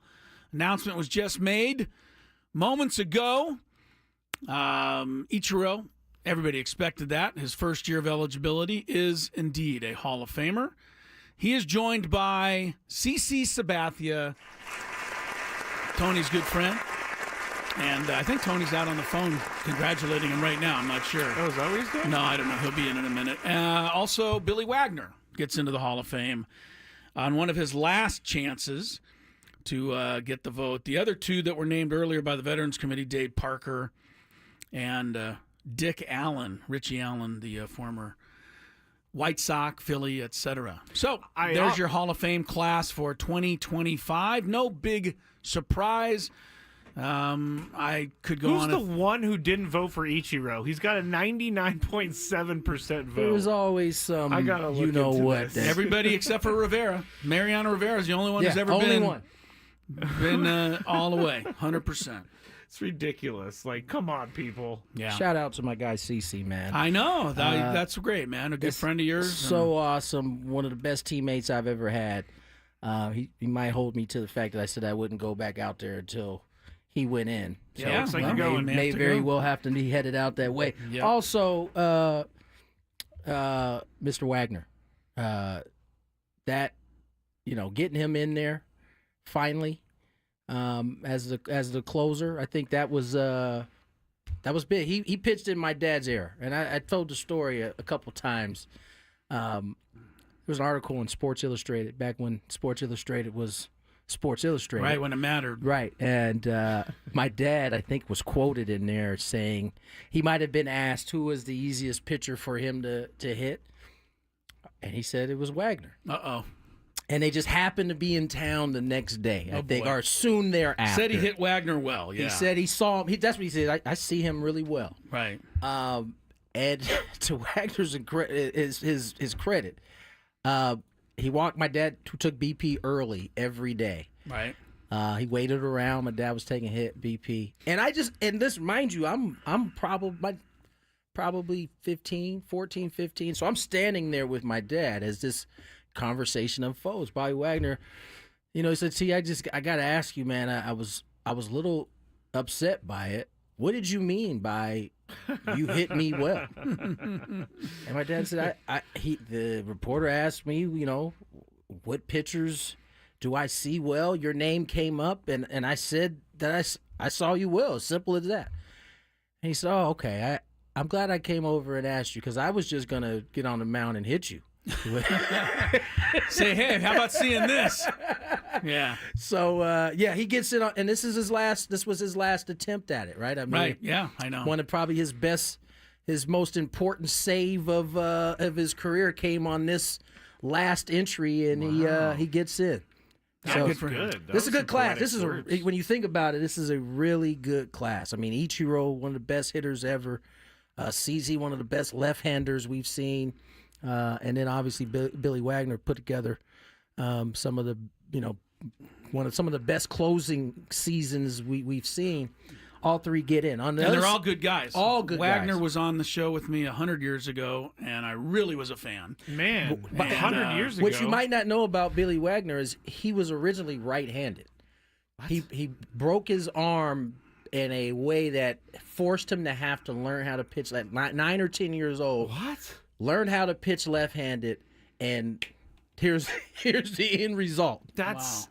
announcement was just made moments ago. Ichiro, everybody expected that. His first year of eligibility is indeed a Hall of Famer. He is joined by CC Sabathia, Tony's good friend. And I think Tony's out on the phone congratulating him right now. I'm not sure. Oh, is that what he's doing? No, I don't know. He'll be in a minute. Also, Billy Wagner gets into the Hall of Fame on one of his last chances to get the vote. The other two that were named earlier by the Veterans Committee, Dave Parker and Dick Allen, Richie Allen, the former White Sox, Philly, etc. So there's your Hall of Fame class for 2025. No big surprise. I could go on. Who's the one who didn't vote for Ichiro? He's got a 99.7% vote. There's always some, I gotta look you know into what. this. Everybody except for Rivera. Mariano Rivera is the only one who's ever only been one. all the way, 100%. It's ridiculous. Like, come on, people. Yeah. Shout out to my guy CC, man. I know. That's great, man. A good friend of yours. So awesome. One of the best teammates I've ever had. He might hold me to the fact that I said I wouldn't go back out there until he went in. So Yeah, looks like you're going, man. may To very go. well have to be headed out that way. Yep. Also, Mr. Wagner, that getting him in there finally as the closer, I think that was big. He pitched in my dad's era, and I told the story a couple times. There was an article in Sports Illustrated back when Sports Illustrated was Sports Illustrated. Right, when it mattered. Right. And my dad, I think, was quoted in there saying he might have been asked who was the easiest pitcher for him to hit. And he said it was Wagner. Uh-oh. And they just happened to be in town the next day, I think, boy. or soon thereafter. Said he hit Wagner well, yeah. He said he saw him. That's what he said. I see him really well. Right. And to Wagner's his credit, he walked my dad, who took BP early every day. Right. He waited around. My dad was taking hit BP, and this, mind you, I'm probably 14, 15. So I'm standing there with my dad as this conversation unfolds. Bobby Wagner, he said, "See, I got to ask you, man. I was a little upset by it. What did you mean by you hit me well?" And my dad said, the reporter asked me, what pitchers do I see well? Your name came up, and I said that I saw you well. As simple as that. And he said, "Oh, okay. I'm glad I came over and asked you, because I was just gonna get on the mound and hit you." Say, hey, how about seeing this? Yeah. So he gets it on, and this was his last attempt at it, right? I mean, Right. Yeah, I know. One of probably his most important save of his career came on this last entry, and he gets in. So good for him. This is a good class. This is when you think about it, this is a really good class. I mean, Ichiro, one of the best hitters ever. CZ, one of the best left-handers we've seen. And then obviously Billy Wagner put together some of the best closing seasons we've seen. All three get in. And they're all good guys. All good Wagner guys. was on the show with me 100 years ago, and I really was a fan. Man, But 100 years ago. What you might not know about Billy Wagner is he was originally right-handed. He broke his arm in a way that forced him to have to learn how to pitch at 9 or 10 years old. What? Learn how to pitch left-handed, and here's the end result. That's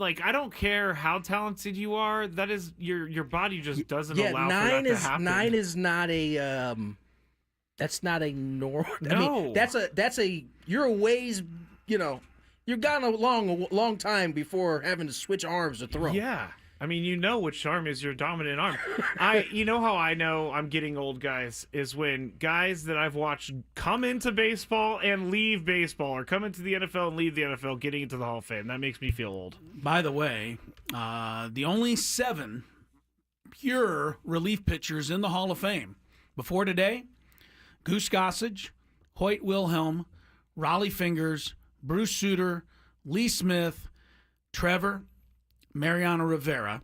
I don't care how talented you are. That is your body just doesn't allow for that to happen. 9 is not a that's not a normal. No. I mean, that's a you're a ways, you're gone a long time before having to switch arms to throw. Yeah. I mean, which arm is your dominant arm. How I know I'm getting old, guys, is when guys that I've watched come into baseball and leave baseball, or come into the NFL and leave the NFL, getting into the Hall of Fame. That makes me feel old. By the way, the only 7 pure relief pitchers in the Hall of Fame before today: Goose Gossage, Hoyt Wilhelm, Raleigh Fingers, Bruce Sutter, Lee Smith, Trevor, Mariano Rivera,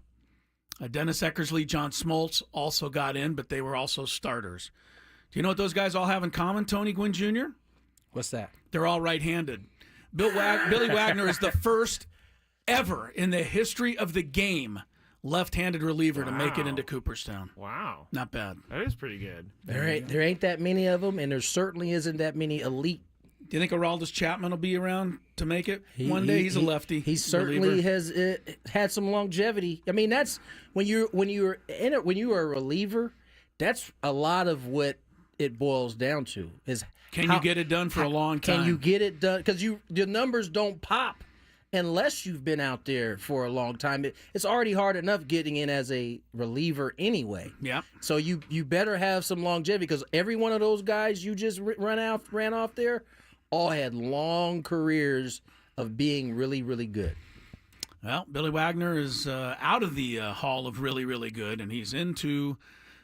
Dennis Eckersley, John Smoltz also got in, but they were also starters. Do you know what those guys all have in common, Tony Gwynn Jr.? What's that? They're all right-handed. Billy Wagner is the first ever in the history of the game left-handed reliever to make it into Cooperstown. Wow. Not bad. That is pretty good. There ain't that many of them, and there certainly isn't that many elite. Do you think Aroldis Chapman will be around to make it one day? He's a lefty. He certainly has had some longevity. I mean, that's when you are a reliever. That's a lot of what it boils down to. Can you get it done for a long time? Can you get it done? Because the numbers don't pop unless you've been out there for a long time. It's already hard enough getting in as a reliever anyway. Yeah. So you better have some longevity, because every one of those guys you just ran off there all had long careers of being really, really good. Well, Billy Wagner is out of the Hall of Really, Really Good, and he's into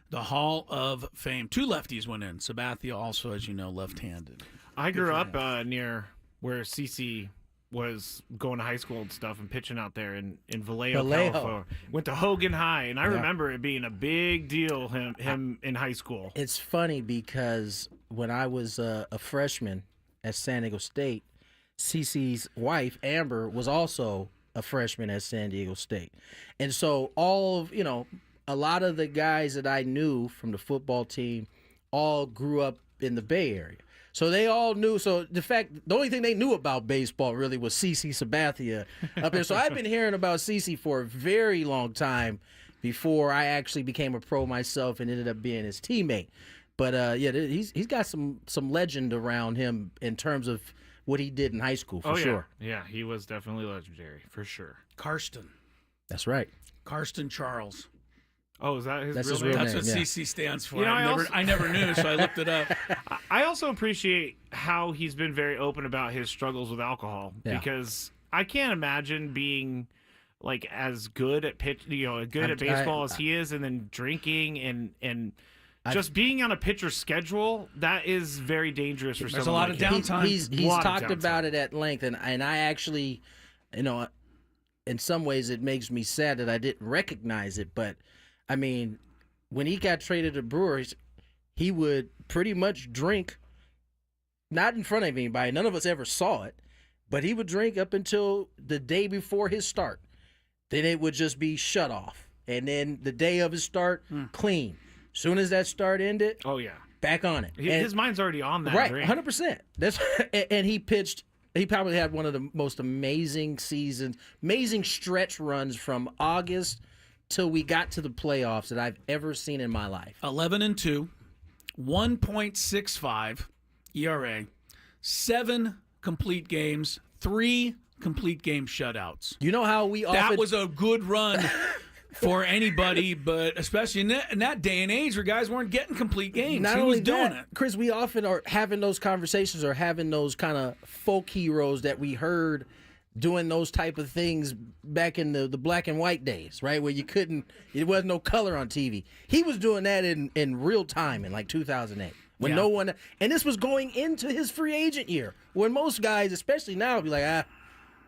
the Hall of Fame. 2 lefties went in. Sabathia also, as you know, left-handed. I grew up near where CC was going to high school and stuff and pitching out there in Vallejo, California. Went to Hogan High, and I remember it being a big deal, him in high school. It's funny because when I was a freshman at San Diego State, CC's wife, Amber, was also a freshman at San Diego State. And so a lot of the guys that I knew from the football team all grew up in the Bay Area. So they all knew. So the only thing they knew about baseball really was CC Sabathia up there. So I've been hearing about CC for a very long time before I actually became a pro myself and ended up being his teammate. But he's got some legend around him in terms of what he did in high school, for sure. Yeah, he was definitely legendary, for sure. Karsten. That's right. Karsten Charles. Oh, is that his That's real his name? real That's name, what yeah. CC stands for. You know, I never knew, so I looked it up. I also appreciate how he's been very open about his struggles with alcohol, Yeah. because I can't imagine being like as good at at baseball as he is, and then drinking and just being on a pitcher's schedule. That is very dangerous for someone. There's a lot of downtime. He's talked about it at length, and I actually, in some ways it makes me sad that I didn't recognize it. But I mean, when he got traded to Brewers, he would pretty much drink, not in front of anybody. None of us ever saw it, but he would drink up until the day before his start. Then it would just be shut off, and then the day of his start, clean. Soon as that start ended, back on it. His mind's already on that. Right, drink. 100%. And he pitched. He probably had one of the most amazing seasons, amazing stretch runs from August till we got to the playoffs that I've ever seen in my life. 11-2, 1.65 ERA, 7 complete games, 3 complete game shutouts. You know how we often... That was a good run for anybody, but especially in that day and age where guys weren't getting complete games. Not he only was doing that, it. Chris, we often are having those conversations or having those kind of folk heroes that we heard doing those type of things back in the black and white days, right? Where it wasn't no color on TV. He was doing that in real time in like 2008. When no one, and this was going into his free agent year, when most guys, especially now, be like,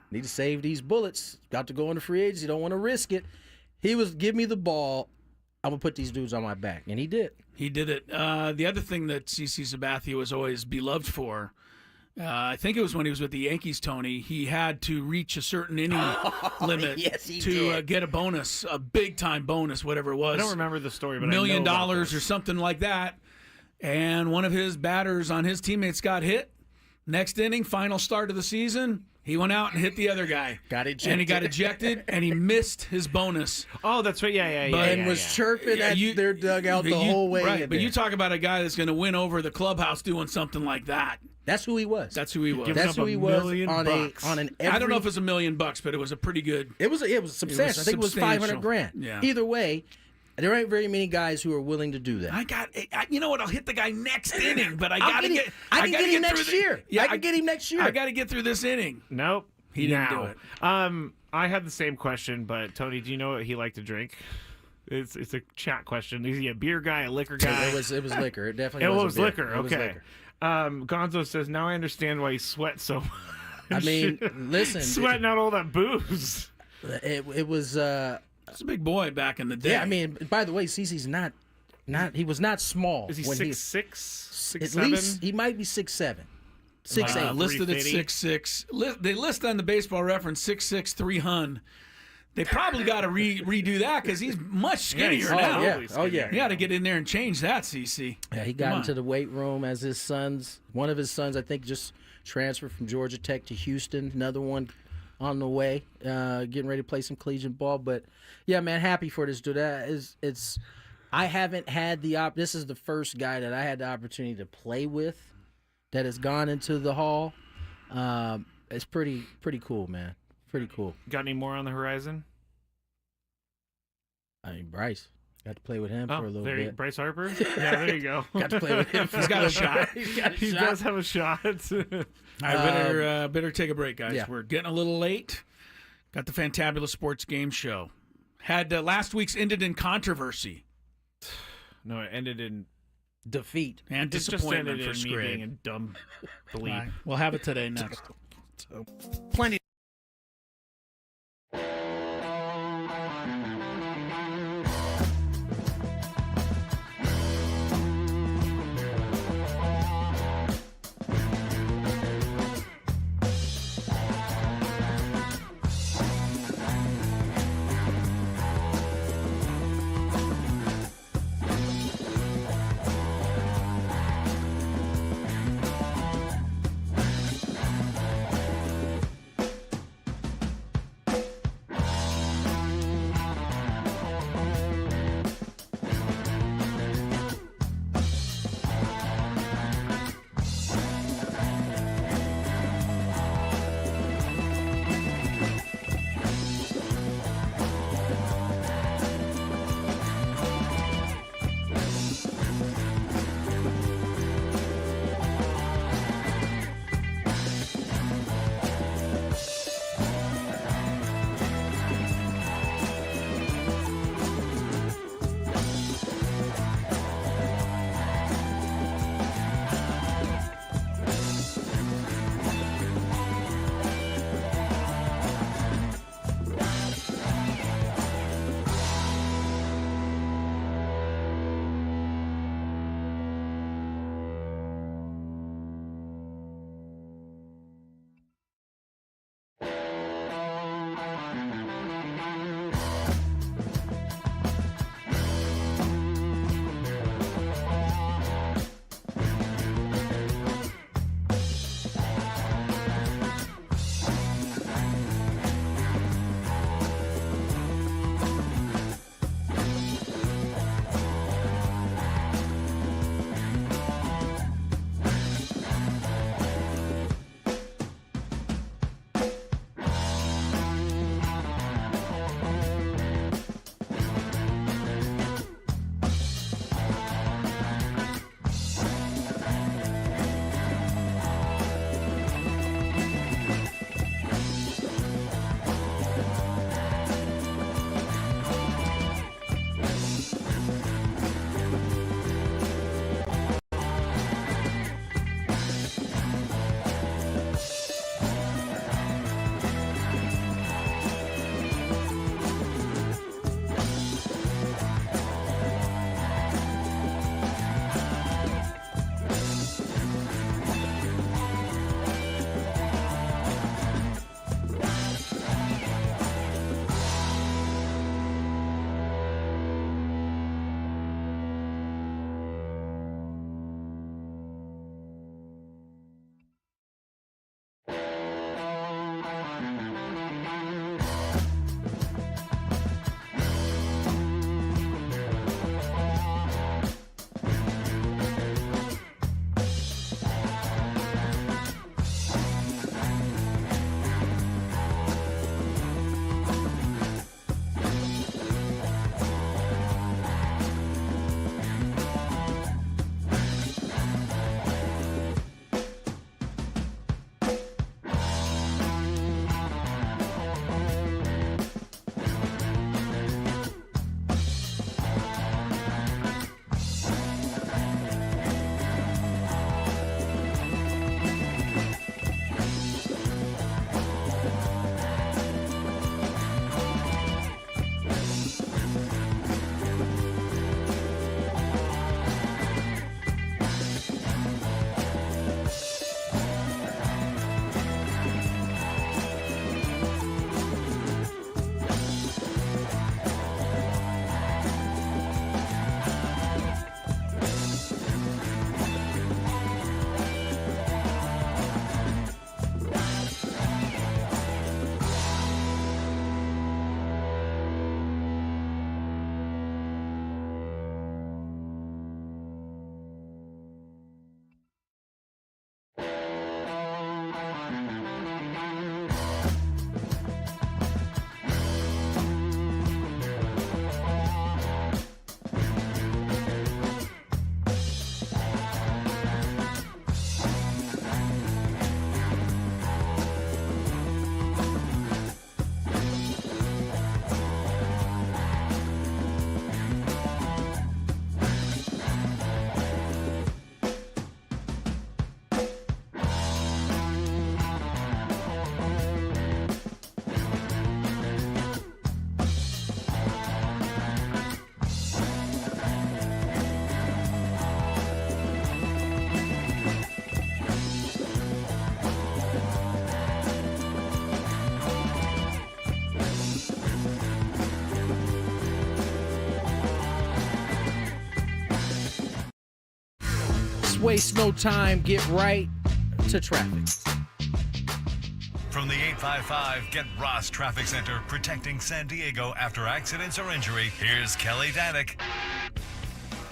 need to save these bullets. Got to go into free agency. Don't want to risk it. He was, give me the ball. I'm going to put these dudes on my back. And he did. He did it. The other thing that CC Sabathia was always beloved for, I think it was when he was with the Yankees, Tony, he had to reach a certain inning limit to get a bonus, a big-time bonus, whatever it was. I don't remember the story, but $1 million I know about or this. something like that. And one of his batters on his teammates got hit. Next inning, final start of the season, he went out and hit the other guy. Got ejected. And he got ejected, and he missed his bonus. Oh, that's right. Yeah. And was chirping at their dugout the whole way. Right, in but there. you talk about a guy that's going to win over the clubhouse doing something like that. That's who he was. That's who he was. That's who he was on an every... I don't know if it was $1 million, but it was a pretty good. It was substantial. I think it was $500,000. Yeah. Either way, there ain't very many guys who are willing to do that. You know what? I'll hit the guy next inning, but I got to get. I can get him next year. Yeah, I can get him next year. I got to get through this inning. Nope. He didn't do it. I had the same question, but Tony, do you know what he liked to drink? It's a chat question. Is he a beer guy, a liquor guy? It was liquor. It definitely was beer. liquor. It was Okay. liquor. Gonzo says, now I understand why he sweats so much. I mean, listen, sweating out all that booze. It was. He's a big boy back in the day. Yeah, I mean, by the way, CeCe's not. He was not small. Is he when 6'6", 6'7"? At least he might be 6'7". 6'8". Listed at 350. 6'6". They list on the Baseball Reference 6'6", 300. They probably got to redo that because he's much skinnier now. Yeah. You got to get in there and change that, CC. Yeah, he got into the weight room as one of his sons, I think, just transferred from Georgia Tech to Houston. Another one on the way, getting ready to play some collegiate ball. But yeah, man, happy for this dude. I haven't had this is the first guy that I had the opportunity to play with that has gone into the Hall. It's pretty cool, man. Pretty cool. Got any more on the horizon? I mean, Bryce. Got to play with him for a little bit. Bryce Harper? Yeah, there you go. Got to play with him. He's got a shot. He does have a shot. All right, better take a break, guys. Yeah. We're getting a little late. Got the Fantabulous Sports Game Show. Had last week's ended in controversy. No, it ended in Defeat. And it just disappointment ended for in me being a Skraby. dumb bleep. Right. We'll have it today next. Plenty. waste no time. Get right to traffic. From the 855 Get Ross Traffic Center, protecting San Diego after accidents or injury, here's Kelly Danick.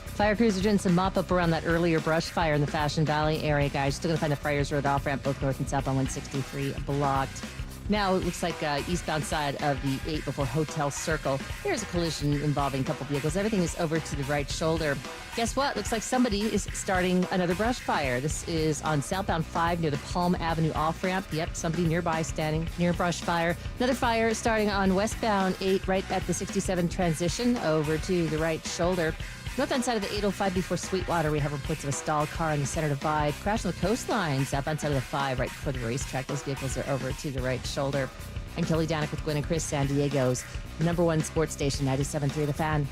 Fire crews are doing some mop-up around that earlier brush fire in the Fashion Valley area, guys. Still going to find the Friars Road off-ramp, both north and south on 163 blocked. Now it looks like eastbound side of the 8 before Hotel Circle. There's a collision involving a couple vehicles. Everything is over to the right shoulder. Guess what? Looks like somebody is starting another brush fire. This is on southbound 5 near the Palm Avenue off-ramp. Yep, somebody nearby standing near brush fire. Another fire starting on westbound 8 right at the 67 transition over to the right shoulder. Northbound side of the 805 before Sweetwater, we have reports of a stalled car in the Center Divide. Crash on the coastline, southbound side of the 5, right before the racetrack. Those vehicles are over to the right shoulder. I'm Kelly Danick with Gwynn and Chris, San Diego's #1 sports station, 97.3 The Fan.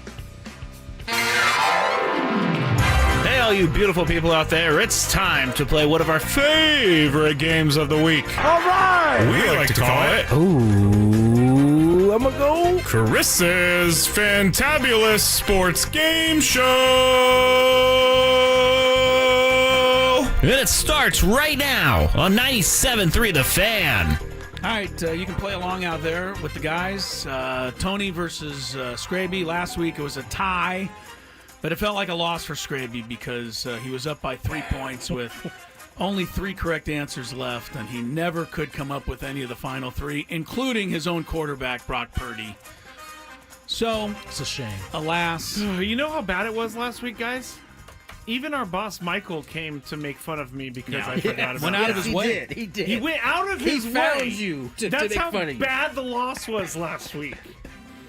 Hey, all you beautiful people out there, it's time to play one of our favorite games of the week. All right! We like to call it... Ooh, I'm gonna go. Chris's Fantabulous Sports Game Show! And it starts right now on 97.3 The Fan. All right, you can play along out there with the guys. Tony versus Skraby. Last week it was a tie, but it felt like a loss for Skraby because he was up by 3 points with only 3 correct answers left, and he never could come up with any of the final 3, including his own quarterback, Brock Purdy. So, It's a shame. alas. You know how bad it was last week, guys? Even our boss, Michael, came to make fun of me because I forgot about Went out it. of his way. He did. He went out of his He way. found you to That's make how fun of you. bad the loss was last week.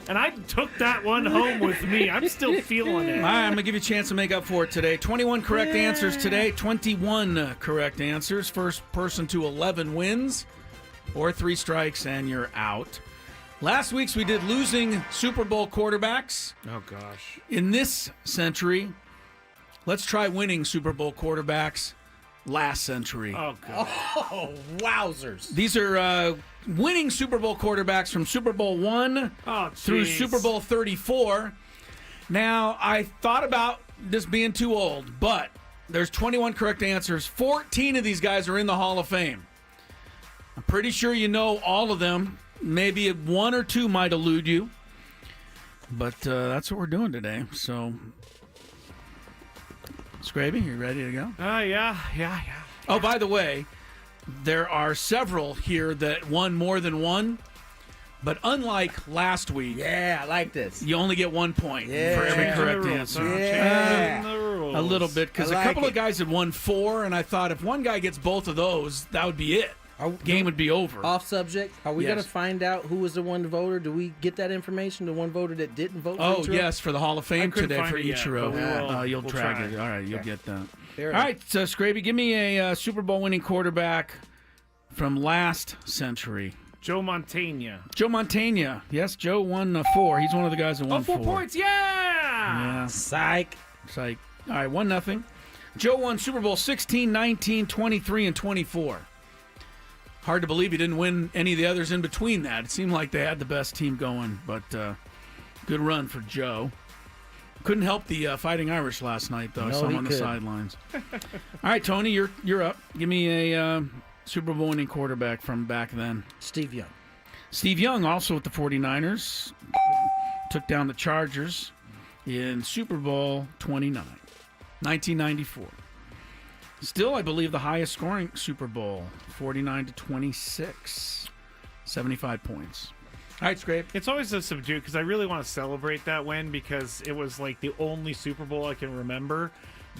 And I took that one home with me. I'm still feeling it. All right, I'm going to give you a chance to make up for it today. 21 correct answers today. 21 correct answers. First person to 11 wins, or 3 strikes, and you're out. Last week's we did losing Super Bowl quarterbacks. Oh, gosh. In this century, let's try winning Super Bowl quarterbacks last century. Oh, God. Oh, wowzers. These are winning Super Bowl quarterbacks from Super Bowl 1 Oh, through jeez. Super Bowl 34. Now, I thought about this being too old, but there's 21 correct answers. 14 of these guys are in the Hall of Fame. I'm pretty sure you know all of them. Maybe 1 or 2 might elude you. But that's what we're doing today. So, Skraby, you ready to go? Yeah. Oh, by the way, there are several here that won more than one, but unlike last week, Yeah, I like this. you only get 1 point Yeah. for every Changing correct the rules, answer. huh? Yeah. Changing the rules. A little bit, because I a like couple it. of guys had won 4, and I thought if one guy gets both of those, that would be it. Game would be over. Off subject, are we Yes. going to find out who was the one voter? Do we get that information, the one voter that didn't vote for Oh, Ichiro? yes, for the Hall of Fame couldn't today find for it yet, Ichiro. but we will. You'll We'll drag try. it. All right, you'll get that. Fair All enough. right, so Skraby, give me a Super Bowl winning quarterback from last century. Joe Montana. Joe Montana. Yes, Joe won 4. He's one of the guys that won 4 points. Yeah. Yeah. Psych. It's like, all right, 1-0. Joe won Super Bowl 16, 19, 23, and 24. Hard to believe he didn't win any of the others in between that. It seemed like they had the best team going, but good run for Joe. Couldn't help the Fighting Irish last night, though. I No, saw him he on the could. sidelines. All right, Tony, you're up. Give me a Super Bowl winning quarterback from back then. Steve Young. Steve Young, also with the 49ers, took down the Chargers in Super Bowl 29, 1994. Still, I believe, the highest scoring Super Bowl, 49-26, 75 points. All right, Scrape. It's always a subdued because I really want to celebrate that win because it was like the only Super Bowl I can remember,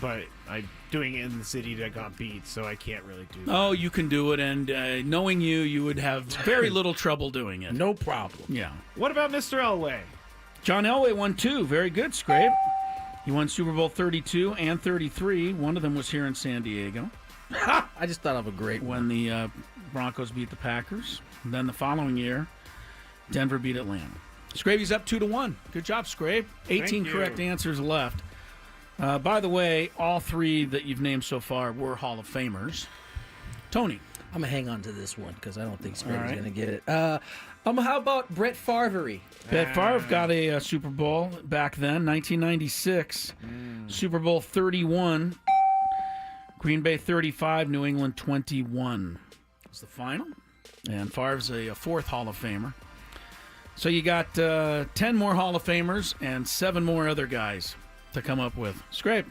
but I'm doing it in the city that got beat, so I can't really do that. Oh, you can do it, and knowing you would have very little trouble doing it. No problem. Yeah. What about Mr. Elway? John Elway won 2. Very good, Scrape. He won Super Bowl 32 and 33. One of them was here in San Diego I just thought of a great one. when the Broncos beat the Packers. And then the following year, Denver beat Atlanta. Scraby's up 2-1. Good job, Scrape. 18 you. correct answers left. By the way, all 3 that you've named so far were Hall of Famers. Tony. I'm going to hang on to this one because I don't think Scraby's right. going to get it. How about Brett Favre? Brett Favre got a Super Bowl back then, 1996. Super Bowl 31. Green Bay 35, New England 21 was the final. And Favre's a fourth Hall of Famer. So you got 10 more Hall of Famers and 7 more other guys to come up with. Scrape.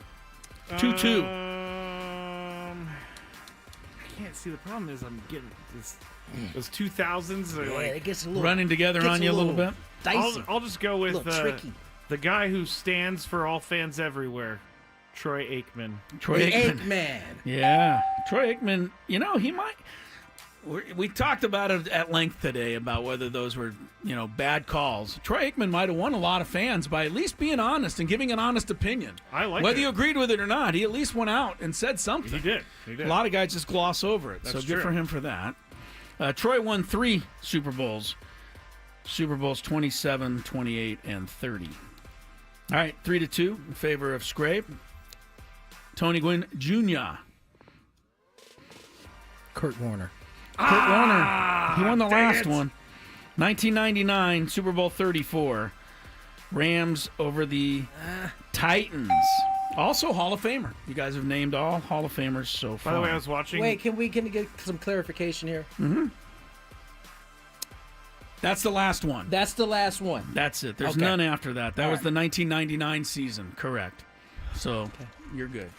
2-2. I can't see. The problem is I'm getting this. Those 2000s are like it gets a little, running together on you a little bit. Dicey. I'll just go with tricky. the guy who stands for all fans everywhere, Troy Aikman. Troy Aikman. Aikman. Yeah. Troy Aikman, he might. We talked about it at length today about whether those were, bad calls. Troy Aikman might have won a lot of fans by at least being honest and giving an honest opinion. I like whether it. you agreed with it or not, he at least went out and said something. He did. A lot of guys just gloss over it. That's so true. good for him for that. Troy won 3 Super Bowls. Super Bowls 27, 28, and 30. All right, 3-2 in favor of Skrabe. Tony Gwynn Jr. Kurt Warner. Kurt Warner. He won the dang last it. one. 1999, Super Bowl 34. Rams over the Titans. Also Hall of Famer. You guys have named all Hall of Famers so far. By the way, I was watching. Wait, can we get some clarification here? That's the last one. That's the last one. That's it. There's Okay. none after that. That All was right. the 1999 season. Correct. So you're good.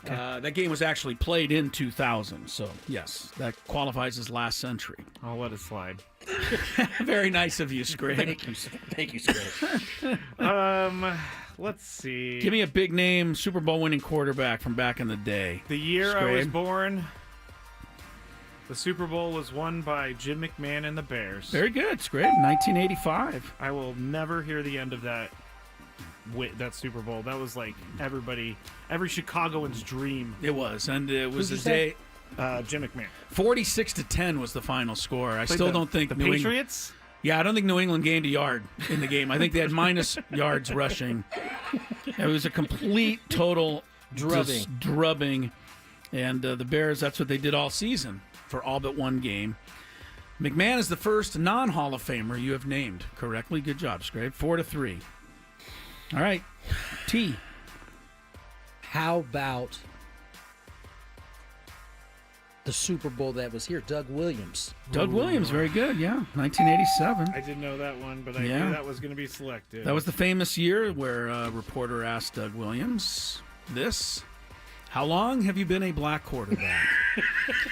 Okay. That game was actually played in 2000. So, yes, that qualifies as last century. I'll let it slide. Very nice of you, Scrape. Thank you, Scrape. Let's see. Give me a big name Super Bowl winning quarterback from back in the day. The year I was Scrape. born, the Super Bowl was won by Jim McMahon and the Bears. Very good, Scrape. 1985. I will never hear the end of that Super Bowl. That was like every Chicagoan's dream. It was, and it was Who'd a you day. Jim McMahon. 46-10 was the final score. I still don't think the New England. Patriots. Yeah, I don't think New England gained a yard in the game. I think they had minus yards rushing. It was a complete, total drubbing. And the Bears, that's what they did all season for all but one game. McMahon is the first non-Hall of Famer you have named correctly. Good job, Scrape. 4-3. All right, T. How about the Super Bowl that was here? Doug Williams. Doug Williams, very good, yeah. 1987. I didn't know that one, but I Yeah. knew that was going to be selected. That was the famous year where a reporter asked Doug Williams how long have you been a black quarterback?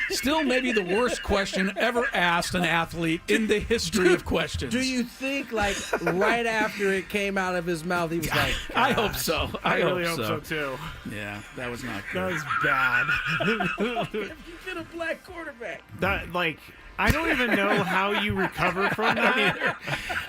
Still maybe the worst question ever asked an athlete in the history of questions. Do you think, right after it came out of his mouth, he was like, I hope so. I really hope so too. Yeah, that was not That good. was bad. you've been a black quarterback? I don't even know how you recover from that.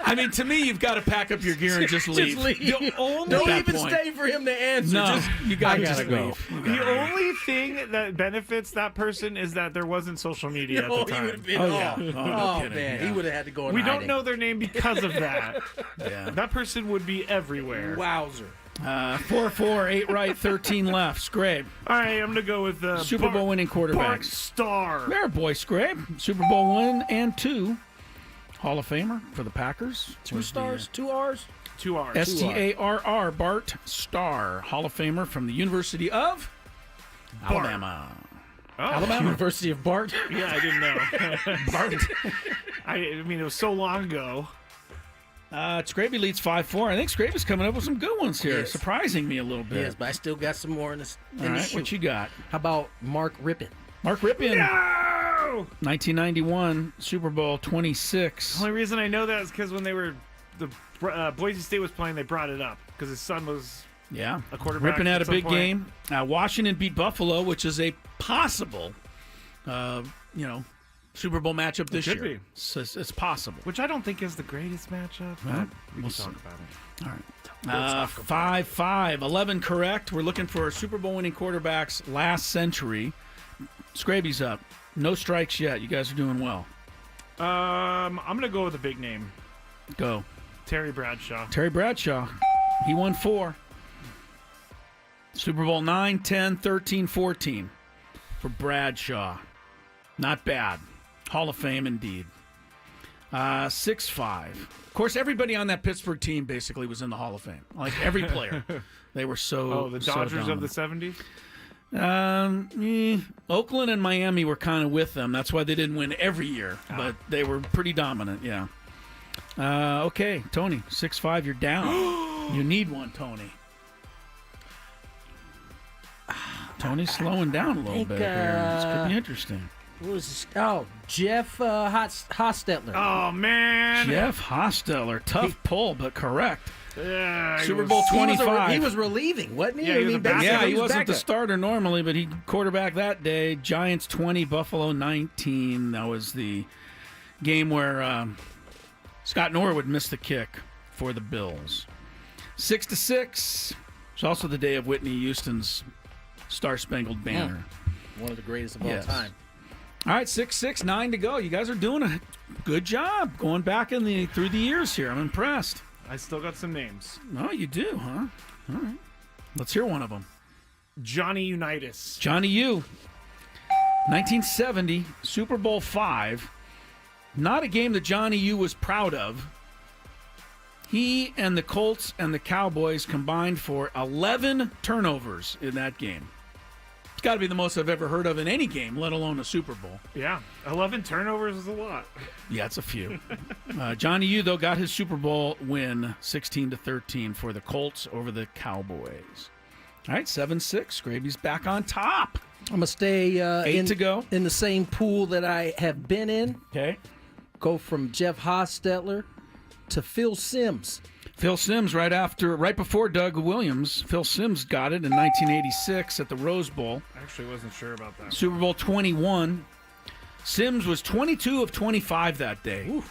I mean, to me, you've got to pack up your gear and just leave. The only Don't At that even point. stay for him to answer. No, you got to I just gotta leave. go. The only thing that benefits that person is that there wasn't social media No, at the he would time. have been. Oh, yeah. Oh, Oh, no kidding. man, Yeah. he would have had to go in We don't hiding. know their name because of that. Yeah. That person would be everywhere. Wowzer. 4-4, 8 right, 13 left. Scrape. All right, I'm going to go with Super Bowl winning Bart quarterbacks. Starr. There, boy, Scrape. Super Bowl 1 and 2. Hall of Famer for the Packers. 2 Was stars, 2 R's. 2 R's. Starr, Bart Starr. Hall of Famer from the University of Alabama. Oh, Alabama. University of Bart. Yeah, I didn't know. Bart. I mean, it was so long ago. Skraby leads 5-4. I think Skraby's coming up with some good ones here, Yes. surprising me a little bit. Yes, but I still got some more in the All right, chute. what you got? How about Mark Rippon? Mark Rippon, No! 1991, Super Bowl 26. The only reason I know that is because when Boise State was playing, they brought it up because his son was Yeah. a quarterback. Rippon had at a some big point. game. Washington beat Buffalo, which is a possible, Super Bowl matchup this could year. be. So it's possible. Which I don't think is the greatest matchup. Well, But we we'll can talk about it. All right. 5-5, 11 correct. We're looking for Super Bowl winning quarterbacks last century. Skraby's up. No strikes yet. You guys are doing well. I'm gonna go with a big name, Go. Terry Bradshaw. Terry Bradshaw. He won 4. Super Bowl 9, 10, 13, 14 for Bradshaw. Not bad. Hall of Fame indeed. 6-5. Of course, everybody on that Pittsburgh team basically was in the Hall of Fame. Like every player. They were so Oh, the Dodgers of the dominant. '70s. Oakland and Miami were kind of with them. That's why they didn't win every year, but they were pretty dominant, yeah. Okay, Tony, 6'5", you're down. You need one, Tony. Tony's slowing down a little bit here. This could be interesting. What was this? Oh, Jeff Hostetler. Oh, man. Jeff Hostetler. Tough pull, but correct. Yeah, Super Bowl 25. He was relieving, wasn't he? Yeah, he was a backup. He wasn't the backup. starter normally, but he quarterbacked that day. Giants 20, Buffalo 19. That was the game where Scott Norwood missed the kick for the Bills. 6-6. It's also the day of Whitney Houston's Star Spangled Banner. One of the greatest of all time. All right, 6-6, 9 to go. You guys are doing a good job going back through the years here. I'm impressed. I still got some names. Oh, you do, huh? All right. Let's hear one of them. Johnny Unitas. Johnny U. 1970, Super Bowl V. Not a game that Johnny U was proud of. He and the Colts and the Cowboys combined for 11 turnovers in that game. It's got to be the most I've ever heard of in any game, let alone a Super Bowl. Yeah, 11 turnovers is a lot. Yeah, it's a few. Johnny U, though, got his Super Bowl win 16-13 for the Colts over the Cowboys. All right, 7-6. Skraby's back on top. I'm going to stay 8 to go. In the same pool that I have been in. Okay. Go from Jeff Hostetler to Phil Simms. Phil Simms right before Doug Williams. Phil Simms got it in 1986 at the Rose Bowl. I actually wasn't sure about that. Super Bowl 21. Simms was 22 of 25 that day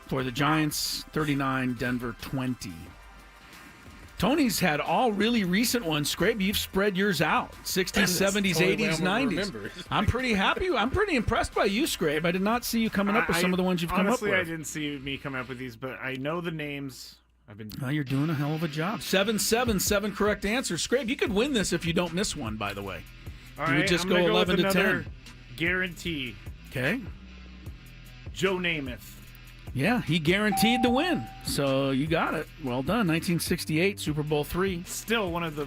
for the Giants, 39, Denver 20. Tony's had all really recent ones. Skraby, you've spread yours out. 60s, 70s, 80s, 90s. I'm pretty happy. I'm pretty impressed by you, Skrabe. I did not see you coming up with some of the ones you've come up with. Honestly, I didn't see me come up with these, but I know the names. Well, you're doing a hell of a job. 7-7, 7 correct answers. Skrabe, you could win this if you don't miss one, by the way. All you right, would just I'm go gonna 11 with to another 10. Guarantee. Okay. Joe Namath. Yeah, he guaranteed the win. So you got it. Well done. 1968, Super Bowl III. Still one of the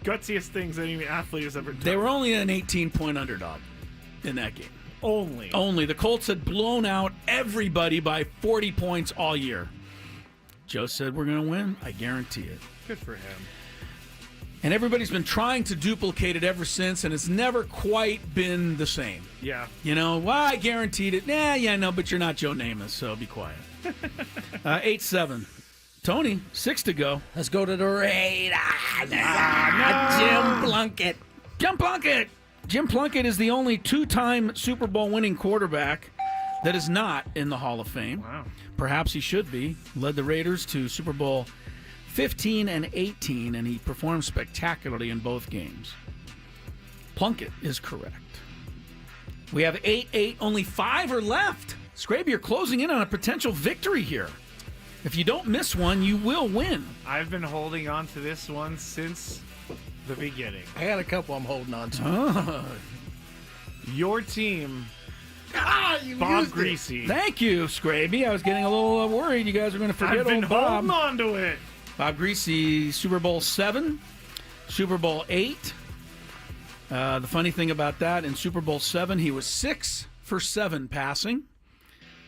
gutsiest things any athlete has ever done. They were only an 18-point underdog in that game. Only. The Colts had blown out everybody by 40 points all year. Joe said, we're going to win. I guarantee it. Good for him. And everybody's been trying to duplicate it ever since, and it's never quite been the same. Yeah. You know, well, I guaranteed it. No, but you're not Joe Namath, so be quiet. 8-7. Tony, 6 to go. Let's go to the Raiders. Jim Plunkett. Jim Plunkett is the only two-time Super Bowl winning quarterback that is not in the Hall of Fame. Wow. Perhaps he should be. Led the Raiders to Super Bowl 15 and 18, and he performed spectacularly in both games. Plunkett is correct. We have 8-8. Only 5 are left. Skraby, you're closing in on a potential victory here. If you don't miss one, you will win. I've been holding on to this one since the beginning. I got a couple I'm holding on to. Oh. Your team, You Bob used it. Greasy. Thank you, Skraby. I was getting a little worried you guys were going to forget I've been old Bob. holding on to it. Bob Greasy, Super Bowl 7, Super Bowl 8. The funny thing about that, in Super Bowl 7, he was 6 for 7 passing.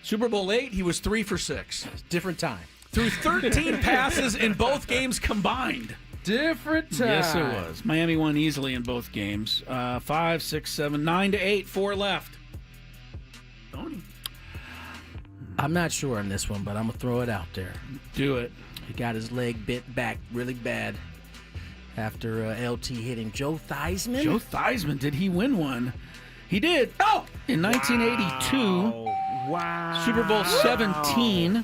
Super Bowl 8, he was 3 for 6. Different time. Threw 13 passes in both games combined. Different time. Yes, it was. Miami won easily in both games. 5, 6, 7, 9 to 8, 4 left. Tony. I'm not sure on this one, but I'm going to throw it out there. Do it. He got his leg bit back really bad after LT hit him. Joe Theismann? Joe Theismann, did he win one? He did. Oh! In 1982, Wow. Super Bowl 17,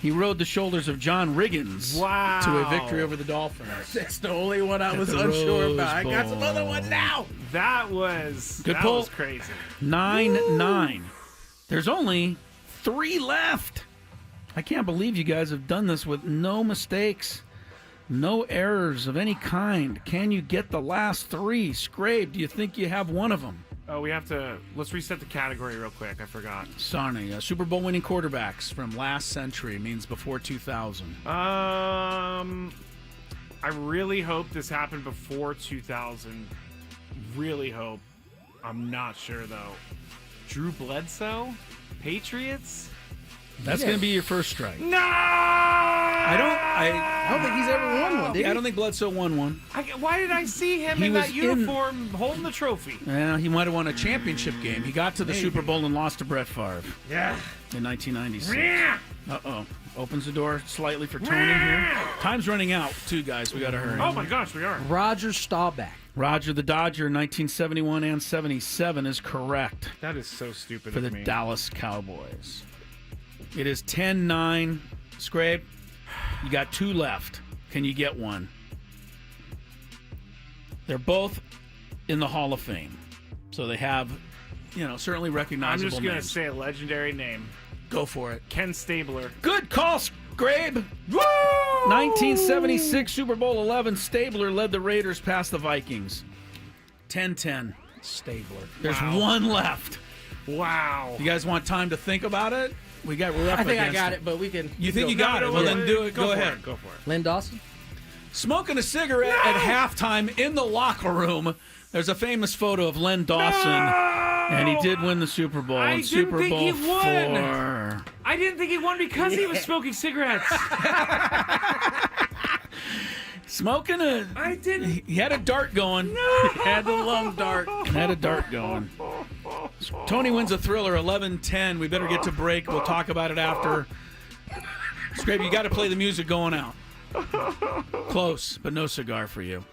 he rode the shoulders of John Riggins to a victory over the Dolphins. That's the only one I was the unsure Rose about. I got some Bowl. other ones now. That was Good pull. was crazy. 9-9. There's only 3 left. I can't believe you guys have done this with no mistakes, no errors of any kind. Can you get the last 3? Skrabe, do you think you have one of them? Oh, let's reset the category real quick. I forgot. Sarni, Super Bowl winning quarterbacks from last century, means before 2000. I really hope this happened before 2000. really hope. I'm not sure though. Drew Bledsoe, Patriots. That's going to be your first strike. No! I don't think he's ever won one, did he? I don't think Bledsoe won one. Why did I see him in that uniform holding the trophy? Well, he might have won a championship game. He got to the Super Bowl and lost to Brett Favre. Yeah. In 1996. Uh-oh. Opens the door slightly for Tony here. Time's running out, too, guys. We got to hurry. Oh, my gosh, we are. Roger Staubach. Roger the Dodger, 1971 and 77 is correct That is so stupid for of the me. Dallas Cowboys. It is 10-9. Scrape, you got 2 left. Can you get one? They're both in the Hall of Fame. So they have, certainly recognizable I'm just going to names. say a legendary name. Go for it. Ken Stabler. Good call, Scrape. Woo! 1976 Super Bowl 11. Stabler led the Raiders past the Vikings. 10-10. Stabler. There's one left. Wow. You guys want time to think about it? We're up I think I against got it, but we can. You think you got it? Well, then do it. Go ahead. Go for it. Lynn Dawson? Smoking a cigarette at halftime in the locker room. There's a famous photo of Len Dawson, and he did win the Super Bowl. I in didn't Super think Bowl he won. 4. I didn't think he won because he was smoking cigarettes. Smoking a... I didn't. He had a dart going. No. He had the lung dart. Had a dart going. Tony wins a thriller, 11-10. We better get to break. We'll talk about it after. Scrape, you got to play the music going out. Close, but no cigar for you.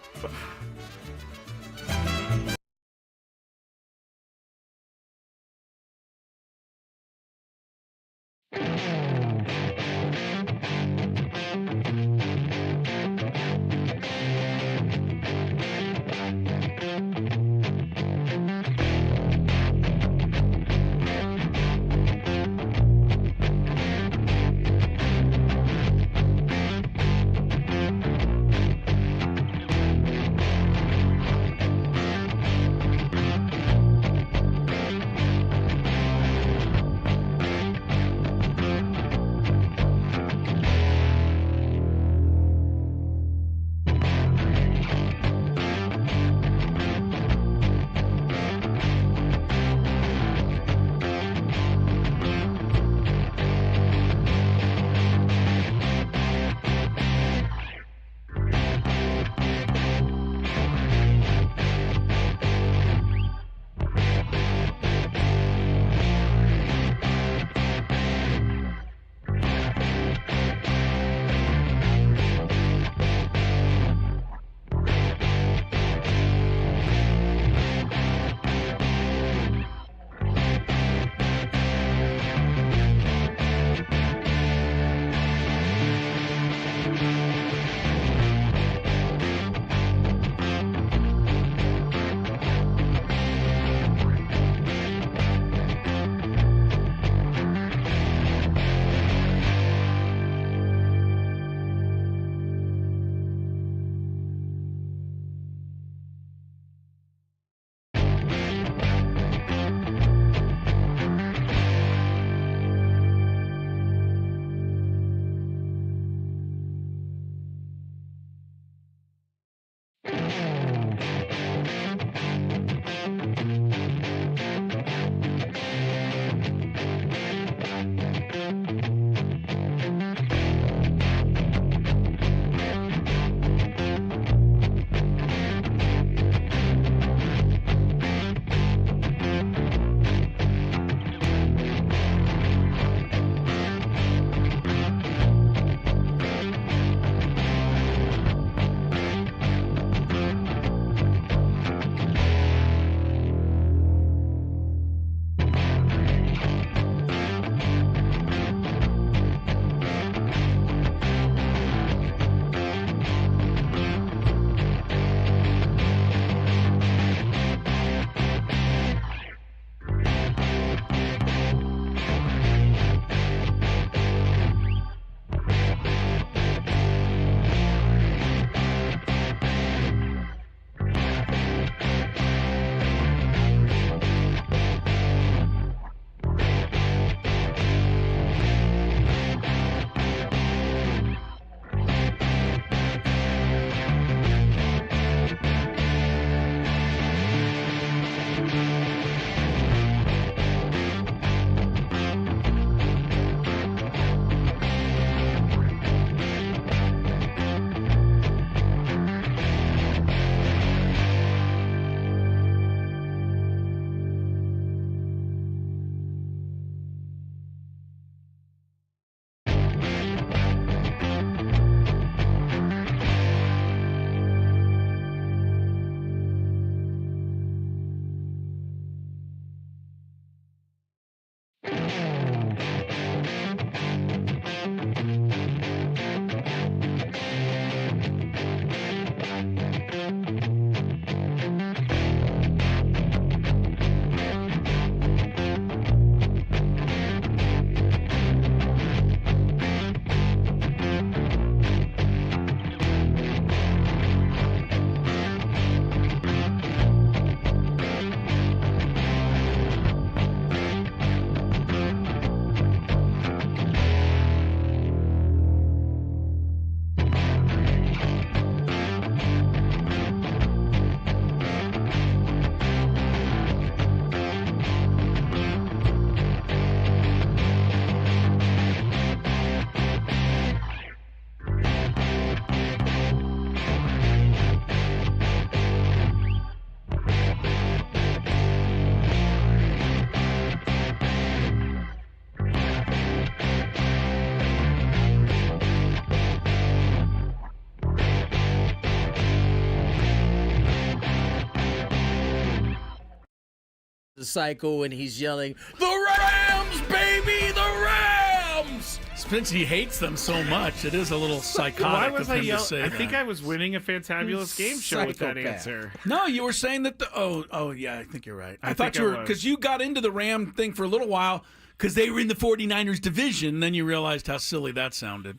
cycle and he's yelling, "The Rams, baby, the Rams!" Since he hates them so much, it is a little psychotic Why was of I him to yelling? say I that. think I was winning a Fantabulous game show with that Psychopath. answer. No, you were saying that oh yeah, I think you're right. I thought think you I were, was. because you got into the Ram thing for a little while because they were in the 49ers division, and then you realized how silly that sounded.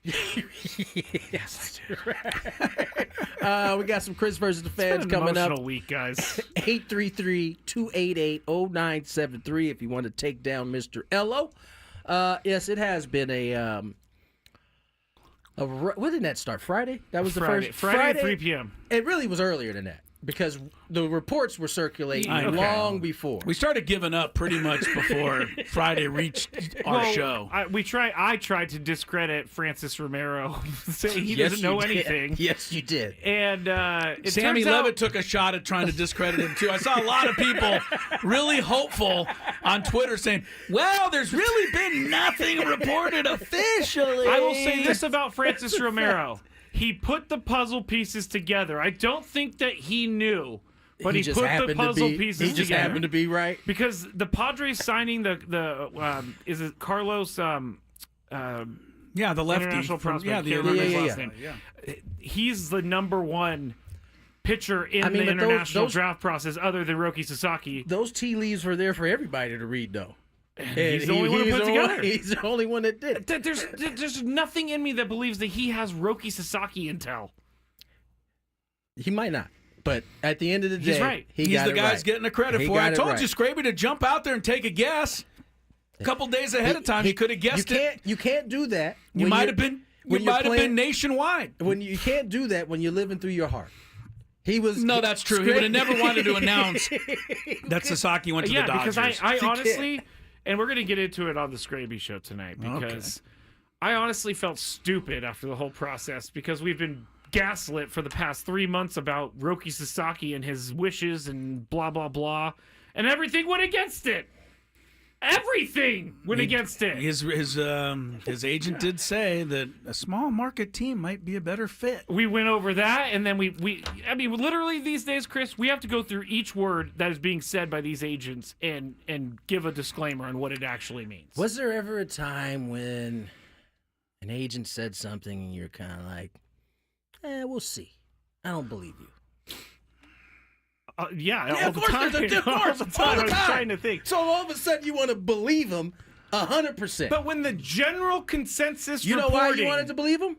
Yes, I did. We got some Chris versus the fans It's been an coming up. emotional week, guys. 833-288-0973 if you want to take down Mr. Ello. Yes, it has been when did that start? Friday? That was the first Friday at 3 p.m. It really was earlier than that because the reports were circulating I know. long before. We started giving up pretty much before Friday reached our show. I tried to discredit Francis Romero, saying he Yes, doesn't know you did. anything. Yes, you did. And it Sammy turns out- Levitt took a shot at trying to discredit him, too. I saw a lot of people really hopeful on Twitter saying, well, there's really been nothing reported officially. I will say this about Francis Romero. He put the puzzle pieces together. I don't think that he knew, but he just put the happened to puzzle be- pieces He just together. happened to be right. Because the Padres signing is it Carlos yeah, the lefty. international from- prospect? yeah, Can't the remember his yeah, last yeah. name. He's the number one pitcher in I mean, the but international those- draft process, other than Roki Sasaki. Those tea leaves were there for everybody to read, though. And he's the only one who put it together. He's the only one that did it. There's nothing in me that believes that he has Roki Sasaki intel. He might not, but at the end of the day, He's right. He He's got the it guy's right. getting the credit He for it. got I told right. you, Skraby, to jump out there and take a guess. A couple days ahead of time, you could have guessed it. You can't do that. You when might you're- have been. You when you're might have playing- been nationwide. When you can't do that when you're living through your heart. He was. No, that's true. He would have never wanted to announce that Sasaki went to the Dodgers. because I honestly, and we're going to get into it on the Skraby show tonight, because I honestly felt stupid after the whole process because we've been gaslit for the past 3 months about Roki Sasaki and his wishes and blah, blah, blah, and everything went against it. Everything went against it. His agent did say that a small market team might be a better fit. We went over that, and then I mean, literally these days, Chris, we have to go through each word that is being said by these agents and give a disclaimer on what it actually means. Was there ever a time when an agent said something and you're kind of like, we'll see. I don't believe you. Yeah, all of the course, time. of course, All the time. I was trying to think. So all of a sudden you want to believe him 100%. But when the general consensus you know why reporting, you wanted to believe him?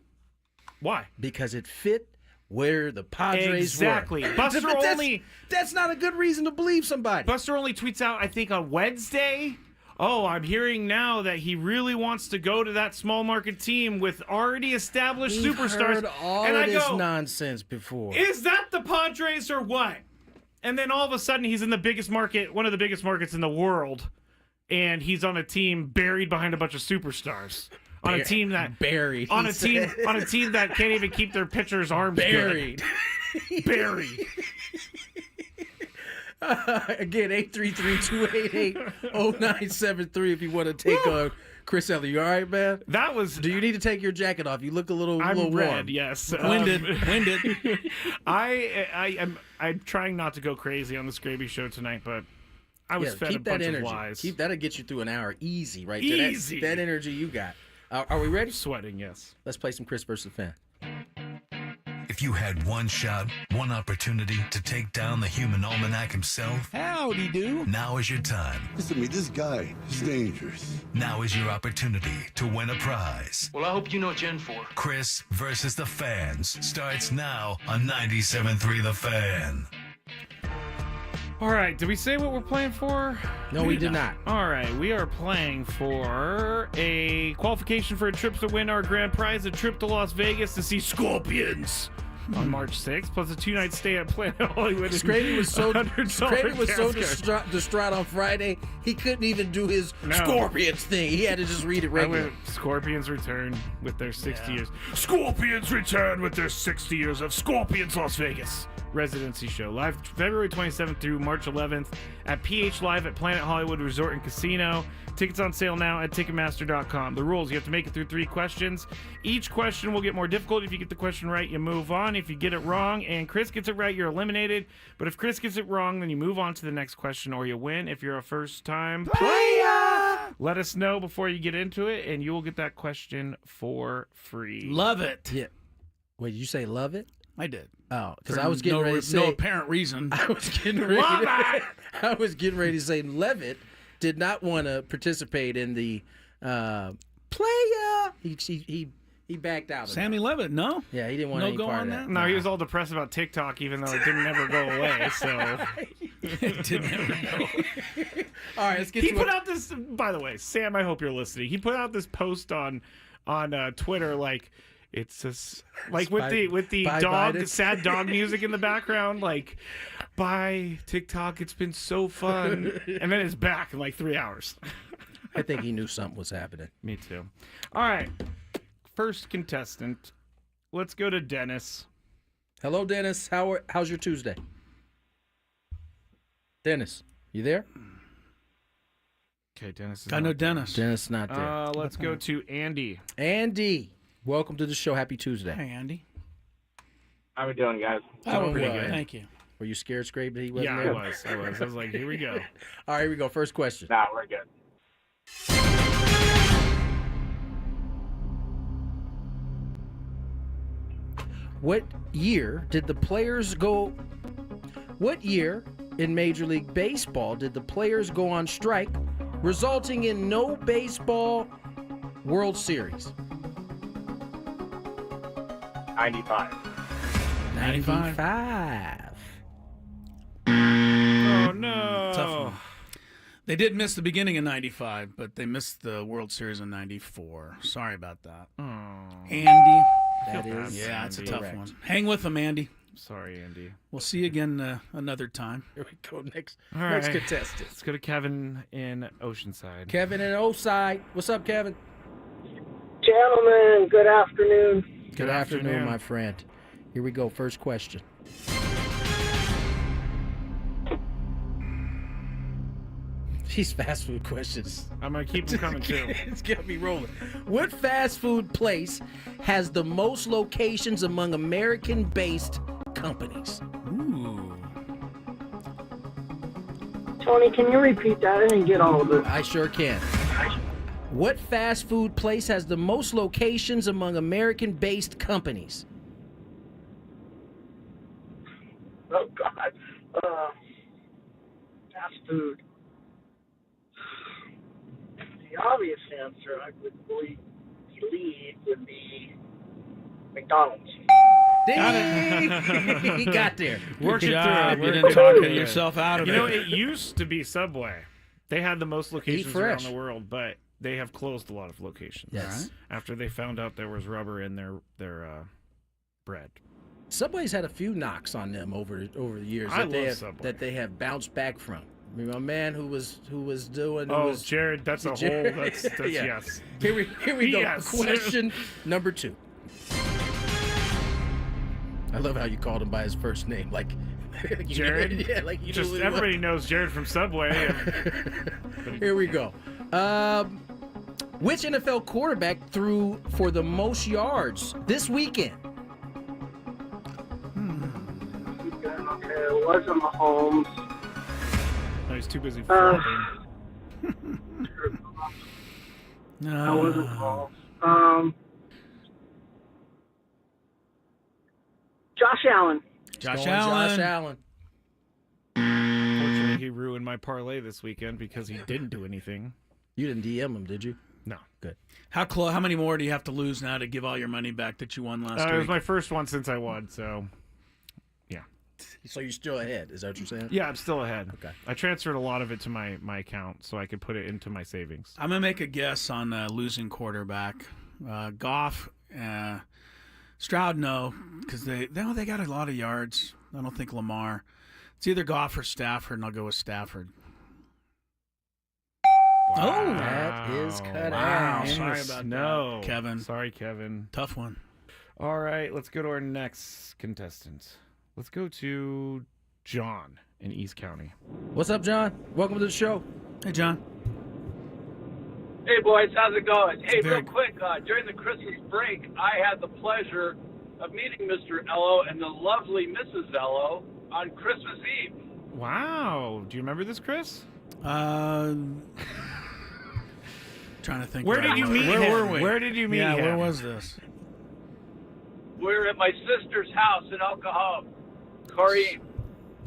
Why? Because it fit where the Padres Exactly. were. Buster But only that's not a good reason to believe somebody. Buster only tweets out, I think, on Wednesday. Oh, I'm hearing now that he really wants to go to that small market team with already established We've superstars. heard all and of I this go, nonsense before. is that the Padres or what? And then all of a sudden he's in the biggest market, one of the biggest markets in the world, and he's on a team buried behind a bunch of superstars. On a team that buried. on a team that can't even keep their pitchers' arms buried. good. Buried. Again, 833-288-0973 if you want to take on Chris Elliott. You all right, man? That was. Do you need to take your jacket off? You look a little I'm red. warm. Yes. Winded. I'm trying not to go crazy on the Skraby show tonight, but I was fed a keep that bunch energy. of lies. That'll get you through an hour easy, right there. Easy. That energy you got. Are we ready? Sweating. Yes. Let's play some Chris versus Fan. If you had one shot, one opportunity to take down the human almanac himself, Howdy do. now is your time. Listen to me, this guy is dangerous. Now is your opportunity to win a prize. Well, I hope you know what you're in for. Chris versus the Fans starts now on 97.3 The Fan. All right. Did we say what we're playing for? No, we did not. All right. We are playing for a qualification for a trip to win our grand prize, a trip to Las Vegas to see Scorpions on March 6th, plus a 2-night stay at Planet Hollywood. Skraby was so $100 distraught on Friday. He couldn't even do his Scorpions thing. He had to just read it regular. Scorpions return with their 60 years. Scorpions return with their 60 years of Scorpions Las Vegas residency show. Live February 27th through March 11th at PH Live at Planet Hollywood Resort and Casino. Tickets on sale now at Ticketmaster.com. The rules: you have to make it through 3 questions. Each question will get more difficult. If you get the question right, you move on. If you get it wrong and Chris gets it right, you're eliminated. But if Chris gets it wrong, then you move on to the next question or you win. If you're a first-time player, let us know before you get into it, and you will get that question for free. Love it. Yeah. Wait, did you say love it? I did. Oh, because I was getting ready to say no apparent reason. I was getting ready. I was getting ready to say Levitt did not want to participate in the player. He backed out. Sammy Levitt, no. Yeah, he didn't want any part of that. No, he was all depressed about TikTok, even though it didn't ever go away. So it didn't ever go. All right, let's get. He put out this. By the way, Sam, I hope you're listening. He put out this post on Twitter, like. It's just like with the dog, Biden. sad dog music in the background. Like, bye TikTok, it's been so fun, and then it's back in like 3 hours. I think he knew something was happening. Me too. All right, first contestant. Let's go to Dennis. Hello, Dennis. How's your Tuesday? Dennis, you there? Okay, Dennis. I know Dennis. Dennis not there. Let's go to Andy. Andy, welcome to the show. Happy Tuesday. Hey, Andy. How we doing, guys? Oh, pretty well. good. Thank you. Were you scared, Skraby, that he wasn't Yeah, there? I was like, here we go. All right, here we go. First question. Nah, we're good. What year did the players go? What year in Major League Baseball did the players go on strike, resulting in no baseball World Series? 95. 95. Oh no! Tough one. They did miss the beginning of 95, but they missed the World Series in 94. Sorry about that. Andy. That is. Yeah, it's a Andy. tough Correct. one. Hang with them, Andy. Sorry, Andy. We'll see you again another time. Here we go. Next right. contestant. Let's go to Kevin in Oceanside. Kevin in Oside. What's up, Kevin? Gentlemen, good afternoon. Good afternoon, my friend. Here we go. First question. These fast food questions. I'm going to keep them coming, too. It's got me rolling. What fast food place has the most locations among American-based companies? Ooh. Tony, can you repeat that? I didn't get all of it. I sure can. What fast food place has the most locations among American-based companies? Oh, God. Fast food. The obvious answer, I would believe would be McDonald's. Ding! He got there. Working job. through You it. didn't talk yourself out of You it. know, it used to be Subway. They had the most locations around fresh. the world, but they have closed a lot of locations. Yes. After they found out there was rubber in their bread. Subway's had a few knocks on them over the years I that they love have Subway. that they have bounced back from. I mean, my man who was doing. Oh, was, Jared, that's a Jared. whole. That's Yeah. yes. Here we go. Yes. Question number 2. I love how you called him by his first name, like Jared. Yeah, like you Just knew who he everybody knows Jared from Subway. was. Here we go. Which NFL quarterback threw for the most yards this weekend? Okay, it wasn't Mahomes. No, he's too busy flopping. That wasn't Mahomes. Josh Allen. Josh Going Allen. Josh Allen. Fortunately, he ruined my parlay this weekend because he didn't do anything. You didn't DM him, did you? No. Good. How many more do you have to lose now to give all your money back that you won last It was week? my first one since I won, so yeah. So you're still ahead. Is that what you're saying? Yeah, I'm still ahead. Okay. I transferred a lot of it to my account so I could put it into my savings. I'm gonna make a guess on losing quarterback. Goff, Stroud, no, because they got a lot of yards. I don't think Lamar. It's either Goff or Stafford, and I'll go with Stafford. Oh, that is cut wow. out. Sorry about that, Kevin. Sorry, Kevin. Tough one. All right, let's go to our next contestant. Let's go to John in East County. What's up, John? Welcome to the show. Hey, John. Hey, boys. How's it going? Hey, Very real quick, during the Christmas break, I had the pleasure of meeting Mr. Ello and the lovely Mrs. Ello on Christmas Eve. Wow. Do you remember this, Chris? Trying to think. Where did you meet him? Where were we? Where did you meet him? Where was this? We were at my sister's house in El Cajon. Corrine.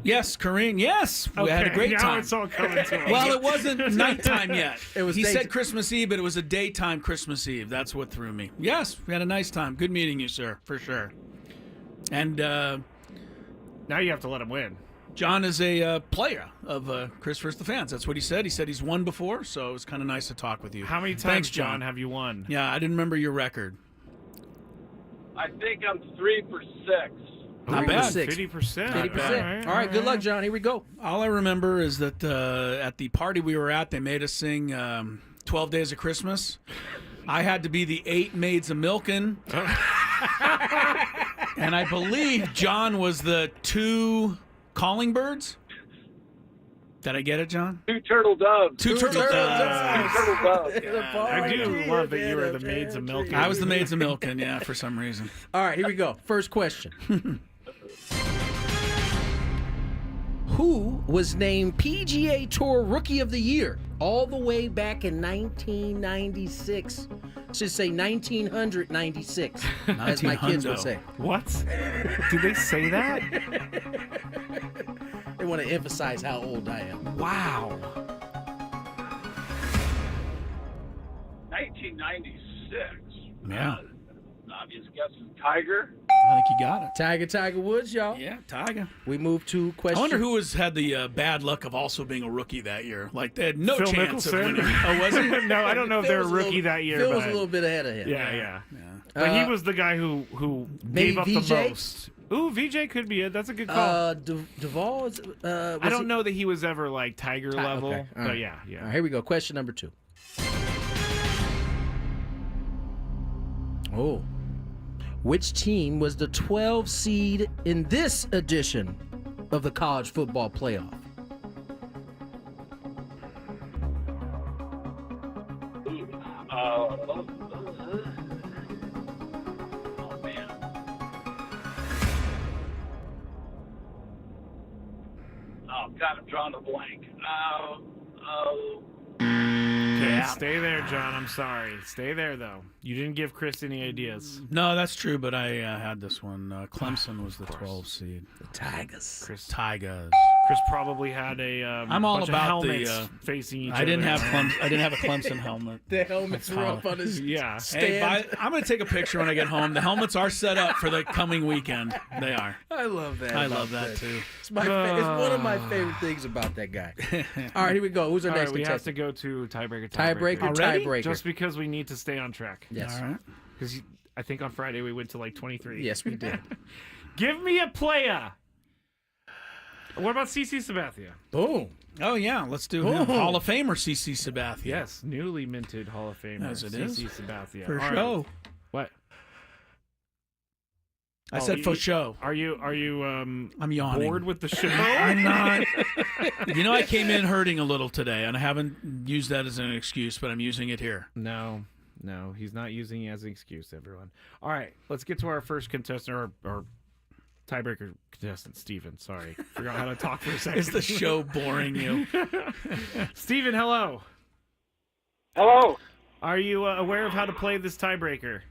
Yes, Corrine. Yes, we had a great now time. it's all coming to Well, it wasn't nighttime yet. He day- said Christmas Eve, but it was a daytime Christmas Eve. That's what threw me. Yes, we had a nice time. Good meeting you, sir, for sure. And now you have to let him win. John is a player of Chris vs. the Fans. That's what he said. He said he's won before, so it was kind of nice to talk with you. How many times, Thanks, John, have you won? Yeah, I didn't remember your record. I think I'm 3 for 6. Not bad. 50%. 50%. All right, good luck, John. Here we go. All I remember is that at the party we were at, they made us sing 12 Days of Christmas. I had to be the 8 Maids of Milkin'. And I believe John was the 2 Calling Birds. Did I get it, John? 2 turtle doves. 2 turtle doves. 2 turtle doves. I do love that you were the Maids of Milk. I was the Maids of Milkin', yeah, for some reason. All right, here we go. First question. Who was named PGA Tour Rookie of the Year all the way back in 1996? Should say 1996, as my kids would say. What? Did they say that? They want to emphasize how old I am. Wow. 1996. Yeah. Obvious guess is Tiger. I think you got it. Tiger Woods, y'all. Yeah, Tiger. We move to question. I wonder who had the bad luck of also being a rookie that year. Like, they had no Phil chance Mickelson? of winning. Oh, was he? No, I don't know if they're a rookie that year. Phil but was a little bit ahead of him. Yeah. But he was the guy who gave up VJ? the most. Ooh, VJ could be it. That's a good call. Duvall is. I don't know that he was ever like Tiger level, okay. All but right. yeah. All right, here we go. Question number 2. Oh. Which team was the 12 seed in this edition of the college football playoff? Oh, man. Oh, God, I'm drawing a blank. Okay, stay there, John. I'm sorry. Stay there, though. You didn't give Chris any ideas. No, that's true, but I had this one. Clemson was the 12 seed. The Tigers. Tigers. Chris probably had a I'm all bunch about of helmets the facing each I didn't other. have I didn't have a Clemson helmet. The helmets were up on his stand. Hey, I'm going to take a picture when I get home. The helmets are set up for the coming weekend. They are. I love that. I love that too. It's one of my favorite things about that guy. All right, here we go. Who's our All next right, we have contestant? to go to tiebreaker. Tiebreaker. Just because we need to stay on track. Yes. All right. Because I think on Friday we went to like 23. Yes, we did. Give me a player. What about CC Sabathia? Boom. Oh, yeah. Let's do him. Hall of Famer CC Sabathia. Yes, newly minted Hall of Famer. As it CC is. Sabathia. For All right. show. What? I said for show. Are you I'm yawning. bored with the show? I'm not. You know, I came in hurting a little today, and I haven't used that as an excuse, but I'm using it here. No, he's not using it as an excuse, everyone. All right, let's get to our first contestant, or tiebreaker contestant, Steven. Sorry. Forgot how to talk for a second. Is the show boring you? Steven, hello. Hello. Are you aware of how to play this tiebreaker?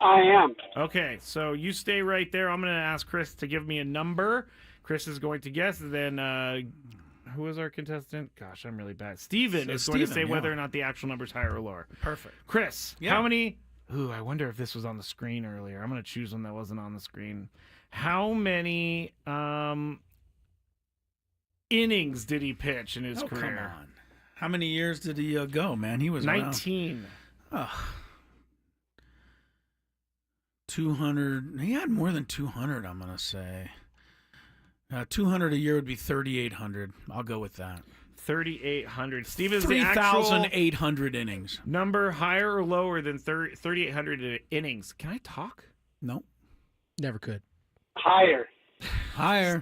I am. Okay, so you stay right there. I'm going to ask Chris to give me a number. Chris is going to guess, and then who is our contestant? Gosh, I'm really bad. Steven is going to say whether or not the actual number is higher or lower. Perfect. Chris, how many... Ooh, I wonder if this was on the screen earlier. I'm going to choose one that wasn't on the screen. How many innings did he pitch in his career? Come on. How many years did he go, man? He was 19. Around. 200. He had more than 200, I'm going to say. 200 a year would be 3,800. I'll go with that. 3,800. Steve, is the actual 3,800 innings. number higher or lower than 3,800 innings? Can I talk? No. Never could. Higher. Higher.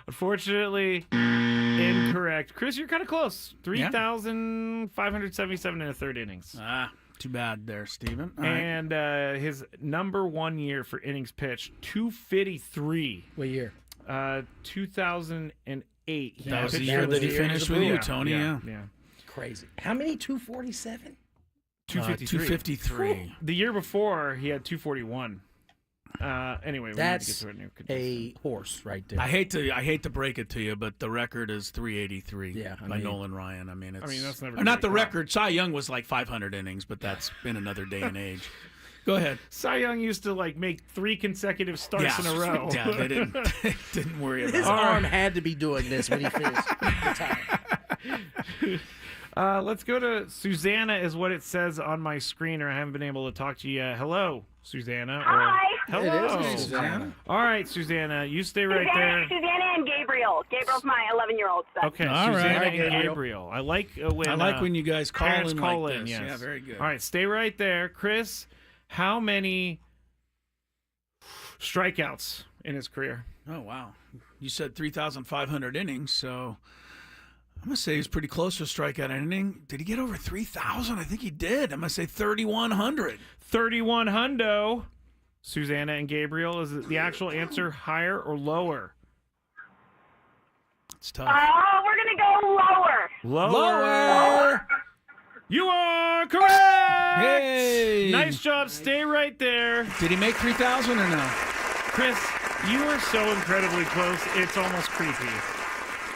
Unfortunately, incorrect. Chris, you're kind of close. 3,577 in the third innings. Ah, too bad there, Steven. All right. And his number 1 year for innings pitched, 253. What year? 2008. That was the year that he finished with you, Tony. Yeah. Crazy. How many? 247? 253. The year before, he had 241. Anyway, That's we need to get to a horse right there. I hate to break it to you, but the record is 383 by mean, Nolan Ryan. I mean, that's never or not the record. Cy Young was like 500 innings, but that's been another day and age. Go ahead. Cy Young used to make 3 consecutive starts in a row. Yeah, they didn't worry about it. His arm had to be doing this when he finished the time. Let's go to Susanna, is what it says on my screen, or I haven't been able to talk to you yet. Hello, Susanna. Hi. Hello. It is Susanna. All right, Susanna, you stay right there. Susanna and Gabriel. Gabriel's my 11-year-old son. Okay, All right. Susanna All right, and Gabriel. Gabriel. I like when you guys call parents in call like in. this. Yes. Yeah, very good. All right, stay right there. Chris, how many strikeouts in his career? Oh, wow. You said 3,500 innings, so I'm going to say he's pretty close to a strikeout inning. Did he get over 3,000? I think he did. I'm going to say 3,100. 3,100. Susanna and Gabriel, is the actual answer higher or lower? It's tough. We're going to go lower. Lower. You are correct. Hey. Nice job. Stay right there. Did he make 3,000 or no? Chris, you are so incredibly close. It's almost creepy.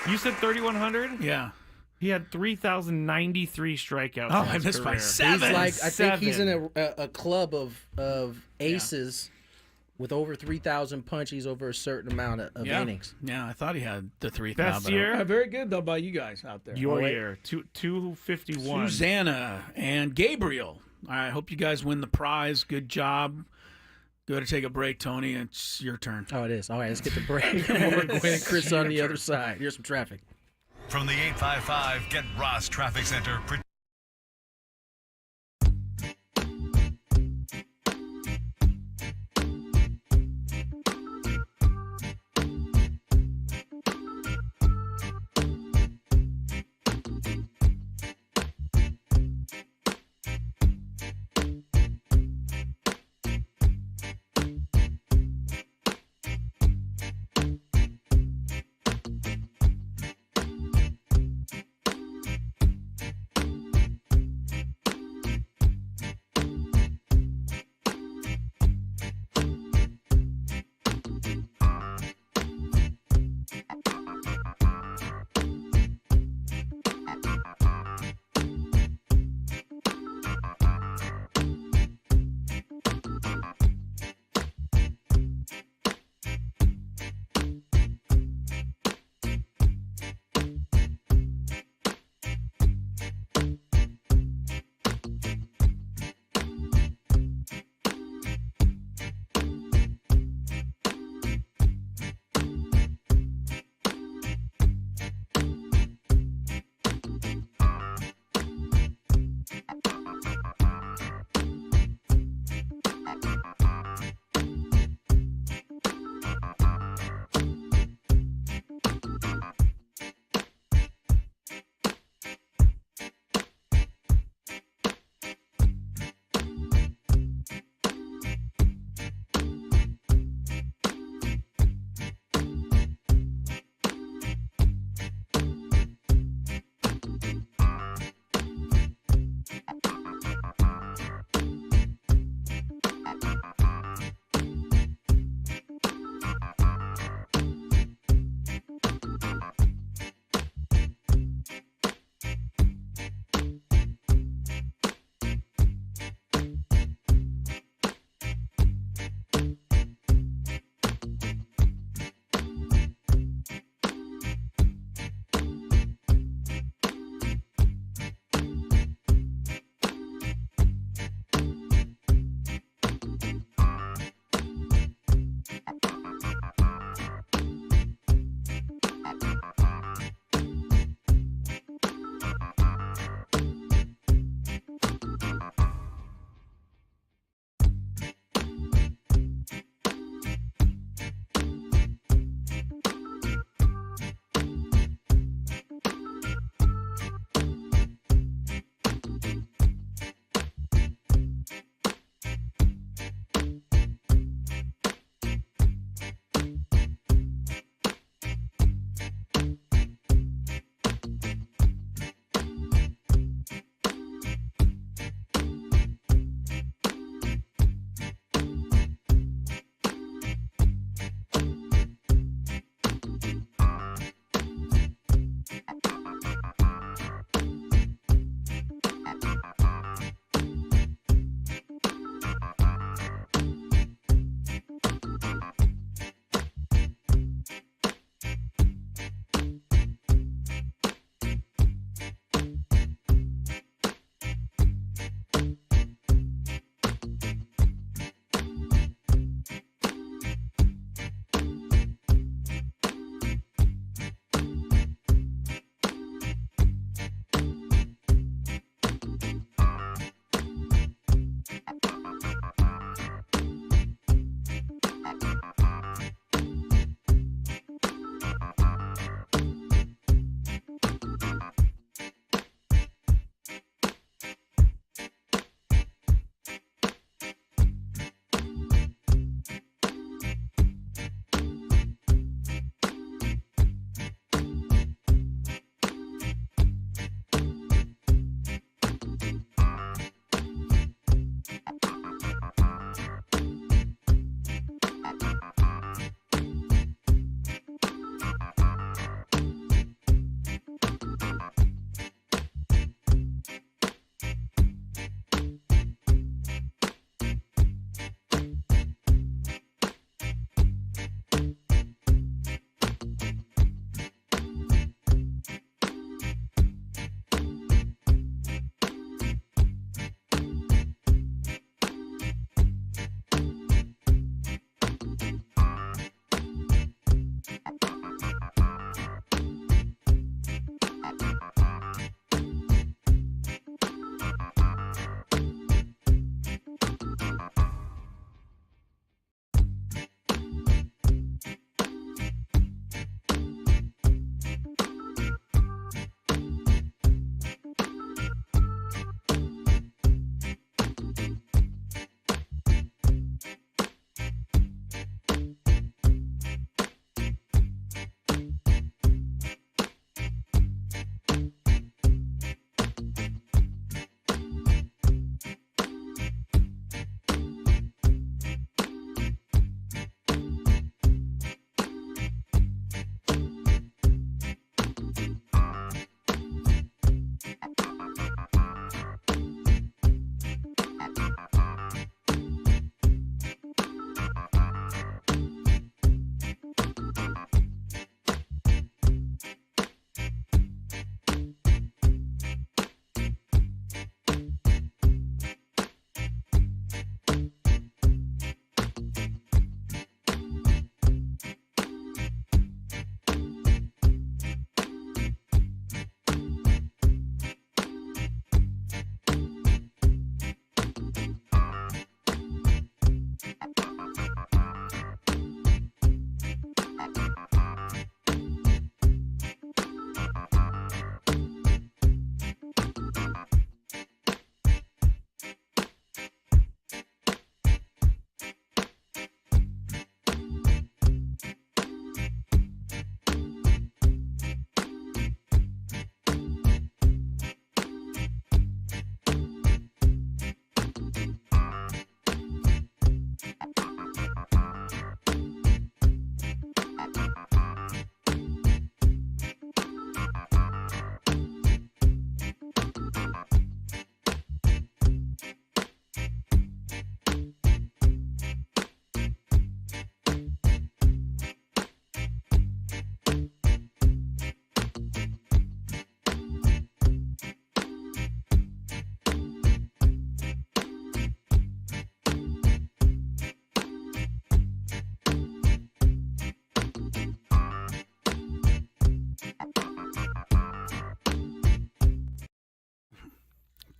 You said 3,100? Yeah. He had 3,093 strikeouts. Oh, in I his missed by career. 7. I think he's in Seven. a club of aces with over 3,000 punchies over a certain amount of innings. Yeah, I thought he had the 3,000. Best year? Very good, though, by you guys out there. Your year. 251. Susanna and Gabriel. All right, I hope you guys win the prize. Good job. Go to take a break, Tony. It's your turn. Oh, it is. All right, let's get the break. More Gwynn and Chris on the other side. Here's some traffic. From the 855 Get Ross Traffic Center.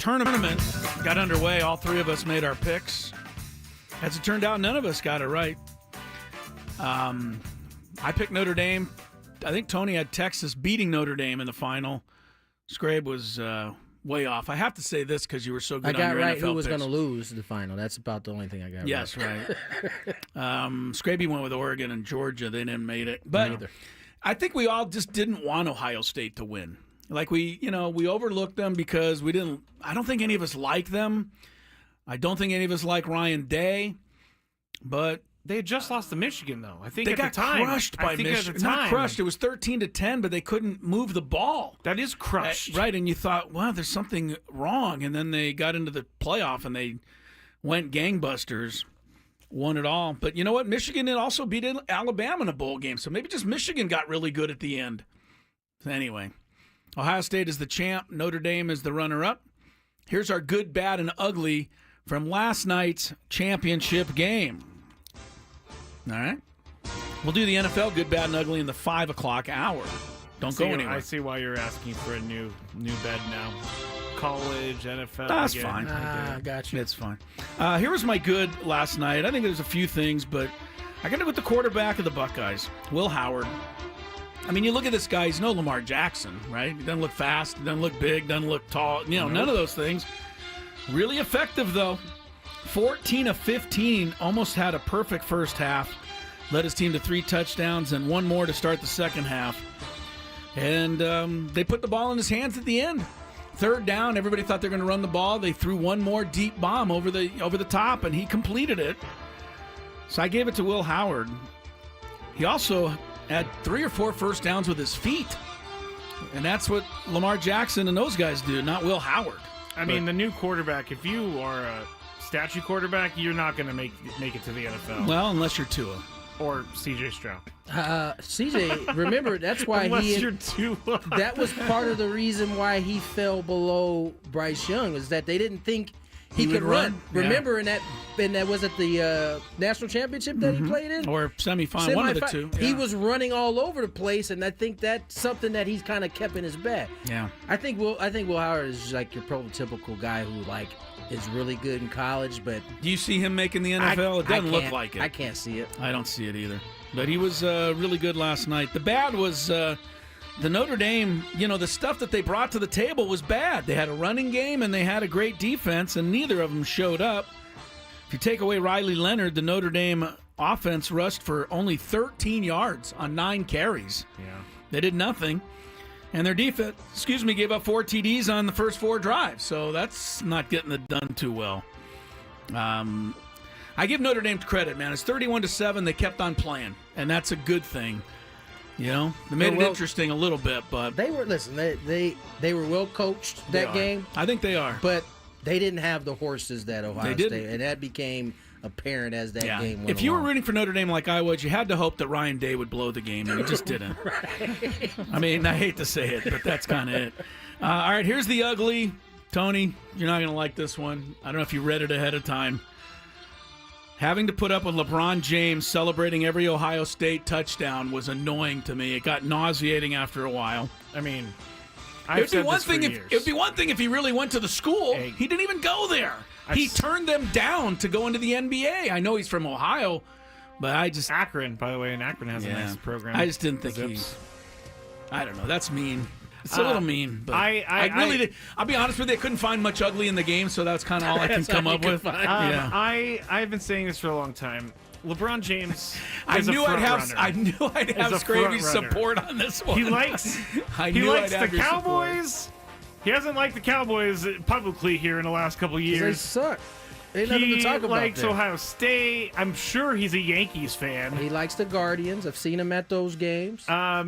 tournament got underway. All three of us made our picks. As it turned out, none of us got it right. I picked Notre Dame. I think Tony had Texas beating Notre Dame in the final. Skrabe was way off. I have to say this because you were so good on your NFL I got right who was picks. going to lose the final. That's about the only thing I got yes, right. Skraby went with Oregon and Georgia. They didn't make it. But Neither. I think we all just didn't want Ohio State to win. Like we overlooked them because we didn't. I don't think any of us like them. I don't think any of us like Ryan Day. But they had just lost to Michigan, though. I think they at got the time, crushed by Michigan. Not crushed. It was 13-10, but they couldn't move the ball. That is crushed, right? And you thought, wow, there's something wrong. And then they got into the playoff and they went gangbusters, won it all. But you know what? Michigan also beat Alabama in a bowl game, so maybe just Michigan got really good at the end. Anyway, Ohio State is the champ. Notre Dame is the runner-up. Here's our good, bad, and ugly from last night's championship game. All right. We'll do the NFL good, bad, and ugly in the 5 o'clock hour. Don't go anywhere. I see why you're asking for a new bed now. College, NFL. That's again. fine. I got you. It's fine. Here was my good last night. I think there's a few things, but I got to go with the quarterback of the Buckeyes, Will Howard. I mean, you look at this guy, he's no Lamar Jackson, right? He doesn't look fast, he doesn't look big, doesn't look tall. None of those things. Really effective, though. 14 of 15, almost had a perfect first half. Led his team to 3 touchdowns and 1 more to start the second half. And they put the ball in his hands at the end. 3rd down, everybody thought they were going to run the ball. They threw 1 more deep bomb over the top, and he completed it. So I gave it to Will Howard. He also had 3 or 4 first downs with his feet. And that's what Lamar Jackson and those guys do, not Will Howard. I mean, the new quarterback, if you are a statue quarterback, you're not going to make it to the NFL. Well, unless you're Tua. Or C.J. Stroud. CJ, remember, that's why you're Tua. That was part of the reason why he fell below Bryce Young, was that they didn't think he could run. Yeah. Remember in that was it the national championship that he played in? Or semifinal, one of the two. He Yeah. was running all over the place, and I think that's something that he's kind of kept in his bag. Yeah. I think Will Howard is like your prototypical guy who is really good in college, but do you see him making the NFL? It doesn't look like it. I can't see it. I don't see it either. But he was really good last night. The bad was the Notre Dame, the stuff that they brought to the table was bad. They had a running game and they had a great defense, and neither of them showed up. If you take away Riley Leonard, the Notre Dame offense rushed for only 13 yards on 9 carries. Yeah. They did nothing. And their defense, gave up 4 TDs on the first 4 drives. So that's not getting it done too well. I give Notre Dame credit, man. It's 31-7. They kept on playing, and that's a good thing. They made it interesting a little bit, but they were they were well coached that game. I think they are, but they didn't have the horses that Ohio State, and that became apparent as that game went If you along. were rooting for Notre Dame like I was, you had to hope that Ryan Day would blow the game, and he just didn't. Right. I mean, I hate to say it, but that's kind of it. All right, here's the ugly. Tony, you're not going to like this one. I don't know if you read it ahead of time. Having to put up with LeBron James celebrating every Ohio State touchdown was annoying to me. It got nauseating after a while. I mean, it'd be one thing if he really went to the school. He didn't even go there. He turned them down to go into the NBA. I know he's from Ohio, but Akron, by the way, and Akron has a nice program. I just didn't think I don't know. That's mean. It's a little mean, but I'll be honest with you. I couldn't find much ugly in the game, so that's kind of all I can come up with. I've been saying this for a long time. LeBron James. I knew I'd have Skraby's support on this one. He likes the Cowboys. He hasn't liked the Cowboys publicly here in the last couple of years. They suck. Ain't nothing to talk about. He likes Ohio State. I'm sure he's a Yankees fan. He likes the Guardians. I've seen him at those games.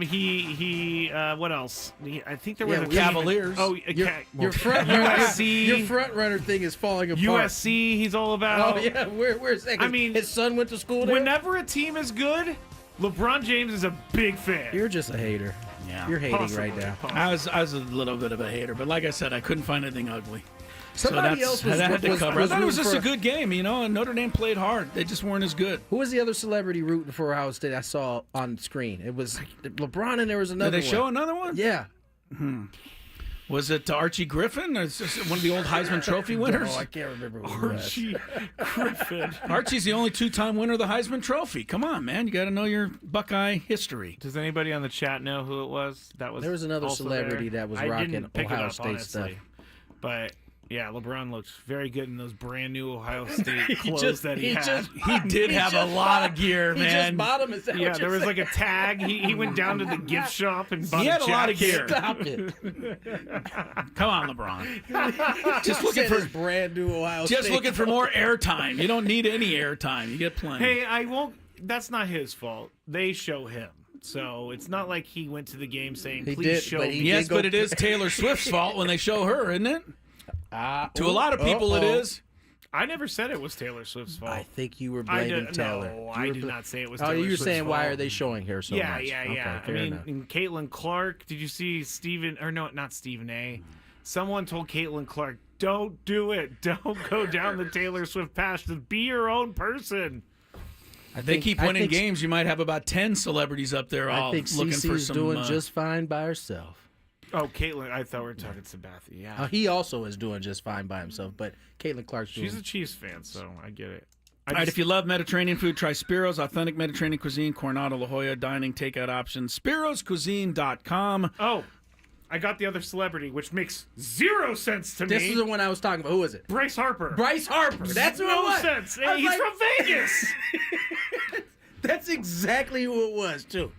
He what else? I think there was a Cavaliers. Your front USC. Your front runner thing is falling apart. USC. He's all about. Oh yeah, where's that? I mean, his son went to school there. Whenever a team is good, LeBron James is a big fan. You're just a hater. Yeah, you're hating right now. I was a little bit of a hater, but like I said, I couldn't find anything ugly. Somebody else was, I had to cover. I thought it was just a good game, and Notre Dame played hard. They just weren't as good. Who was the other celebrity rooting for Ohio State I saw on screen? It was LeBron, and there was another one. Did they show another one? Yeah. Was it Archie Griffin? Or is this one of the old Heisman Trophy winners? No, I can't remember who it was. Archie Griffin. Archie's the only 2-time winner of the Heisman Trophy. Come on, man. You got to know your Buckeye history. Does anybody on the chat know who it was? That was There was another also celebrity there? that was I rocking didn't pick it Ohio up, State honestly. stuff. But yeah, LeBron looked very good in those brand new Ohio State clothes that he had. He did have a lot of gear, He man. just bought him. Is that Yeah, what there you're was like saying? a tag. He went down to the gift shop and bought He had a lot of jacket. gear. Stop it. Come on, LeBron. Just looking for brand new Ohio just State. looking for more airtime. You don't need any airtime. You get plenty. Hey, I won't. That's not his fault. They show him. So it's not like he went to the game saying, He please did, show but me. he yes, did go- but it is Taylor Swift's fault when they show her, isn't it? To a lot of people, it is. I never said it was Taylor Swift's fault. I think you were I blaming did- Taylor. no, You I were did not say it was Oh, Taylor you were Swift's saying why fault. are they showing her so yeah, much? Yeah, Okay, I fair mean, enough. and Caitlin Clark, did you see Stephen, or no, not Stephen A. Someone told Caitlin Clark, don't do it. Don't go down the Taylor Swift path. Just be your own person. They keep winning games. You might have about 10 celebrities up there all I think looking for Cece's some. doing just fine by herself. Oh, Caitlin, I thought we were talking Sabathia. Yeah. He also is doing just fine by himself, but Caitlin Clark's doing. She's a Chiefs fan, so I get it. All right, if you love Mediterranean food, try Spiro's, authentic Mediterranean cuisine, Coronado, La Jolla, dining, takeout options. Spiro'sCuisine.com. Oh, I got the other celebrity, which makes zero sense to me. This is the one I was talking about. Who is it? Bryce Harper. Bryce Harper. That's who it No was. sense. I was He's like- from Vegas. That's exactly who it was, too.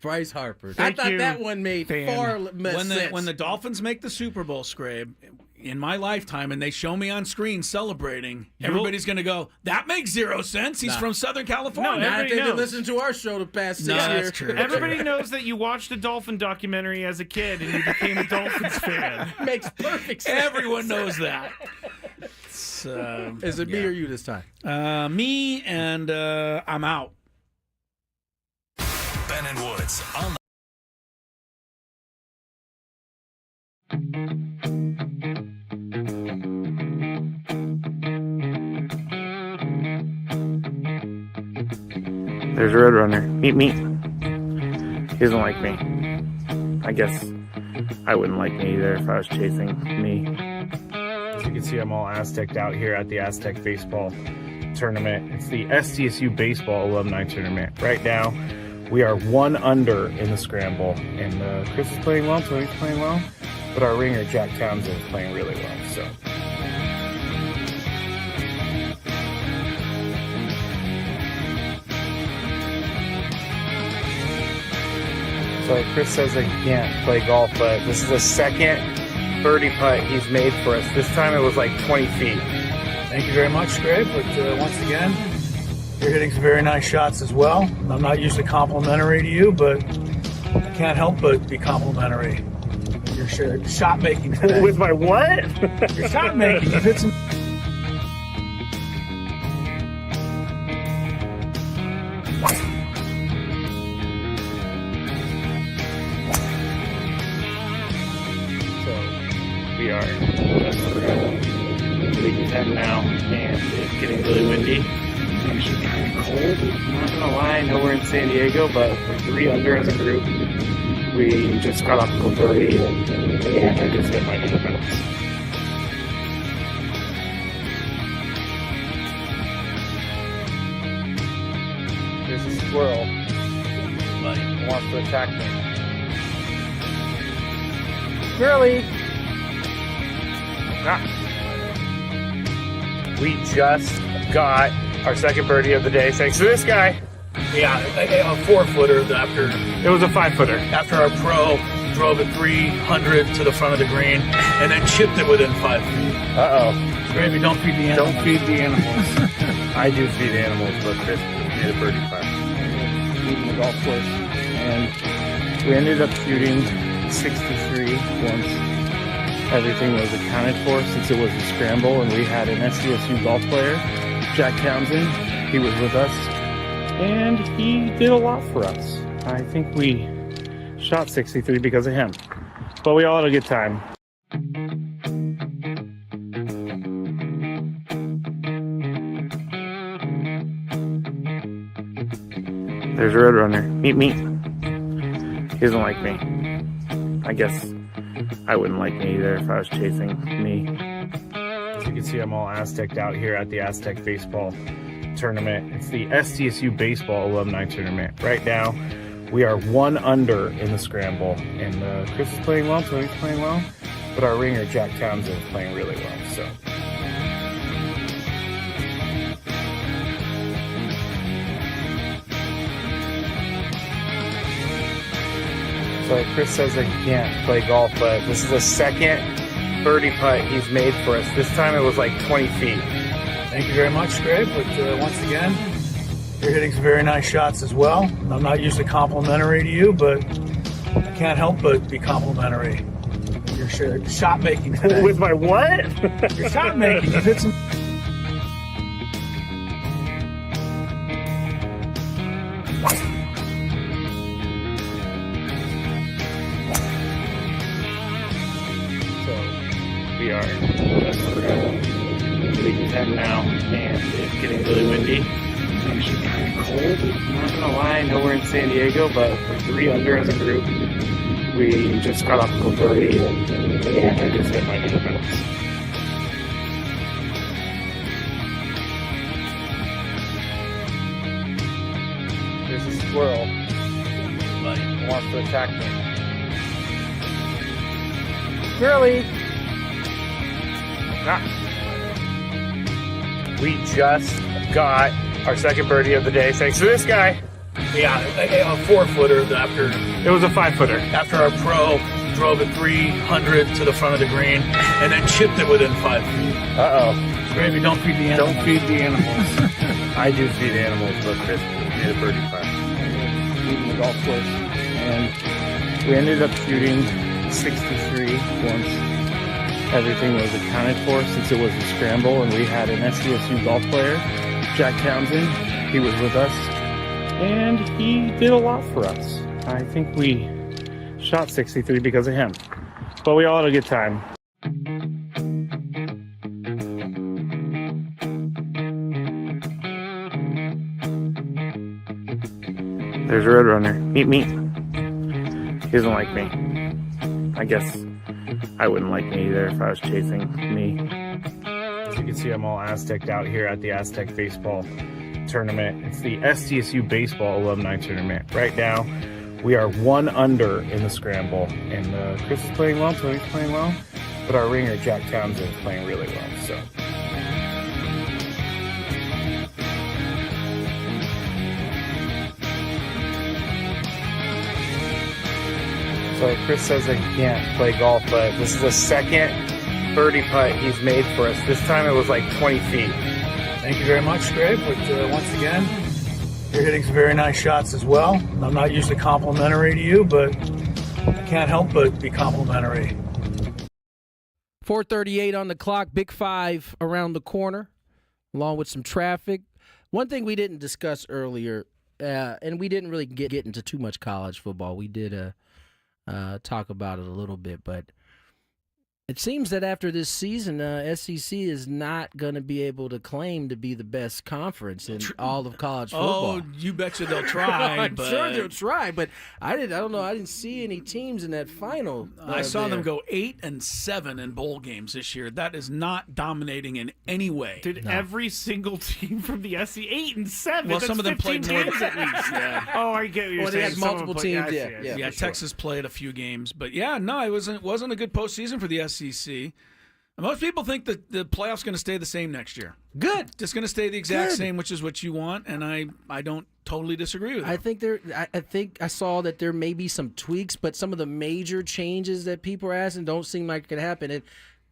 Bryce Harper. Thank I thought you, that one made far less sense. When the Dolphins make the Super Bowl, Skrabe, in my lifetime, and they show me on screen celebrating, everybody's going to go, that makes zero sense. He's from Southern California. No, Not if everybody they've been knows. listening to our show the past 6 No, years. that's true. Everybody knows that you watched a Dolphin documentary as a kid and you became a Dolphins fan. Makes perfect sense. Everyone knows that. Is it me or you this time? Me, and I'm out. Ben and Woods on There's a Roadrunner. Meet me. He doesn't like me. I guess I wouldn't like me either if I was chasing me. As you can see, I'm all Aztec out here at the Aztec baseball tournament. It's the SDSU baseball alumni tournament. Right now, we are 1 under in the scramble, and Chris is playing well, Tony's playing well, but our ringer, Jack Townsend, is playing really well, so. So Chris says that he can't play golf, but this is the second birdie putt he's made for us. This time it was like 20 feet. Thank you very much, Skrabe. But once again, you're hitting some very nice shots as well. I'm not usually complimentary to you, but I can't help but be complimentary. Your shot making today. With my what? Your shot making. You've hit some. We are league 10 now, and it's getting really windy. It's actually kind of cold. I'm not gonna lie, I know we're in San Diego, but we're 3 under as a group. We just got off of a birdie, and I just hit my defense. There's a squirrel. He wants to attack me. Squirrely! We just got our second birdie of the day thanks to this guy. Yeah, a 4-footer after. It was a 5-footer. After our pro drove it 300 to the front of the green and then chipped it within 5 feet. Uh-oh. Skraby, don't feed the animals. Don't feed the animals. I do feed animals, but Chris made a birdie putt. Leaving the golf course. And we ended up shooting 63 once everything was accounted for, since it was a scramble and we had an SDSU golf player, Jack Townsend. He was with us and he did a lot for us. I think we shot 63 because of him, but we all had a good time. There's a Roadrunner. Meet me. He doesn't like me. I guess I wouldn't like me either if I was chasing me. As you can see, I'm all Aztec out here at the Aztec baseball tournament. It's the SDSU baseball alumni tournament. Right now, we are 1 under in the scramble, and Chris is playing well, Tony's playing well, but our ringer, Jack Townsend, is playing really well, so. So Chris says that he can't play golf, but this is the second birdie putt he's made for us. This time it was like 20 feet. Thank you very much, Greg. But once again, you're hitting some very nice shots as well. I'm not usually complimentary to you, but I can't help but be complimentary. Your shot making today. With my what? Your shot making. You've hit some. We are league 10 now, and it's getting really windy. It's actually kind of cold. I'm not gonna lie, I know we're in San Diego, but we're 3 under as a group. We just got off the birdie, and I just hit my defense. There's a squirrel. He wants to attack me. Squirrely! We just got our second birdie of the day thanks to this guy. Yeah, a 4-footer after. It was a 5-footer. After our pro drove it 300 to the front of the green and then chipped it within 5 feet. Uh-oh. Skraby, don't feed the animals. Don't feed the animals. I do feed animals, but Chris made a birdie putt. Leaving the golf course. And we ended up shooting 63 once everything was accounted for, since it was a scramble and we had an SDSU golf player, Jack Townsend. He was with us and he did a lot for us. I think we shot 63 because of him, but we all had a good time. There's a Roadrunner. Meet me. He doesn't like me. I guess I wouldn't like me either if I was chasing me. As you can see, I'm all Aztec out here at the Aztec baseball tournament. It's the SDSU baseball alumni tournament. Right now, we are 1 under in the scramble, and Chris is playing well, Tony's playing well, but our ringer, Jack Townsend, is playing really well, so. So Chris says that he can't play golf, but this is the second birdie putt he's made for us. This time it was like 20 feet. Thank you very much, Greg. But once again, you're hitting some very nice shots as well. I'm not usually complimentary to you, but I can't help but be complimentary. 4:38 on the clock, Big 5 around the corner, along with some traffic. One thing we didn't discuss earlier, and we didn't really get into too much college football. We did talk about it a little bit, but it seems that after this season, SEC is not going to be able to claim to be the best conference in all of college football. Oh, you betcha they'll try. I'm sure they'll try, but I don't know. I didn't see any teams in that final. I saw them go 8-7 in bowl games this year. That is not dominating in any way. Did every single team from the SEC 8-7? Well, That's some of them played more games at least. Yeah. Oh, I get what you're saying. They had multiple teams. Yeah, Texas played a few games, but yeah, no, it wasn't a good postseason for the SEC. Most people think that the playoffs going to stay the same next year. Good. Just going to stay the exact same, which is what you want, and I don't totally disagree with that. I think I saw that there may be some tweaks, but some of the major changes that people are asking don't seem like it could happen. And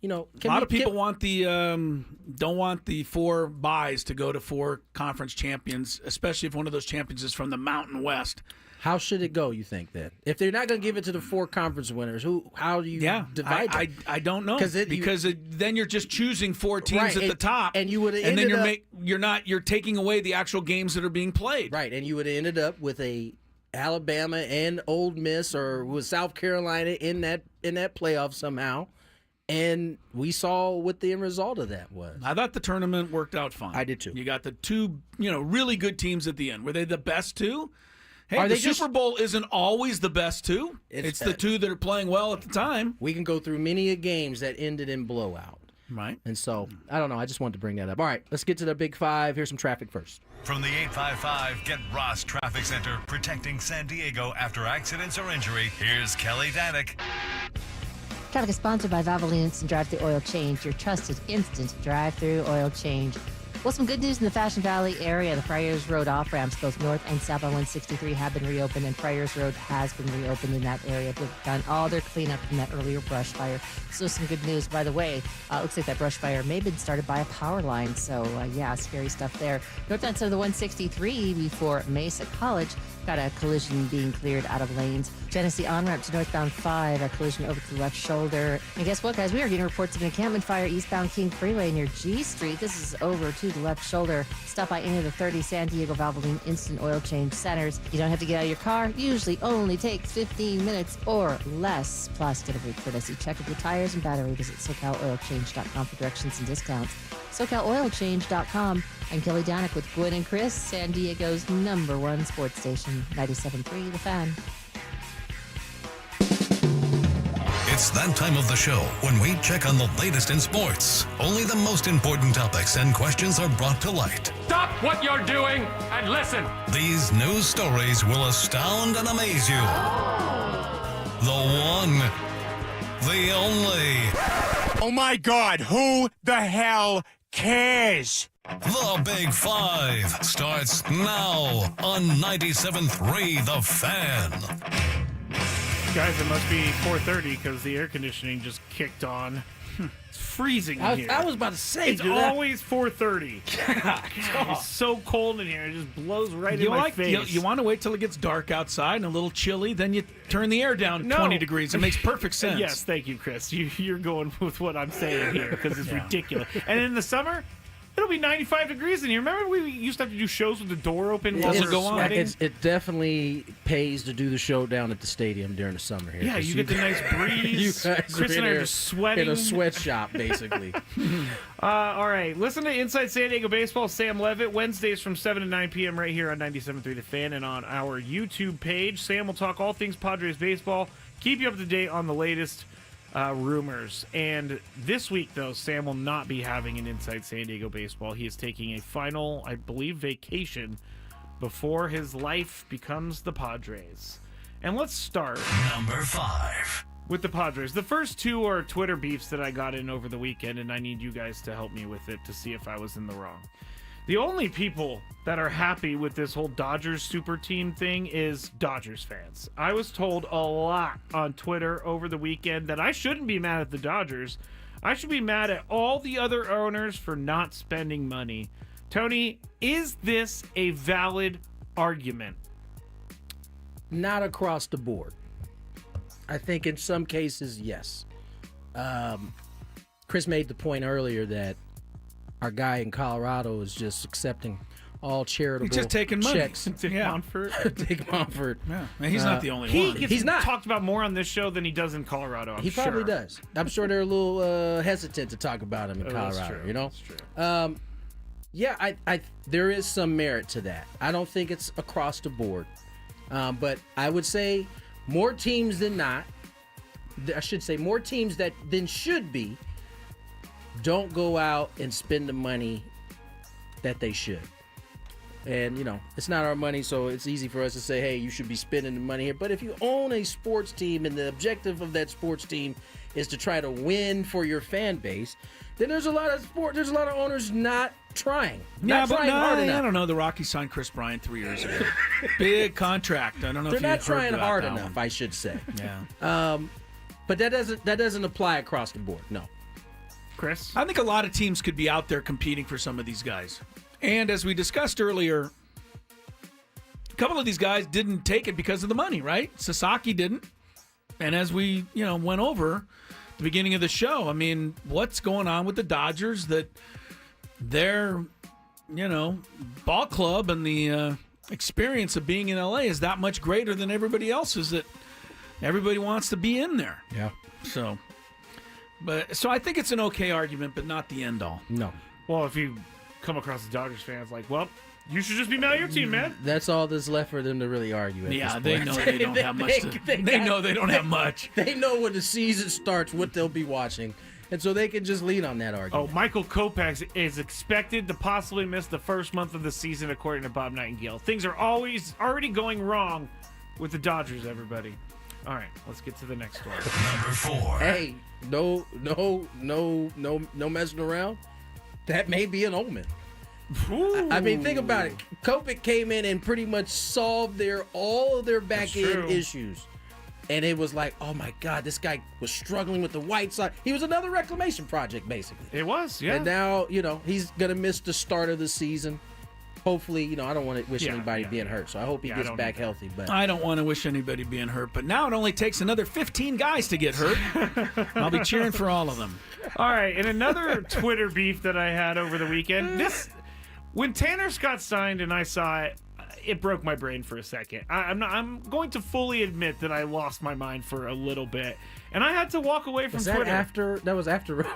a lot of people want don't want the 4 byes to go to 4 conference champions, especially if one of those champions is from the Mountain West. How should it go, you think, then? If they're not going to give it to the 4 conference winners, how do you divide it? I don't know. Because then you're just choosing 4 teams at the top. And you would have ended up... you're taking away the actual games that are being played. Right, and you would have ended up with a Alabama and Ole Miss or with South Carolina in that playoff somehow. And we saw what the end result of that was. I thought the tournament worked out fine. I did too. You got the 2 really good teams at the end. Were they the best 2? Hey, the Super Bowl isn't always the best two. It's the two that are playing well at the time. We can go through many games that ended in blowout. Right. And so, I don't know. I just wanted to bring that up. All right, let's get to the Big Five. Here's some traffic first. From the 855 Get Ross Traffic Center, protecting San Diego after accidents or injury, here's Kelly Danick. Traffic is sponsored by Valvoline Instant Drive-Thru Oil Change, your trusted instant drive-thru oil change. Well, some good news in the Fashion Valley area. The Friars Road off-ramps, both north and south on 163, have been reopened, and Friars Road has been reopened in that area. They've done all their cleanup from that earlier brush fire. So some good news. By the way, looks like that brush fire may have been started by a power line. So, yeah, scary stuff there. Northbound side of the 163 before Mesa College. Got a collision being cleared out of lanes. Genesee on-ramp to northbound 5, a collision over to the left shoulder. And guess what, guys? We are getting reports of an encampment fire eastbound King Freeway near G Street. This is over to the left shoulder. Stop by any of the 30 San Diego Valvoline Instant Oil Change centers. You don't have to get out of your car. Usually only takes 15 minutes or less. Plus, get a free courtesy check of your tires and battery. Visit SoCalOilChange.com for directions and discounts. SoCalOilChange.com. I'm Kelly Danick with Gwynn and Chris, San Diego's #1 sports station, 97.3 The Fan. It's that time of the show when we check on the latest in sports. Only the most important topics and questions are brought to light. Stop what you're doing and listen. These news stories will astound and amaze you. The one, the only. Oh my God, who the hell cares? The Big Five starts now on 97.3 The Fan. Guys, it must be 4:30 because the air conditioning just kicked on. It's freezing in here. I was about to say, it's always 4:30. God, it's so cold in here. It just blows right in my face. You want to wait till it gets dark outside and a little chilly, then you turn the air down 20 degrees. It makes perfect sense. Yes, thank you, Chris. You're going with what I'm saying here because it's ridiculous. And in the summer, it'll be 95 degrees in here. Remember we used to have to do shows with the door open? Well, while we were sweating? It definitely pays to do the show down at the stadium during the summer here. Yeah, you get the nice breeze. Chris and I are just sweating. In a sweatshop, basically. All right, listen to Inside San Diego Baseball, Sam Levitt, Wednesdays from 7 to 9 p.m. right here on 97.3 The Fan and on our YouTube page. Sam will talk all things Padres baseball, keep you up to date on the latest rumors. And this week, though, Sam will not be having an Inside San Diego Baseball. He is taking a final, I believe, vacation before his life becomes the Padres. And let's start Number 5 with the Padres. The first two are Twitter beefs that I got in over the weekend, and I need you guys to help me with it to see if I was in the wrong. The only people that are happy with this whole Dodgers super team thing is Dodgers fans. I was told a lot on Twitter over the weekend that I shouldn't be mad at the Dodgers. I should be mad at all the other owners for not spending money. Tony, is this a valid argument? Not across the board. I think in some cases, yes. Chris made the point earlier that our guy in Colorado is just accepting all charitable He's just taking money. checks. Dick Monfort. Dick Monfort. Yeah, man, he's not the only one. He's not talked about more on this show than he does in Colorado. He probably does. I'm sure they're a little hesitant to talk about him in Colorado. You know, that's true. Yeah, I there is some merit to that. I don't think it's across the board, but I would say more teams than not. I should say more teams than should be. Don't go out and spend the money that they should. And, you know, it's not our money, so it's easy for us to say, hey, you should be spending the money here. But if you own a sports team and the objective of that sports team is to try to win for your fan base, then there's a lot of owners not trying. Not trying hard enough. I don't know. The Rockies signed Chris Bryant 3 years ago. Big contract. I don't know if they're you've not trying heard about hard that enough, one. I should say. Yeah. But that doesn't apply across the board. No. Chris? I think a lot of teams could be out there competing for some of these guys. And as we discussed earlier, a couple of these guys didn't take it because of the money, right? Sasaki didn't. And as we, went over at the beginning of the show, I mean, what's going on with the Dodgers that their, ball club and the experience of being in LA is that much greater than everybody else's that everybody wants to be in there. Yeah. So I think it's an okay argument, but not the end all. No. Well, if you come across the Dodgers fans like, well, You should just be mad at your team, man. That's all that's left for them to really argue at Yeah, this they point. know they don't have much. They know they don't have much. They know when the season starts what they'll be watching, and so they can just lean on that argument. Oh, Michael Kopech is expected to possibly miss the first month of the season, according to Bob Nightingale. Things are already going wrong with the Dodgers, everybody. All right, let's get to the next one. Number 4. Hey, no messing around. That may be an omen. I mean, think about it. Kopech came in and pretty much solved all of their back end issues. And it was like, oh my God, this guy was struggling with the White Sox. He was another reclamation project, basically. It was, yeah. And now, he's going to miss the start of the season. Hopefully, I don't want to wish anybody being hurt, so I hope he gets back healthy. But I don't want to wish anybody being hurt, but now it only takes another 15 guys to get hurt. I'll be cheering for all of them. All right, and another Twitter beef that I had over the weekend. When Tanner Scott signed and I saw it, it broke my brain for a second. I'm going to fully admit that I lost my mind for a little bit, and I had to walk away from Twitter. That was after.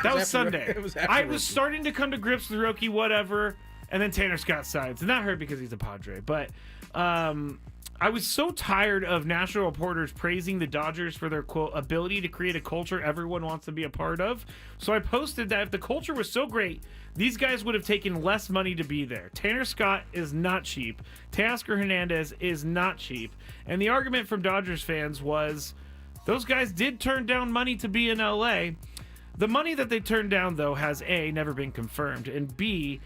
That was Sunday. It was after I was starting to come to grips with Roki, whatever, and then Tanner Scott signs, and that hurt because he's a Padre. But I was so tired of national reporters praising the Dodgers for their quote ability to create a culture everyone wants to be a part of. So I posted that if the culture was so great, these guys would have taken less money to be there. Tanner Scott is not cheap. Teoscar Hernandez is not cheap. And the argument from Dodgers fans was those guys did turn down money to be in LA. The money that they turned down, though, has A, never been confirmed, and B,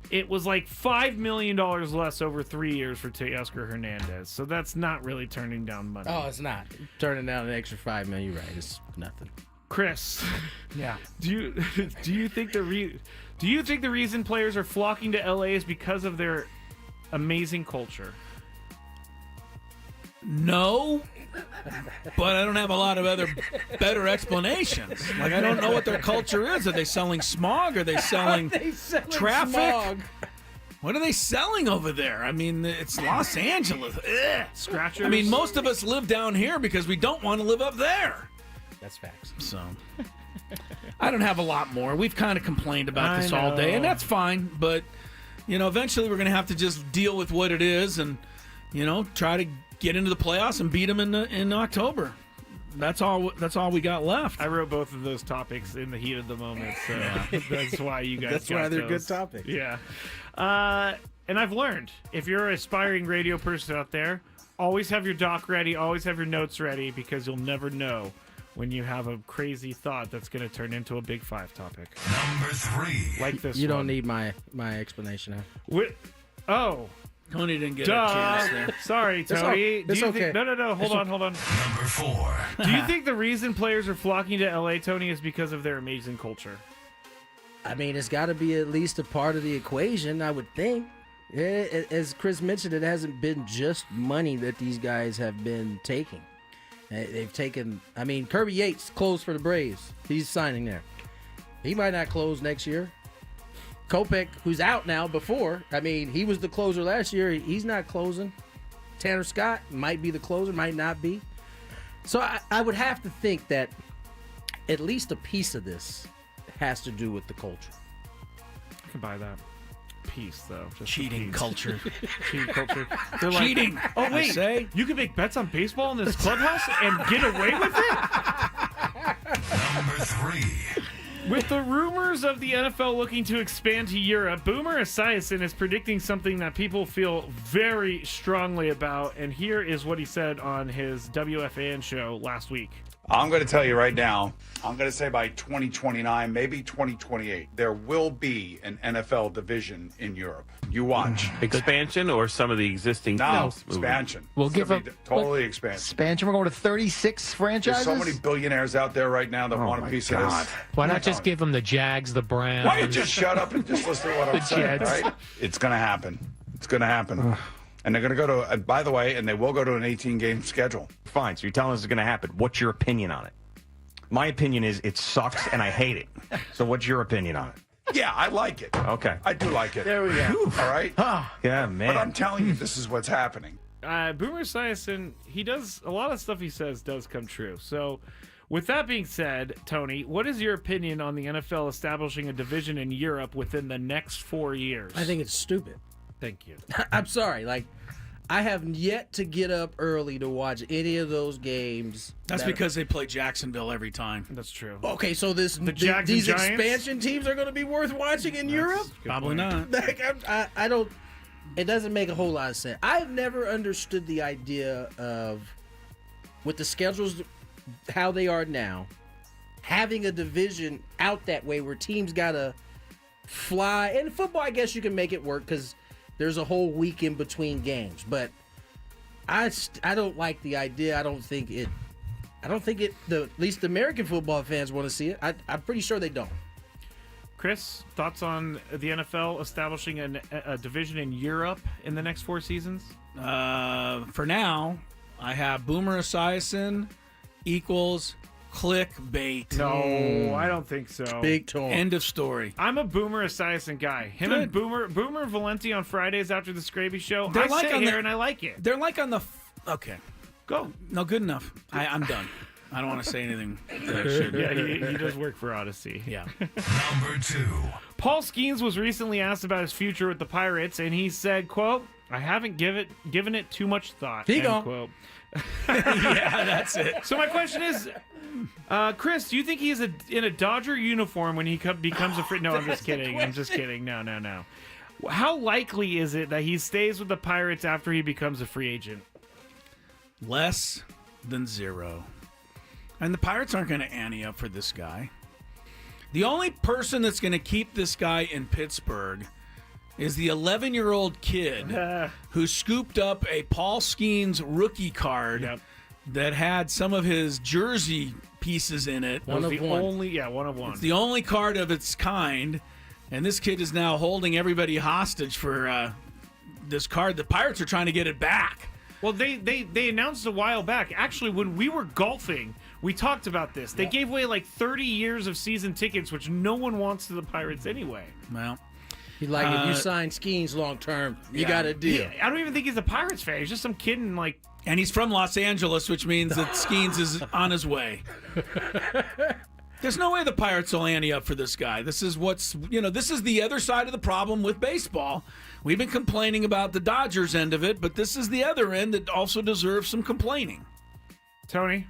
it was like $5 million less over 3 years for Teoscar Hernandez. So that's not really turning down money. Oh, it's not. Turning down an extra $5 million, you're right. It's nothing. Chris. Yeah. Do you think the reason players are flocking to LA is because of their amazing culture? No, but I don't have a lot of other better explanations. Like, I don't know what their culture is. Are they selling smog? Are they selling traffic? Smog? What are they selling over there? I mean, it's Los Angeles. Ugh. Scratchers? I mean, most of us live down here because we don't want to live up there. That's facts. So I don't have a lot more. We've kind of complained about this all day, and that's fine. But, eventually we're going to have to just deal with what it is and, try to get into the playoffs and beat them in October. That's all we got left. I wrote both of those topics in the heat of the moment, so that's why you guys That's got why they're those. good topics. Yeah. And I've learned, if you're an aspiring radio person out there, always have your doc ready, always have your notes ready, because you'll never know when you have a crazy thought that's going to turn into a Big Five topic. Number 3. Like this You one. don't need my explanation, huh? Tony didn't get Duh. a chance there. Sorry, Tony. It's okay. No. Hold on. Number 4. Do you think the reason players are flocking to LA, Tony, is because of their amazing culture? I mean, it's got to be at least a part of the equation, I would think. Yeah, as Chris mentioned, it hasn't been just money that these guys have been taking. They've taken, Kirby Yates closed for the Braves. He's signing there. He might not close next year. Kopech, who's out now before, he was the closer last year. He's not closing. Tanner Scott might be the closer, might not be. So I would have to think that at least a piece of this has to do with the culture. I can buy that. Piece, though. Just Cheating culture. Cheating culture. They're Cheating. Like, oh, wait. You can make bets on baseball in this clubhouse and get away with it? Number 3. With the rumors of the NFL looking to expand to Europe, Boomer Esiason is predicting something that people feel very strongly about, and here is what he said on his WFAN show last week. I'm going to tell you right now, I'm going to say by 2029, maybe 2028, there will be an NFL division in Europe. You watch. Expansion or some of the existing teams? Expansion. We'll It's give gonna up be totally expansion. Expansion. We're going to 36 franchises. There's so many billionaires out there right now that want a piece of this. Why not just give them the Jags, the Browns? Why don't you just shut up and just listen to what I'm saying, Jets. right? It's going to happen. It's going to happen. And they're going to go to, by the way, and they will go to an 18-game schedule. Fine, so you're telling us it's going to happen. What's your opinion on it? My opinion is it sucks and I hate it. So what's your opinion on it? Yeah, I like it. Okay. I do like it. There we go. All right? Yeah, man. But I'm telling you, this is what's happening. Boomer Esiason, he does, a lot of stuff he says does come true. So with that being said, Tony, what is your opinion on the NFL establishing a division in Europe within the next 4 years? I think it's stupid. Thank you. I'm sorry. Like, I have yet to get up early to watch any of those games. That's because they play Jacksonville every time. That's true. Okay, so these Giants? expansion teams are going to be worth watching in Europe? Probably not. Like, I don't. It doesn't make a whole lot of sense. I've never understood the idea of, with the schedules how they are now, having a division out that way where teams got to fly. And football, I guess you can make it work because there's a whole week in between games. But I don't like the idea. I don't think it. At least the American football fans want to see it. I'm pretty sure they don't. Chris, thoughts on the NFL establishing a division in Europe in the next 4 seasons? For now, I have Boomer Esiason equals clickbait. No, I don't think so. Big tone. End of story. I'm a Boomer Esiason guy. Him and Boomer Valenti on Fridays after the Skraby show. They're I like sit on here the- and I like it. They're like on the... Okay. Go. No, good enough. I'm done. I don't want to say anything that I shouldn't. Yeah, he does work for Odyssey. Yeah. Number 2. Paul Skenes was recently asked about his future with the Pirates, and he said, quote, "I haven't given it too much thought." End quote. Yeah, that's it. So my question is, Chris, do you think he's in a Dodger uniform when he becomes a free? No, I'm just kidding. I'm just kidding. No. How likely is it that he stays with the Pirates after he becomes a free agent? Less than 0. And the Pirates aren't going to ante up for this guy. The only person that's going to keep this guy in Pittsburgh is the 11-year-old kid who scooped up a Paul Skenes rookie card that had some of his jersey pieces in it. One of one. It's the only card of its kind, and this kid is now holding everybody hostage for this card. The Pirates are trying to get it back. Well, they announced a while back. Actually, when we were golfing, we talked about this. They gave away like 30 years of season tickets, which no one wants to the Pirates anyway. Well, if you sign Skenes long term, you got a deal. I don't even think he's a Pirates fan. He's just some kid in like. And he's from Los Angeles, which means that Skenes is on his way. There's no way the Pirates will ante up for this guy. This is this is the other side of the problem with baseball. We've been complaining about the Dodgers end of it, but this is the other end that also deserves some complaining. Tony,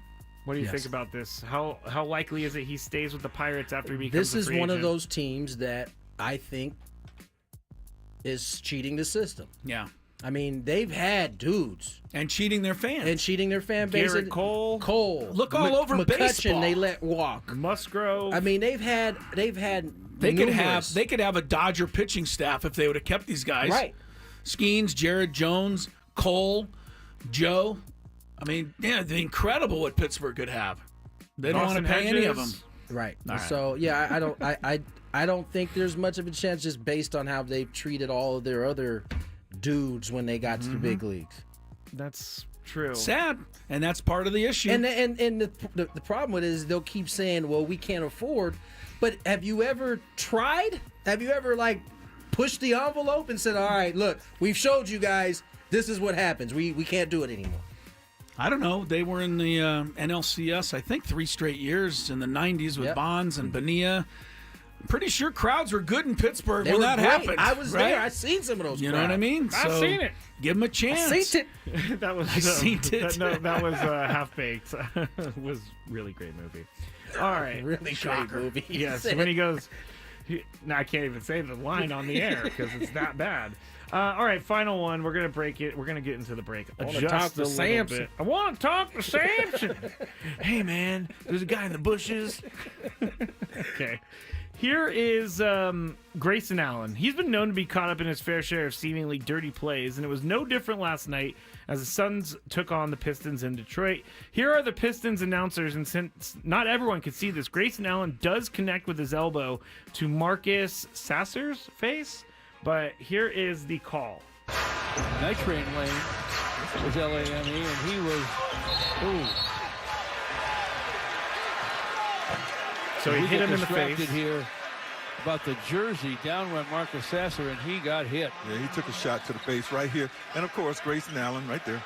what do you think about this? How likely is it he stays with the Pirates after he becomes This a is free one agent? of those teams that I think is cheating the system. Yeah. I mean, they've had dudes. And cheating their fans. And cheating their fan base. Garrett Cole. Look all over McCutcheon, baseball. they let walk. Musgrove. I mean, they've had They could have a Dodger pitching staff if they would have kept these guys. Right. Skenes, Jared Jones, Cole, Joe. I mean, they're incredible what Pittsburgh could have. They don't want to pay any of them. Right. All right. So I don't think there's much of a chance just based on how they've treated all of their other dudes when they got to the big leagues. That's true. Sad, and that's part of the issue. And the problem with it is they'll keep saying, "Well, we can't afford." But have you ever tried? Have you ever pushed the envelope and said, "All right, look, we've showed you guys. This is what happens. We can't do it anymore." I don't know. They were in the NLCS, I think, 3 straight years in the 90s with Bonds and Bonilla. I'm pretty sure crowds were good in Pittsburgh when that happened. I was right? there. I seen some of those. You know what I mean? I've seen it. Give them a chance. I seen it. That was. I seen it. That was Half Baked. It was really great movie. All right, really great movie. Yes, when he goes. Now I can't even say the line on the air because it's that bad. All right, final one. We're gonna break it. We're gonna get into the break. I want to talk to Samson. I want to talk to Samson. Hey man, there's a guy in the bushes. Okay. Here is Grayson Allen. He's been known to be caught up in his fair share of seemingly dirty plays, and it was no different last night as the Suns took on the Pistons in Detroit. Here are the Pistons announcers, and since not everyone could see this, Grayson Allen does connect with his elbow to Marcus Sasser's face, but here is the call. Night train lane was LAME, and he was... Ooh. So he hit him in the face. Here about the jersey down went Marcus Sasser, and he got hit. Yeah, he took a shot to the face right here. And, of course, Grayson Allen right there.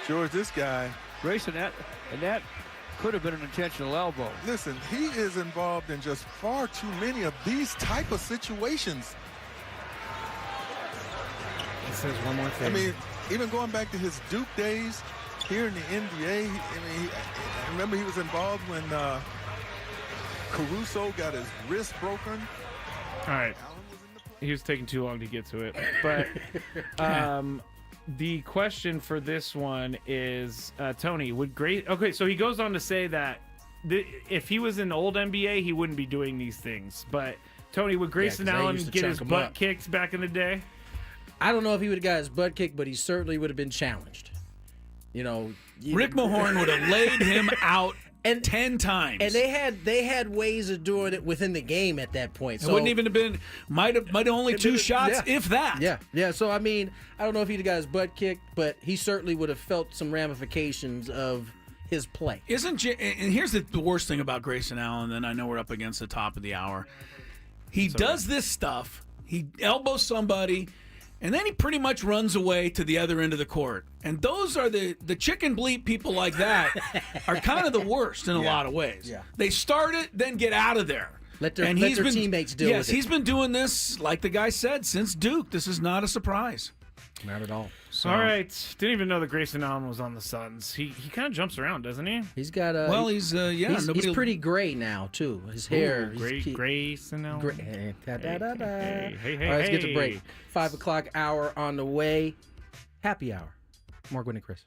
George, this guy. Grayson, that could have been an intentional elbow. Listen, he is involved in just far too many of these type of situations. It says one more thing. I mean, even going back to his Duke days here in the NBA, I remember he was involved when Caruso got his wrist broken. All right. He was taking too long to get to it. But the question for this one is, Tony, okay, so he goes on to say that if he was in old NBA, he wouldn't be doing these things. But, Tony, would Grayson Allen get his butt kicked back in the day? I don't know if he would have got his butt kicked, but he certainly would have been challenged. You know, Rick Mahorn would have laid him out 10 times. And they had ways of doing it within the game at that point. So it wouldn't even have been might have only 2 shots, if that. Yeah. So I mean, I don't know if he'd have got his butt kicked, but he certainly would have felt some ramifications of his play. And here's the worst thing about Grayson Allen, and I know we're up against the top of the hour. He does this stuff. He elbows somebody, and then he pretty much runs away to the other end of the court. And those are the chicken bleep people like that are kind of the worst in a lot of ways. Yeah. They start it, then get out of there. Let their teammates deal with it. Yes, he's been doing this, like the guy said, since Duke. This is not a surprise. Not at all. So, all right. Didn't even know that Grayson Allen was on the Suns. He kind of jumps around, doesn't he? He's got a. Well, he's pretty gray now too. His hair. Grayson Allen. Hey, hey, all right, let's get to break. 5 o'clock hour on the way. Happy hour. More Gwynn and Chris.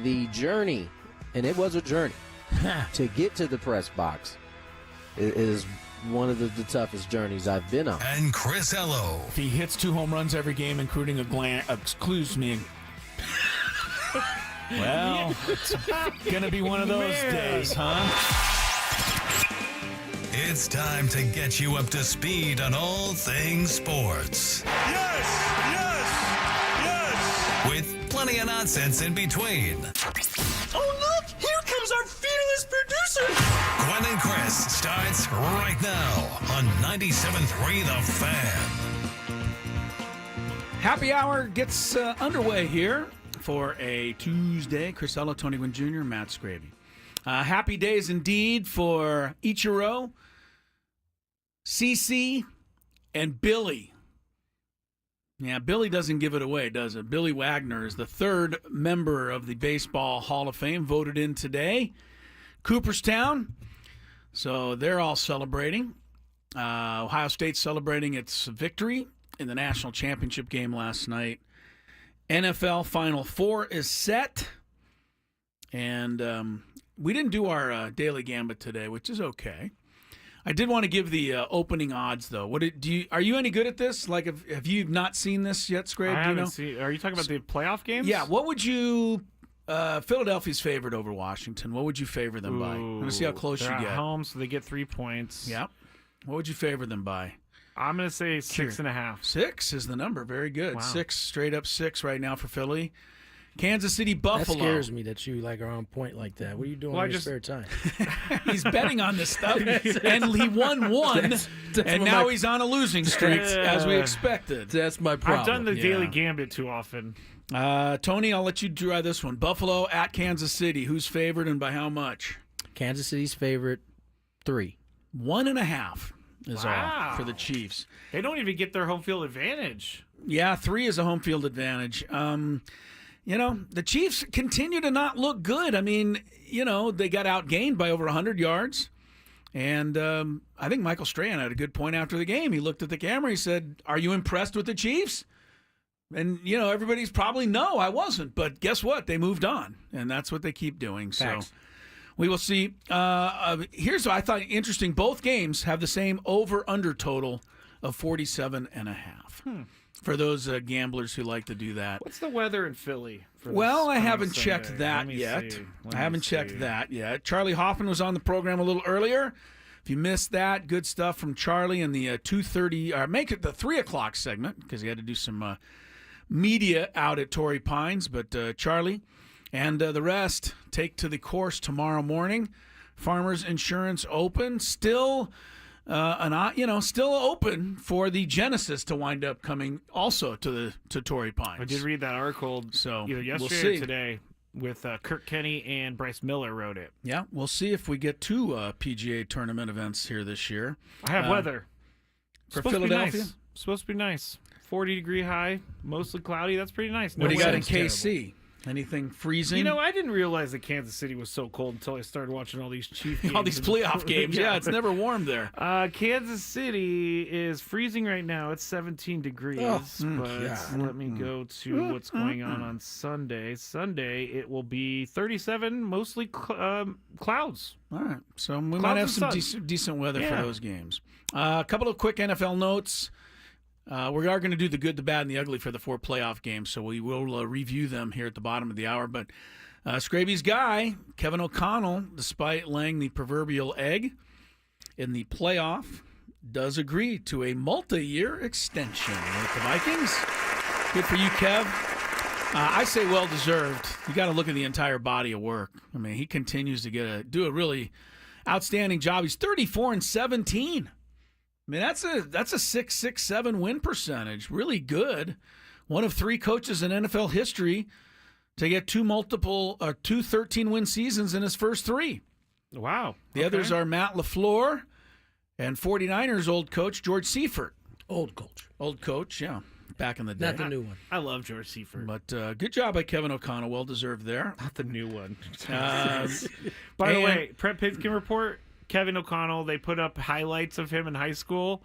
the journey, and it was a journey, to get to the press box is one of the toughest journeys I've been on. And Chris Ello. If he hits 2 home runs every game, including excuse me. Well, it's going to be one of those days, huh? It's time to get you up to speed on all things sports. Yes! Yes! Yes! With plenty of nonsense in between. Oh, look! Here comes our fearless producer! Gwynn and Chris starts right now on 97.3 The Fan. Happy Hour gets underway here for a Tuesday. Chris Ello, Tony Gwynn Jr., Matt Skraby. Happy days indeed for Ichiro, CC, and Billy. Yeah, Billy doesn't give it away, does it? Billy Wagner is the 3rd member of the Baseball Hall of Fame, voted in today. Cooperstown, so they're all celebrating. Ohio State's celebrating its victory in the national championship game last night. NFL Final Four is set, and we didn't do our Daily Gambit today, which is okay. I did want to give the opening odds, though. Are you any good at this? Like, have you not seen this yet, Scrape? I haven't seen. Are you talking about the playoff games? Yeah. What would you? Philadelphia's favored over Washington. What would you favor them by? I'm going to see how close you They're get. at home, so they get 3 points. Yep. What would you favor them by? I'm going to say 6.5. 6 is the number. Very good. Wow. 6, straight up 6 right now for Philly. Kansas City, Buffalo. That scares me that you are on point like that. What are you doing in your spare time? He's betting on this stuff, and he won one, that's and now he's on a losing streak, as we expected. That's my problem. I've done the Daily Gambit too often. Tony, I'll let you try this one. Buffalo at Kansas City. Who's favored and by how much? Kansas City's favorite, 3. 1.5 is all for the Chiefs. They don't even get their home field advantage. Yeah, 3 is a home field advantage. The Chiefs continue to not look good. I mean, they got outgained by over 100 yards. And I think Michael Strahan had a good point after the game. He looked at the camera. He said, "Are you impressed with the Chiefs?" And, everybody's probably, no, I wasn't. But guess what? They moved on. And that's what they keep doing. Facts. So we will see. Here's what I thought interesting. Both games have the same over-under total of 47.5. For those gamblers who like to do that. What's the weather in Philly? Well, I haven't checked that yet. Charley Hoffman was on the program a little earlier. If you missed that, good stuff from Charley in the 2:30, make it the 3 o'clock segment because he had to do some media out at Torrey Pines. But Charley and the rest take to the course tomorrow morning. Farmers Insurance Open still open for the Genesis to wind up coming also to Torrey Pines. I did read that article either yesterday or today with Kirk Kenny and Bryce Miller wrote it. Yeah, we'll see if we get 2 PGA tournament events here this year. I have weather. For Philadelphia. Supposed to be nice. 40-degree high, mostly cloudy. That's pretty nice. What do you got in KC? Anything freezing? I didn't realize that Kansas City was so cold until I started watching all these Chiefs games. All these playoff games. Yeah, it's never warm there. Kansas City is freezing right now. It's 17 degrees. Let me go to what's going on Sunday. Sunday, it will be 37, mostly clouds. All right. So we might have some decent weather for those games. A couple of quick NFL notes. We are going to do the good, the bad, and the ugly for the 4 playoff games, so we will review them here at the bottom of the hour. But Skraby's guy, Kevin O'Connell, despite laying the proverbial egg in the playoff, does agree to a multi-year extension with the Vikings. Good for you, Kev. I say well-deserved. You got to look at the entire body of work. I mean, he continues to do a really outstanding job. He's 34-17. I mean, that's a 6.67 win percentage. Really good. One of 3 coaches in NFL history to get 2 13-win seasons in his first 3. Wow. The others are Matt LaFleur and 49ers old coach George Seifert. Old coach, yeah. Back in the day. Not the new one. I love George Seifert. But good job by Kevin O'Connell. Well-deserved there. Not the new one. By the way, Prep Pigskin Report, Kevin O'Connell. They put up highlights of him in high school,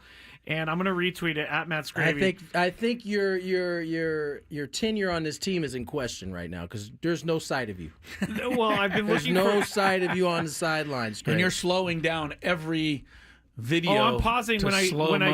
and I'm going to retweet it at Matt Skraby. I think your tenure on this team is in question right now because there's no sight of you. Well, I've been There's looking no for... sight of you on the sidelines, And you're slowing down every video. Oh, I'm pausing when I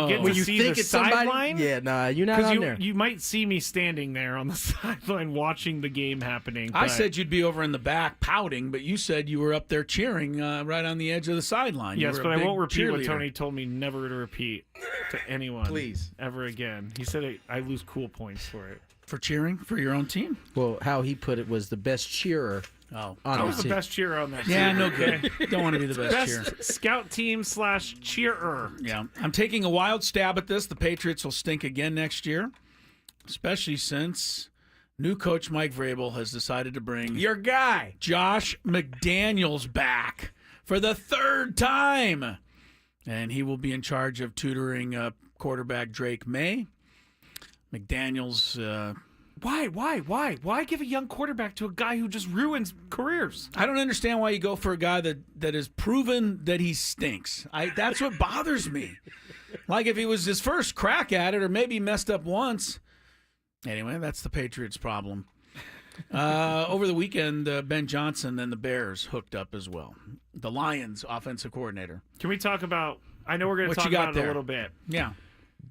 get to see the sideline. Yeah, nah, you're not on there. You might see me standing there on the sideline watching the game happening. I but- said you'd be over in the back pouting, but you said you were up there cheering right on the edge of the sideline. Yes, but I won't repeat what cheerleader. Tony told me never to repeat to anyone. Please. Ever again. He said I lose cool points for it. For cheering for your own team? Well, how he put it was the best cheerer. Oh, I was the best cheerer on that team. Yeah, no good. Don't want to be the best cheerer. Scout team / cheerer. Yeah, I'm taking a wild stab at this. The Patriots will stink again next year, especially since new coach Mike Vrabel has decided to bring your guy, Josh McDaniels, back for the third time. And he will be in charge of tutoring quarterback Drake May. McDaniels... Why give a young quarterback to a guy who just ruins careers? I don't understand why you go for a guy that has proven that he stinks. That's what bothers me. Like if he was his first crack at it or maybe messed up once. Anyway, that's the Patriots' problem. Over the weekend, Ben Johnson and the Bears hooked up as well. The Lions offensive coordinator. Can we talk about... I know we're going to What talk you got about it there? a little bit. Yeah.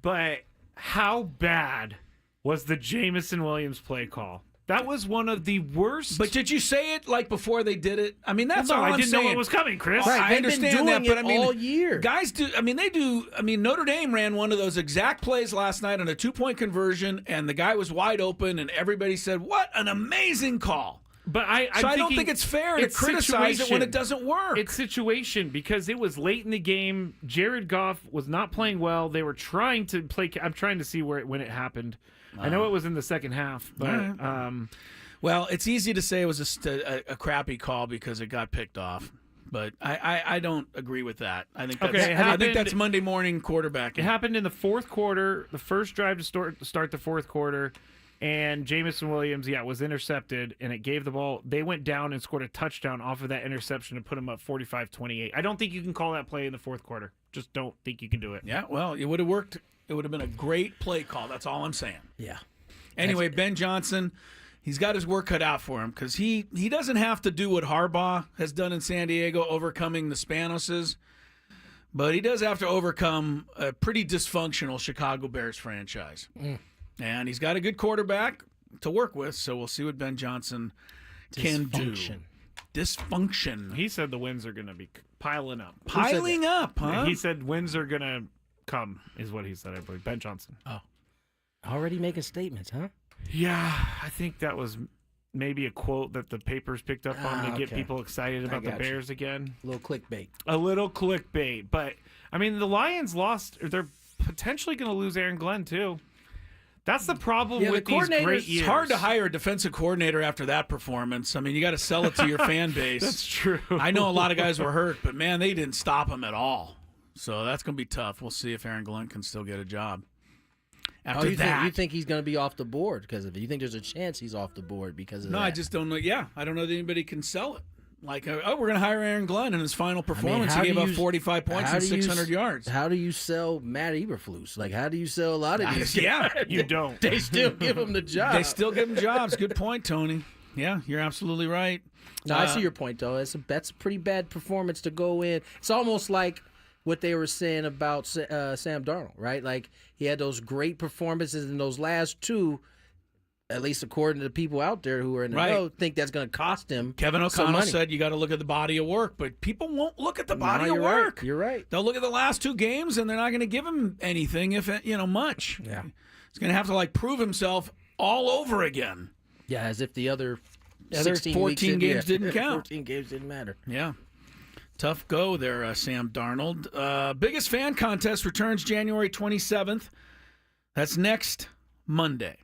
But how bad was the Jameson Williams play call? That was one of the worst. But did you say it like before they did it? I mean, that's No, all I I'm didn't saying. know it was coming, Chris. Right, I they've been understand that, doing but it I mean, all year. Guys do. I mean, they do. I mean, Notre Dame ran one of those exact plays last night on a 2-point conversion, and the guy was wide open, and everybody said, "What an amazing call!" But I don't think it's fair to criticize it when it doesn't work. It's situation because it was late in the game. Jared Goff was not playing well. They were trying to play. I'm trying to see when it happened. I know it was in the second half, but well, it's easy to say it was a crappy call because it got picked off. But I don't agree with that. I think that's, I think that's Monday morning quarterbacking. It happened in the fourth quarter, the first drive to start the fourth quarter, and Jameson Williams, was intercepted, and it gave the ball. They went down and scored a touchdown off of that interception to put them up 45-28. I don't think you can call that play in the fourth quarter. Just don't think you can do it. Yeah, well, it would have worked. It would have been a great play call. That's all I'm saying. Yeah. Anyway, Ben Johnson, he's got his work cut out for him because he doesn't have to do what Harbaugh has done in San Diego, overcoming the Spanoses, but he does have to overcome a pretty dysfunctional Chicago Bears franchise. And he's got a good quarterback to work with, so we'll see what Ben Johnson can do. Dysfunction. He said the wins are going to be piling up. Piling up, huh? He said wins are going to come, is what he said, I believe. Ben Johnson. Oh. Already making statements, huh? Yeah, I think that was maybe a quote that the papers picked up on to get people excited about the Bears again. A little clickbait. A little clickbait. But, I mean, the Lions lost. They're potentially going to lose Aaron Glenn, too. That's the problem with these great years. It's hard to hire a defensive coordinator after that performance. I mean, you got to sell it to your fan base. That's true. I know a lot of guys were hurt, but, man, they didn't stop him at all. So that's going to be tough. We'll see if Aaron Glenn can still get a job. After you that, you think he's going to be off the board because of it? You think there's a chance he's off the board because of that? No, I just don't know. Yeah, I don't know that anybody can sell it. Like, we're going to hire Aaron Glenn in his final performance. He gave up 45 points and 600 yards. How do you sell Matt Eberflus? Like, how do you sell a lot of these? Yeah, you don't. They still give him the job. They still give him jobs. Good point, Tony. Yeah, you're absolutely right. No, I see your point, though. That's a pretty bad performance to go in. It's almost like what they were saying about Sam Darnold, right? Like, he had those great performances in those last two, at least according to the people out there who are in the know, think that's going to cost him Kevin some O'Connell money. said you got to look at the body of work, but people won't look at the body of you're work. Right. You're right. They'll look at the last two games, and they're not going to give him anything, if much. Yeah. He's going to have to, prove himself all over again. Yeah, as if the other 14 games didn't count. 14 games didn't matter. Yeah. Tough go there, Sam Darnold. Biggest fan contest returns January 27th. That's next Monday.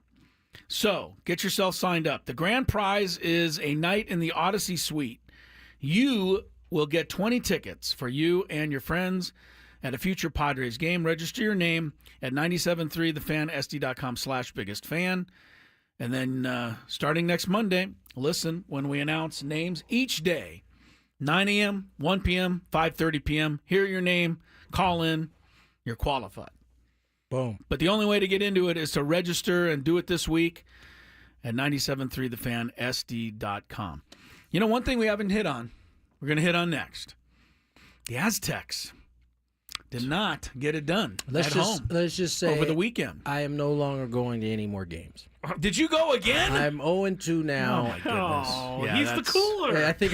So get yourself signed up. The grand prize is a night in the Odyssey Suite. You will get 20 tickets for you and your friends at a future Padres game. Register your name at 973thefansd.com/biggestfan. And then starting next Monday, listen when we announce names each day 9 a.m., 1 p.m., 5:30 p.m. Hear your name, call in, you're qualified. Boom. But the only way to get into it is to register and do it this week at 973thefansd.com. You know, one thing we haven't hit on, we're going to hit on next. The Aztecs did not get it done home. Let's just say over the weekend. I am no longer going to any more games. Did you go again? I'm 0-2 now. Oh, my goodness. Oh, Yeah, he's the cooler. I think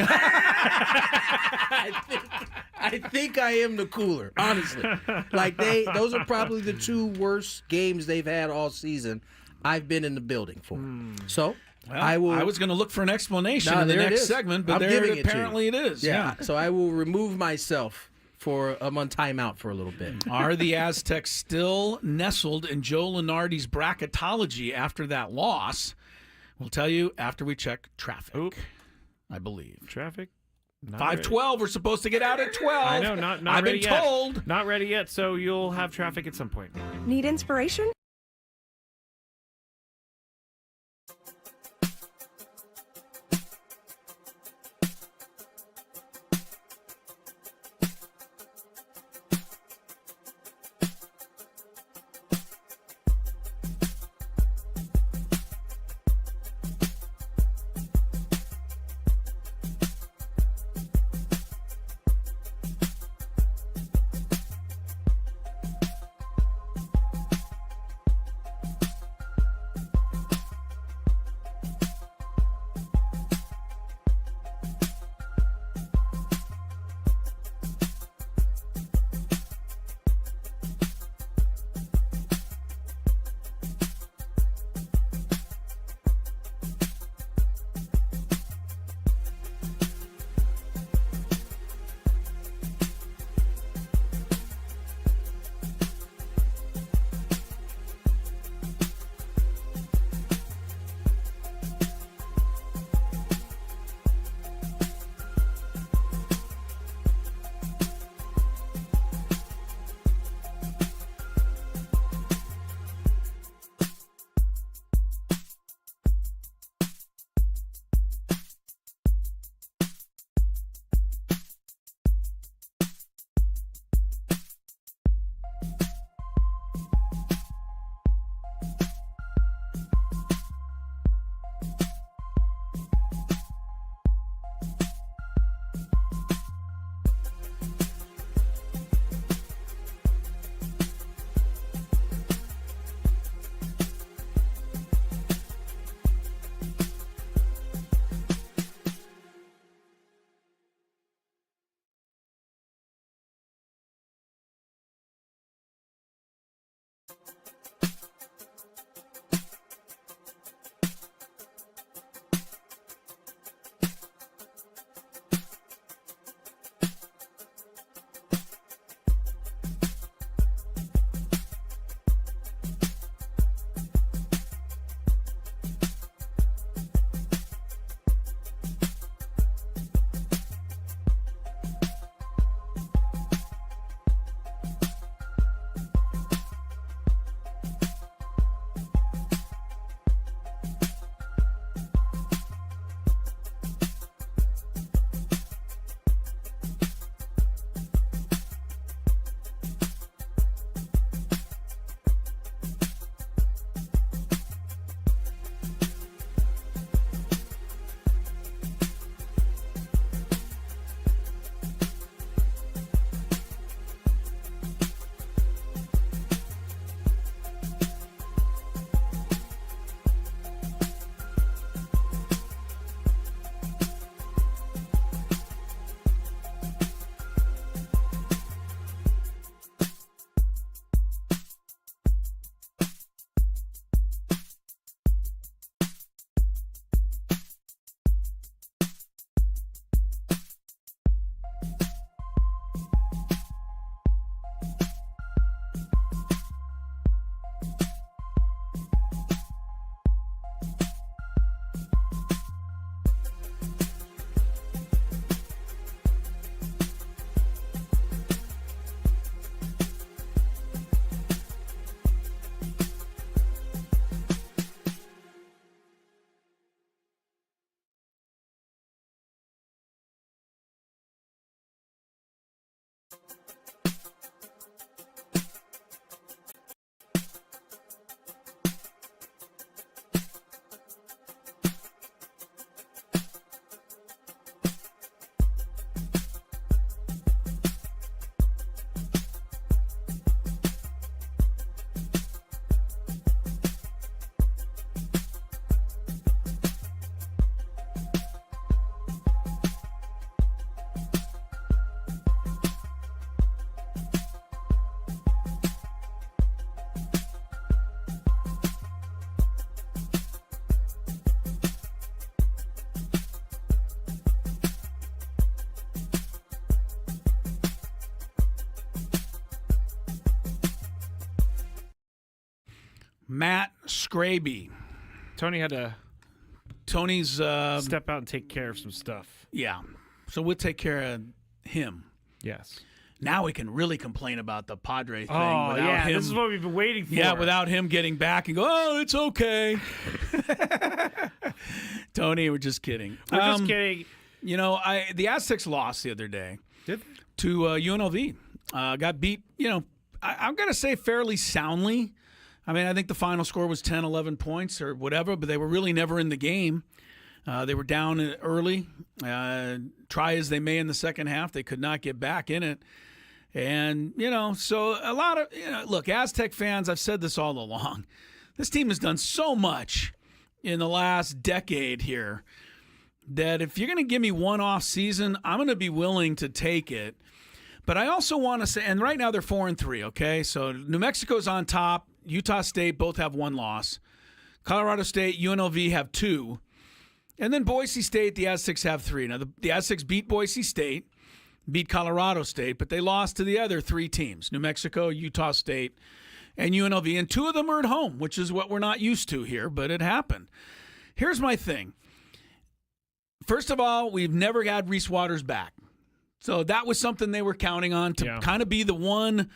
I think I am the cooler, honestly. Like those are probably the two worst games they've had all season. I've been in the building for. So Well, I was going to look for an explanation in the there it next is. segment, but I'm giving apparently it is. Yeah. So I will remove myself I'm on timeout for a little bit. Are the Aztecs still nestled in Joe Lunardi's bracketology after that loss? We'll tell you after we check traffic. I believe. Traffic? 5:12. We're supposed to get out at 12. I know, not I've ready been yet. told. Not ready yet, so you'll have traffic at some point. Need inspiration? Matt Skraby. Tony's step out and take care of some stuff. Yeah. So we'll take care of him. Yes. Now we can really complain about the Padre thing. Oh, without yeah. him, This is what we've been waiting for. Yeah, without him getting back and go, oh, it's okay. Tony, we're just kidding. We're just kidding. You know, the Aztecs lost the other day. Did to UNLV. Got beat, I'm going to say fairly soundly. I mean, I think the final score was 10, 11 points or whatever, but they were really never in the game. They were down early. Try as they may in the second half, they could not get back in it. And, so a lot of, look, Aztec fans, I've said this all along. This team has done so much in the last decade here that if you're going to give me one off season, I'm going to be willing to take it. But I also want to say, and right now they're 4-3, okay? So New Mexico's on top. Utah State both have one loss. Colorado State, UNLV have 2. And then Boise State, the Aztecs have 3. Now, the Aztecs beat Boise State, beat Colorado State, but they lost to the other 3 teams, New Mexico, Utah State, and UNLV. And 2 of them are at home, which is what we're not used to here, but it happened. Here's my thing. First of all, we've never had Reese Waters back. So that was something they were counting on to kind of be the one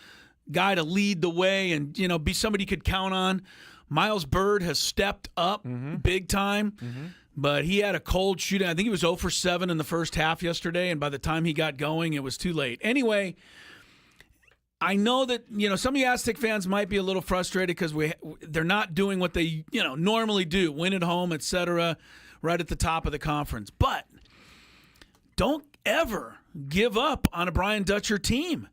guy to lead the way and, be somebody you could count on. Miles Byrd has stepped up big time, but he had a cold shooting. I think he was 0 for 7 in the first half yesterday, and by the time he got going, it was too late. Anyway, I know that, some of you Aztec fans might be a little frustrated because they're not doing what they, normally do, win at home, etc., right at the top of the conference. But don't ever give up on a Brian Dutcher team.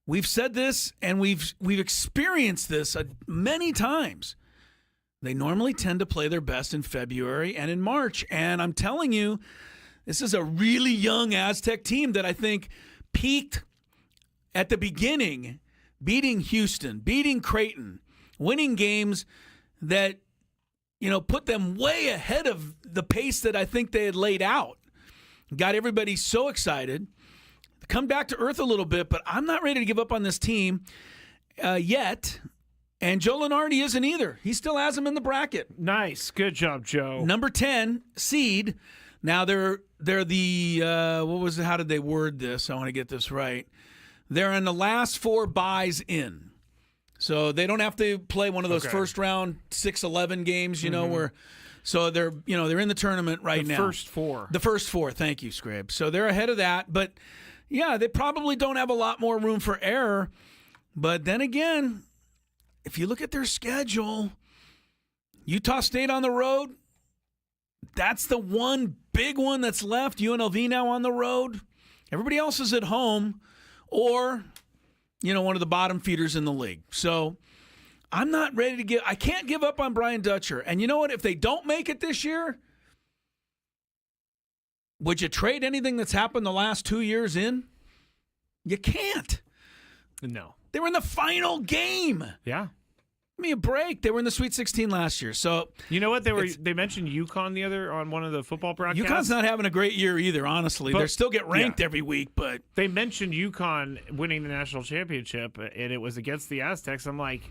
We've said this, and we've experienced this many times. They normally tend to play their best in February and in March. And I'm telling you, this is a really young Aztec team that I think peaked at the beginning, beating Houston, beating Creighton, winning games that, put them way ahead of the pace that I think they had laid out. Got everybody so excited. Come back to earth a little bit, but I'm not ready to give up on this team yet. And Joe Lunardi isn't either. He still has them in the bracket. Nice. Good job, Joe. Number 10 seed. Now they're the how did they word this? I want to get this right. They're in the last 4 buys in. So they don't have to play one of those first round 6-11 games, where so they're in the tournament right now. The first 4. The first 4, thank you, Scrib. So they're ahead of that, but yeah, they probably don't have a lot more room for error. But then again, if you look at their schedule, Utah State on the road, that's the one big one that's left. UNLV now on the road. Everybody else is at home or, one of the bottom feeders in the league. So I'm not ready to I can't give up on Brian Dutcher. And you know what? If they don't make it this year, would you trade anything that's happened the last 2 years in? You can't. No. They were in the final game. Yeah. Give me a break. They were in the Sweet 16 last year. So you know what? They mentioned UConn on one of the football broadcasts. UConn's not having a great year either, honestly. They still get ranked every week, but they mentioned UConn winning the national championship, and it was against the Aztecs. I'm like,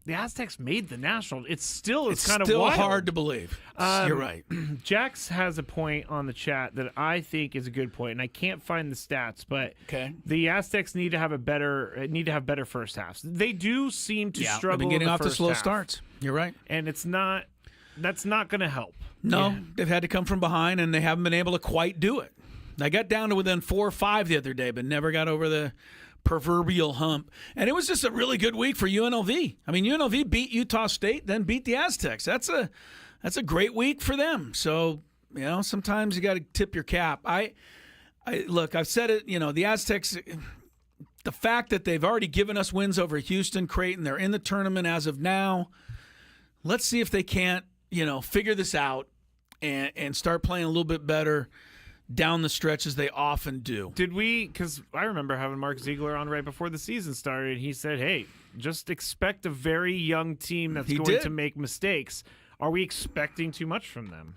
the Aztecs made the national. It's kind of still wild. Hard to believe. You're right. Jax has a point on the chat that I think is a good point, and I can't find the stats, but the Aztecs need to have better first halves. They do seem to struggle. They've been getting off to slow half. starts. You're right, and that's not going to help. No, they've had to come from behind, and they haven't been able to quite do it. They got down to within 4 or 5 the other day, but never got over the proverbial hump. And it was just a really good week for UNLV. I mean, UNLV beat Utah State, then beat the Aztecs. That's a great week for them. So, sometimes you got to tip your cap. Look, I've said it, the Aztecs, the fact that they've already given us wins over Houston, Creighton, they're in the tournament as of now. Let's see if they can't, figure this out and start playing a little bit better down the stretch as they often do. Did we, because I remember having Mark Ziegler on right before the season started, and he said, hey, just expect a very young team that's going to make mistakes. Are we expecting too much from them?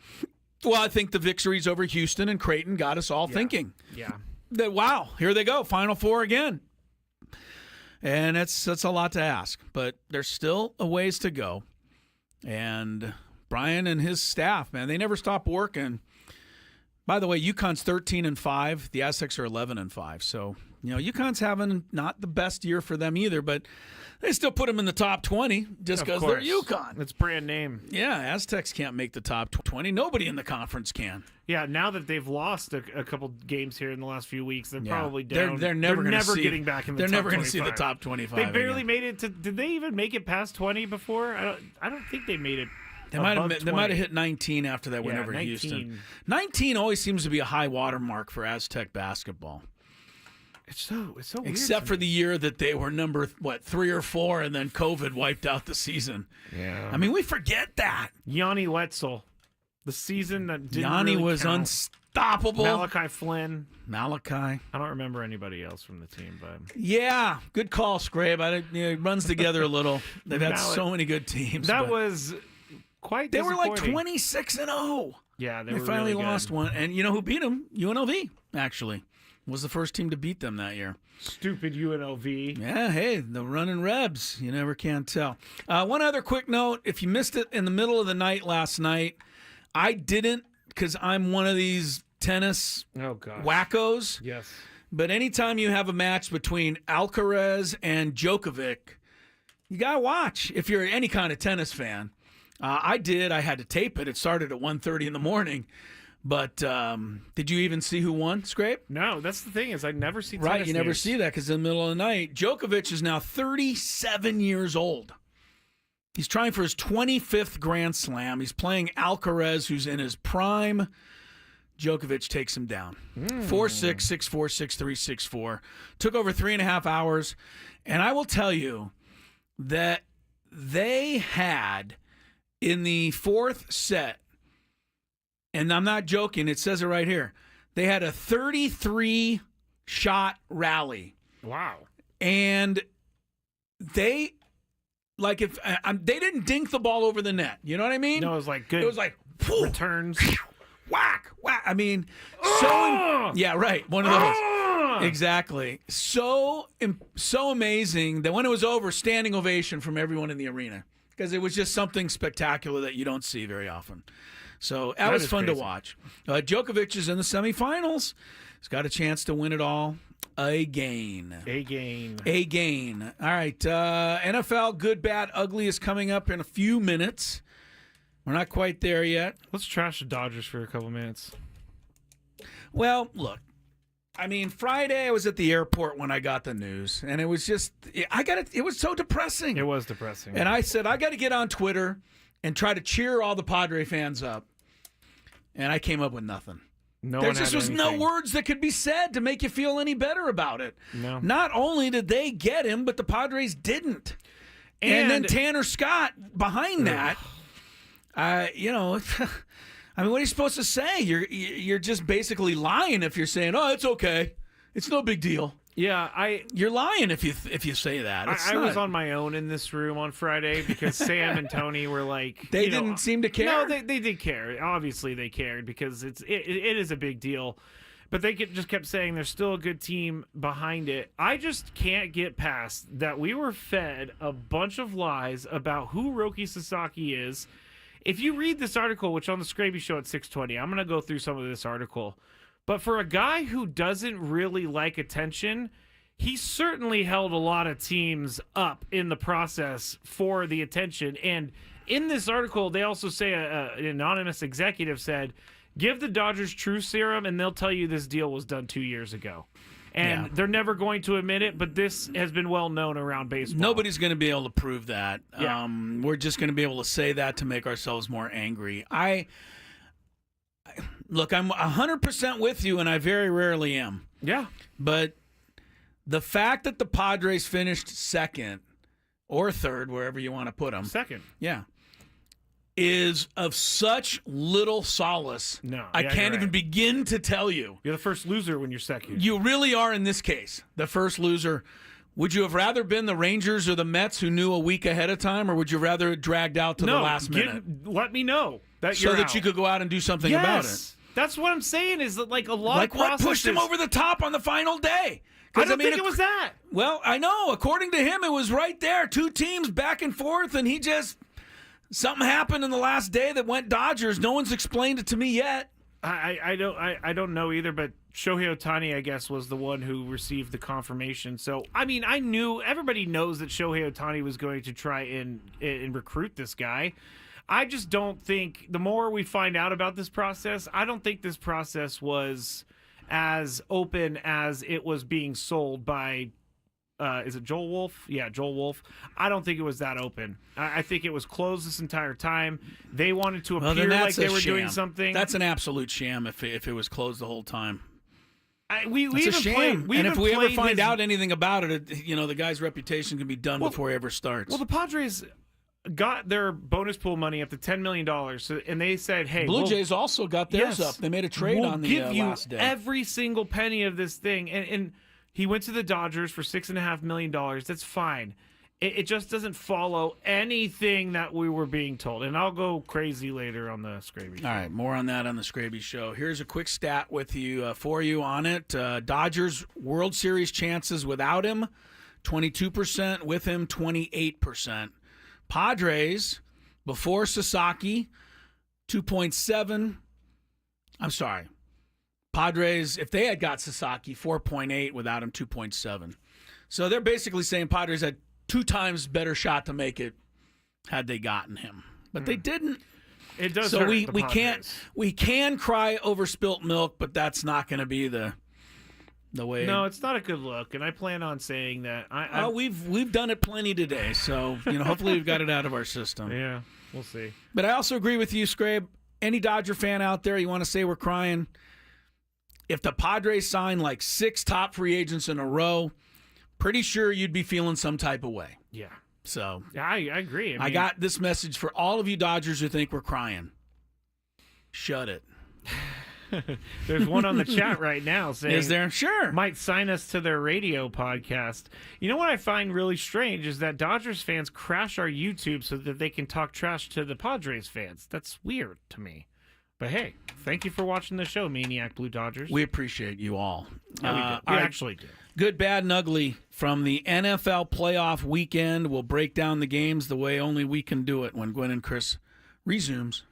Well, I think the victories over Houston and Creighton got us all thinking. Yeah. That, wow, here they go, Final Four again. And that's a lot to ask. But there's still a ways to go. And Brian and his staff, man, they never stop working. By the way, UConn's 13-5. The Aztecs are 11-5. So, UConn's having not the best year for them either, but they still put them in the top 20 just because they're UConn. It's brand name. Yeah, Aztecs can't make the top 20. Nobody in the conference can. Yeah, now that they've lost a couple games here in the last few weeks, they're probably down. They're never getting back in the top 25. They're never going to see the top 25. They barely made it to. Did they even make it past 20 before? I don't think they made it. They might have hit 19 after that win over 19. Houston. 19 always seems to be a high water mark for Aztec basketball. It's so weird. Except for the year that they were number 3 or 4, and then COVID wiped out the season. Yeah, I mean, we forget that. Yanni Wetzel, the season that didn't Yanni really was count. unstoppable. Malachi Flynn. I don't remember anybody else from the team, but yeah, good call, Skraby. It runs together a little. They've had so many good teams. That was quite. They were like disappointing. 26-0. Yeah, they were finally really lost good. one, and you know who beat them? UNLV actually was the first team to beat them that year. Stupid UNLV. Yeah, hey, the running Rebs. You never can tell. One other quick note: if you missed it in the middle of the night last night, I didn't because I'm one of these tennis wackos. Yes. But anytime you have a match between Alcaraz and Djokovic, you got to watch if you're any kind of tennis fan. I did. I had to tape it. It started at 1:30 in the morning. But did you even see who won, Scrape? No, that's the thing is I never see tennis Right, you never news. see that because in the middle of the night, Djokovic is now 37 years old. He's trying for his 25th Grand Slam. He's playing Alcaraz, who's in his prime. Djokovic takes him down. 4-6, 6-4, 6-3, 6-4. Took over 3.5 hours. And I will tell you that they had, in the fourth set, and I'm not joking, it says it right here, they had a 33-shot rally. Wow. And they, like, if they didn't dink the ball over the net. You know what I mean? No, it was like good. It was like returns. Whack, whack. I mean, yeah, right. One of those. Exactly. So amazing that when it was over, standing ovation from everyone in the arena because it was just something spectacular that you don't see very often. So that was fun to watch. Djokovic is in the semifinals. He's got a chance to win it all again. Again. All right. NFL Good, Bad, Ugly is coming up in a few minutes. We're not quite there yet. Let's trash the Dodgers for a couple minutes. Well, look. I mean, Friday I was at the airport when I got the news, and it was just it was so depressing. It was depressing. And I said, I got to get on Twitter and try to cheer all the Padre fans up. And I came up with nothing. There just was no words that could be said to make you feel any better about it. No. Not only did they get him, but the Padres didn't. And then Tanner Scott behind that. I mean, what are you supposed to say? You're just basically lying if you're saying, "Oh, it's okay, it's no big deal." Yeah, you're lying if you say that. I was on my own in this room on Friday because Sam and Tony were like, they didn't seem to care. No, they did care. Obviously, they cared because it is a big deal. But they just kept saying there's still a good team behind it. I just can't get past that we were fed a bunch of lies about who Roki Sasaki is. If you read this article, which on the Skraby Show at 6:20, I'm going to go through some of this article. But for a guy who doesn't really like attention, he certainly held a lot of teams up in the process for the attention. And in this article, they also say an anonymous executive said, give the Dodgers true serum, and they'll tell you this deal was done 2 years ago. And they're never going to admit it, but this has been well known around baseball. Nobody's going to be able to prove that. Yeah. We're just going to be able to say that to make ourselves more angry. Look, I'm 100% with you, and I very rarely am. Yeah. But the fact that the Padres finished second or third, wherever you want to put them. Second. Yeah. Is of such little solace. No, I can't even begin to tell you. You're the first loser when you're second. You really are in this case, the first loser. Would you have rather been the Rangers or the Mets who knew a week ahead of time, or would you rather it dragged out to the last minute? Let me know that so you're that out. you could go out and do something about it. That's what I'm saying is that like a lot like of processes. What pushed them over the top on the final day? I don't think it was that. Well, I know. According to him, it was right there. Two teams back and forth, and he just something happened in the last day that went Dodgers. No one's explained it to me yet. I don't know either, but Shohei Ohtani, I guess, was the one who received the confirmation. So, I mean, everybody knows that Shohei Ohtani was going to try and recruit this guy. I just don't think, the more we find out about this process, I don't think this process was as open as it was being sold by, is it Joel Wolf? Yeah, Joel Wolf. I don't think it was that open. I think it was closed this entire time. They wanted to appear like they were doing something. That's an absolute sham if it was closed the whole time. We it's a sham. And if we ever find out anything about it, the guy's reputation can be done before he ever starts. Well, the Padres got their bonus pool money up to $10 million, and they said, hey, Blue Jays also got theirs up. They made a trade on the last day. We'll give you every single penny of this thing. And he went to the Dodgers for $6.5 million. That's fine. It just doesn't follow anything that we were being told. And I'll go crazy later on the Skraby show. All right, more on that on the Skraby show. Here's a quick stat with you for you on it. Dodgers World Series chances without him, 22%. With him, 28%. Padres, before Sasaki, 2.7. I'm sorry. Padres, if they had got Sasaki, 4.8. Without him, 2.7. So they're basically saying Padres had 2 times better shot to make it had they gotten him. But they didn't. It does so hurt we the can't we can cry over spilt milk, but that's not going to be the way. No, it's not a good look, and I plan on saying that. We've done it plenty today, so hopefully we've got it out of our system. Yeah, we'll see. But I also agree with you, Skrabe. Any Dodger fan out there, you want to say we're crying? If the Padres sign like 6 top free agents in a row, pretty sure you'd be feeling some type of way. Yeah. So I agree. I got this message for all of you Dodgers who think we're crying. Shut it. There's one on the chat right now saying, is there? Sure. Might sign us to their radio podcast. You know what I find really strange is that Dodgers fans crash our YouTube so that they can talk trash to the Padres fans. That's weird to me. But hey, thank you for watching the show, Maniac Blue Dodgers. We appreciate you all. Yeah, we actually do. Good, bad, and ugly from the NFL playoff weekend. We'll break down the games the way only we can do it when Gwynn and Chris resumes.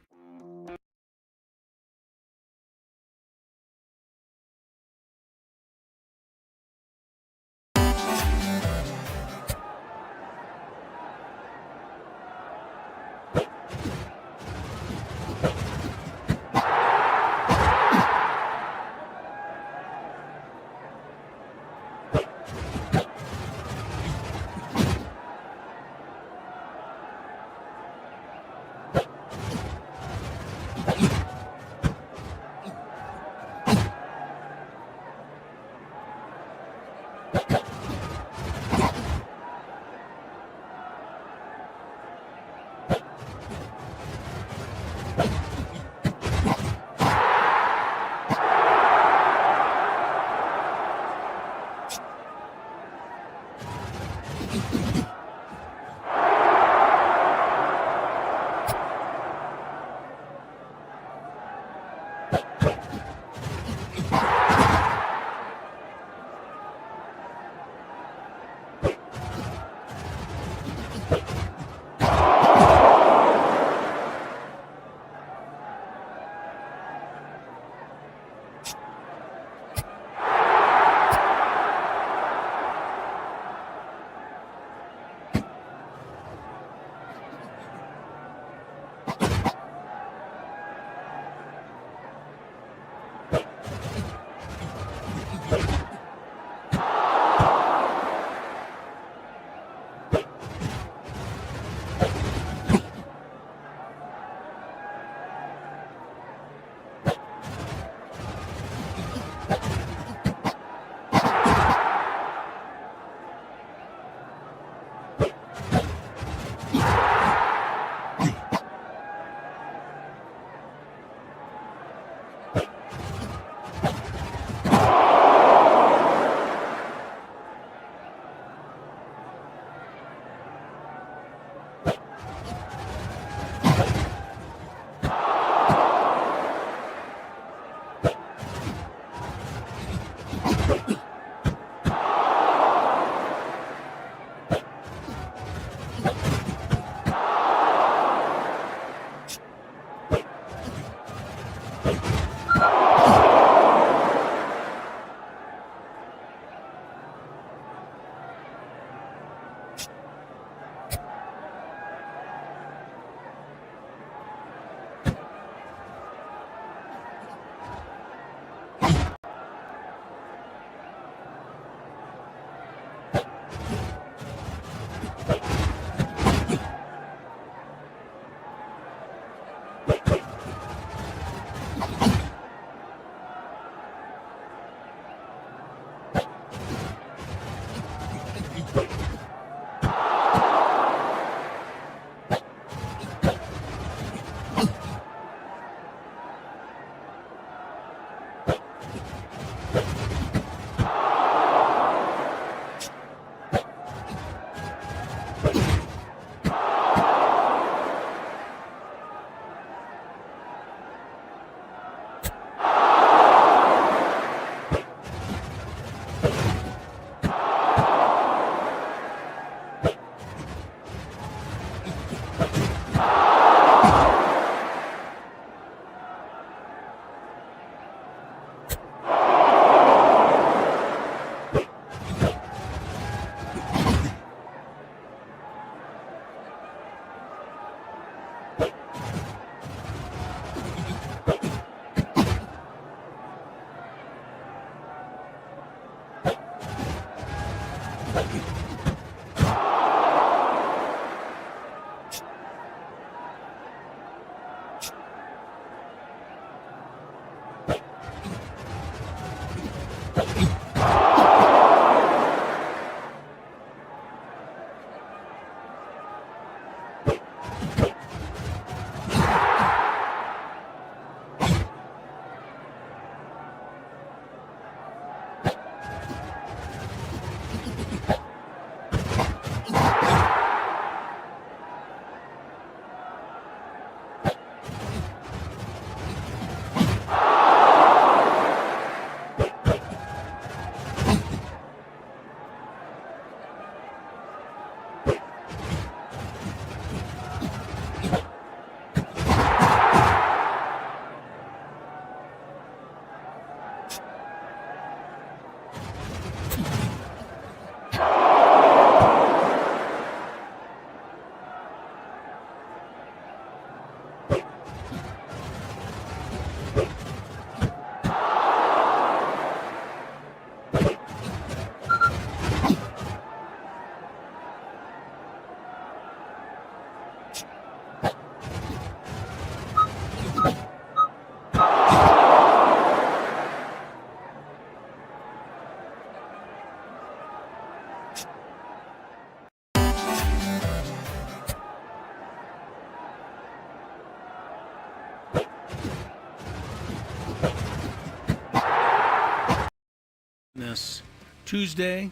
This Tuesday,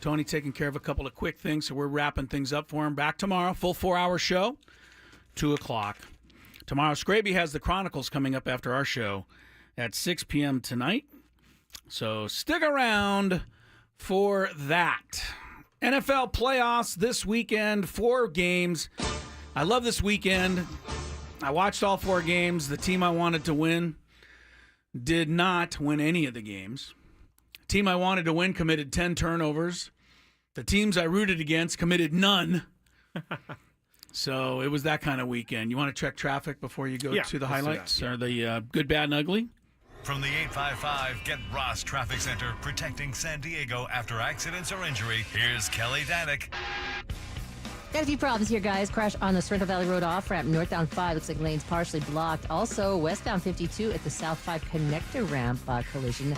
Tony taking care of a couple of quick things, so we're wrapping things up for him. Back tomorrow, full 4-hour show, 2 o'clock. Tomorrow, Skraby has the Chronicles coming up after our show at 6 p.m. tonight. So stick around for that. NFL playoffs this weekend, 4 games. I love this weekend. I watched all 4 games. The team I wanted to win did not win any of the games. Team I wanted to win committed 10 turnovers. The teams I rooted against committed none. So it was that kind of weekend. You want to check traffic before you go to the highlights? Or the good, bad, and ugly? From the 855 Get Ross Traffic Center, protecting San Diego after accidents or injury, here's Kelly Danick. Got a few problems here, guys. Crash on the Sorrento Valley Road off-ramp, northbound 5. Looks like lanes partially blocked. Also, westbound 52 at the South 5 connector ramp collision.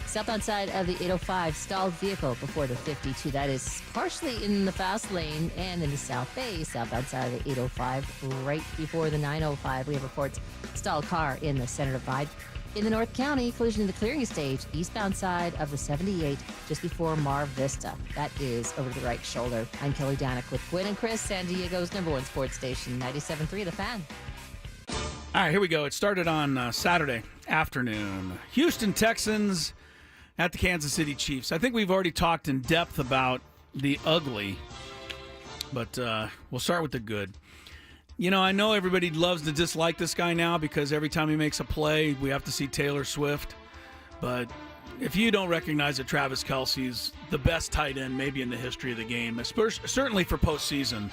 Southbound side of the 805, stalled vehicle before the 52. That is partially in the fast lane and in the South Bay, southbound side of the 805, right before the 905. We have reports stalled car in the Center Divide. In the North County, collision in the clearing stage, eastbound side of the 78, just before Mar Vista. That is over the right shoulder. I'm Kelly Danick with Gwynn and Chris, San Diego's #1 sports station, 97.3 The Fan. All right, here we go. It started on Saturday afternoon. Houston Texans at the Kansas City Chiefs. I think we've already talked in depth about the ugly, but we'll start with the good. I know everybody loves to dislike this guy now because every time he makes a play, we have to see Taylor Swift. But if you don't recognize that Travis Kelce's the best tight end maybe in the history of the game, certainly for postseason,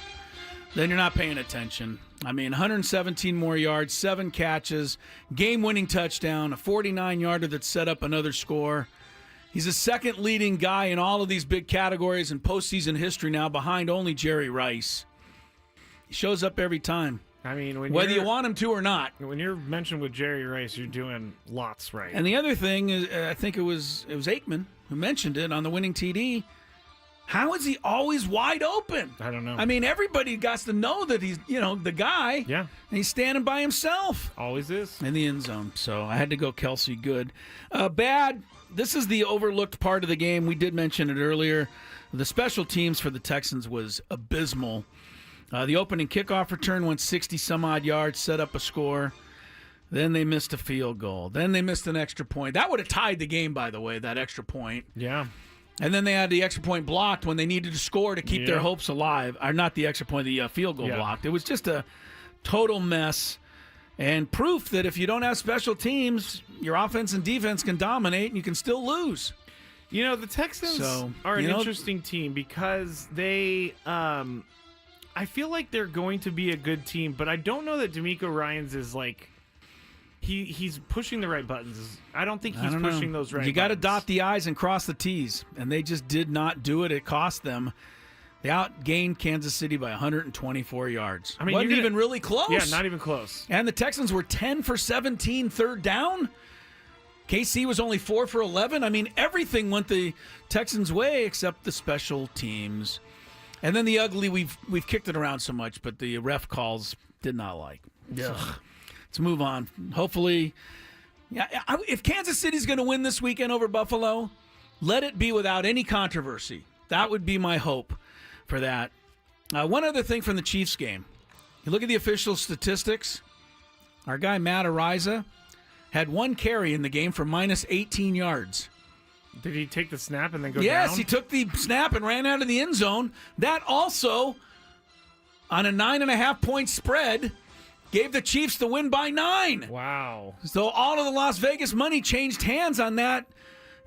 then you're not paying attention. 117 more yards, 7 catches, game-winning touchdown, a 49-yarder that set up another score. He's the second leading guy in all of these big categories in postseason history now, behind only Jerry Rice. He shows up every time. Whether you want him to or not. When you're mentioned with Jerry Rice, you're doing lots right. And the other thing is, I think it was Aikman who mentioned it on the winning TD. How is he always wide open? I don't know. Everybody got to know that he's, the guy. Yeah. And he's standing by himself. Always is. In the end zone. So I had to go Kelce good. Bad. This is the overlooked part of the game. We did mention it earlier. The special teams for the Texans was abysmal. The opening kickoff return went 60-some-odd yards, set up a score. Then they missed a field goal. Then they missed an extra point. That would have tied the game, by the way, that extra point. Yeah. And then they had the extra point blocked when they needed to score to keep their hopes alive. Or not the extra point, the field goal blocked. It was just a total mess. And proof that if you don't have special teams, your offense and defense can dominate and you can still lose. The Texans are an interesting team because they... I feel like they're going to be a good team, but I don't know that DeMeco Ryans is like he's pushing the right buttons. I don't think he's pushing those right buttons. You got to dot the I's and cross the T's, and they just did not do it. It cost them. They outgained Kansas City by 124 yards. Wasn't even really close. Yeah, not even close. And the Texans were 10 for 17 third down. KC was only 4 for 11. Everything went the Texans' way except the special teams. And then the ugly, we've kicked it around so much, but the ref calls did not like. So, let's move on. Hopefully, if Kansas City's going to win this weekend over Buffalo, let it be without any controversy. That would be my hope for that. One other thing from the Chiefs game. You look at the official statistics. Our guy, Matt Ariza, had 1 carry in the game for minus 18 yards. Did he take the snap and then go down? Yes, he took the snap and ran out of the end zone. That also, on a 9.5-point spread, gave the Chiefs the win by 9. Wow. So all of the Las Vegas money changed hands on that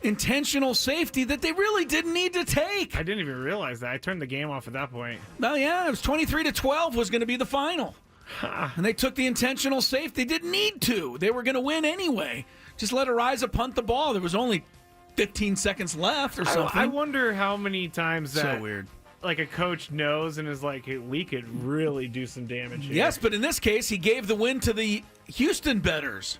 intentional safety that they really didn't need to take. I didn't even realize that. I turned the game off at that point. Well, yeah, it was 23-12 was going to be the final. And they took the intentional safety. They didn't need to. They were going to win anyway. Just let Ariza punt the ball. There was only 15 seconds left or something. I wonder how many times that so weird. Like a coach knows and is like, hey, we could really do some damage here. Yes, but in this case, he gave the win to the Houston bettors,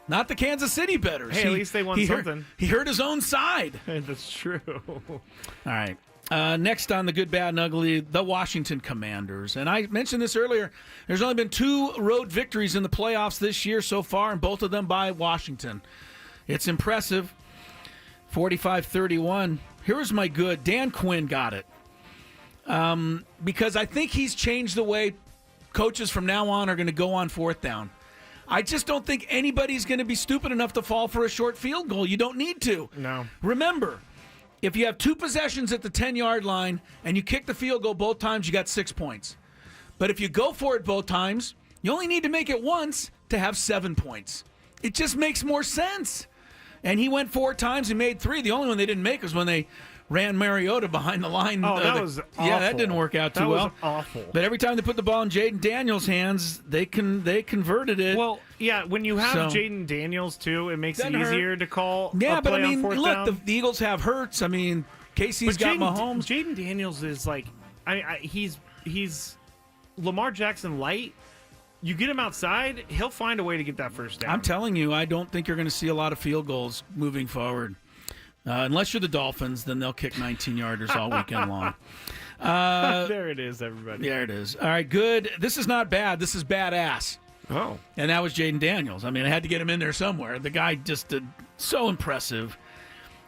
not the Kansas City bettors. Hey, at least they won something. He hurt his own side. That's true. All right. Next on the good, bad, and ugly, the Washington Commanders. And I mentioned this earlier. There's only been 2 road victories in the playoffs this year so far, and both of them by Washington. It's impressive. 45-31. Here's my good. Dan Quinn got it. Because I think he's changed the way coaches from now on are going to go on 4th down. I just don't think anybody's going to be stupid enough to fall for a short field goal. You don't need to. No. Remember, if you have 2 possessions at the 10-yard line and you kick the field goal both times, you got 6 points. But if you go for it both times, you only need to make it once to have 7 points. It just makes more sense. And he went 4 times and made 3. The only one they didn't make was when they ran Mariota behind the line. Oh, that was awful. Yeah, that didn't work out too well. That was awful. But every time they put the ball in Jaden Daniels' hands, they converted it. Well, yeah, when you have Jaden Daniels, too, it makes it easier to call a play on 4th down. The Eagles have Hurts. Casey's got Mahomes. Jaden Daniels is like, he's Lamar Jackson light. You get him outside, he'll find a way to get that first down. I'm telling you, I don't think you're going to see a lot of field goals moving forward. Unless you're the Dolphins, then they'll kick 19-yarders all weekend long. There it is, everybody. There it is. All right, good. This is not bad. This is badass. Oh. And that was Jaden Daniels. I had to get him in there somewhere. The guy just did so impressive.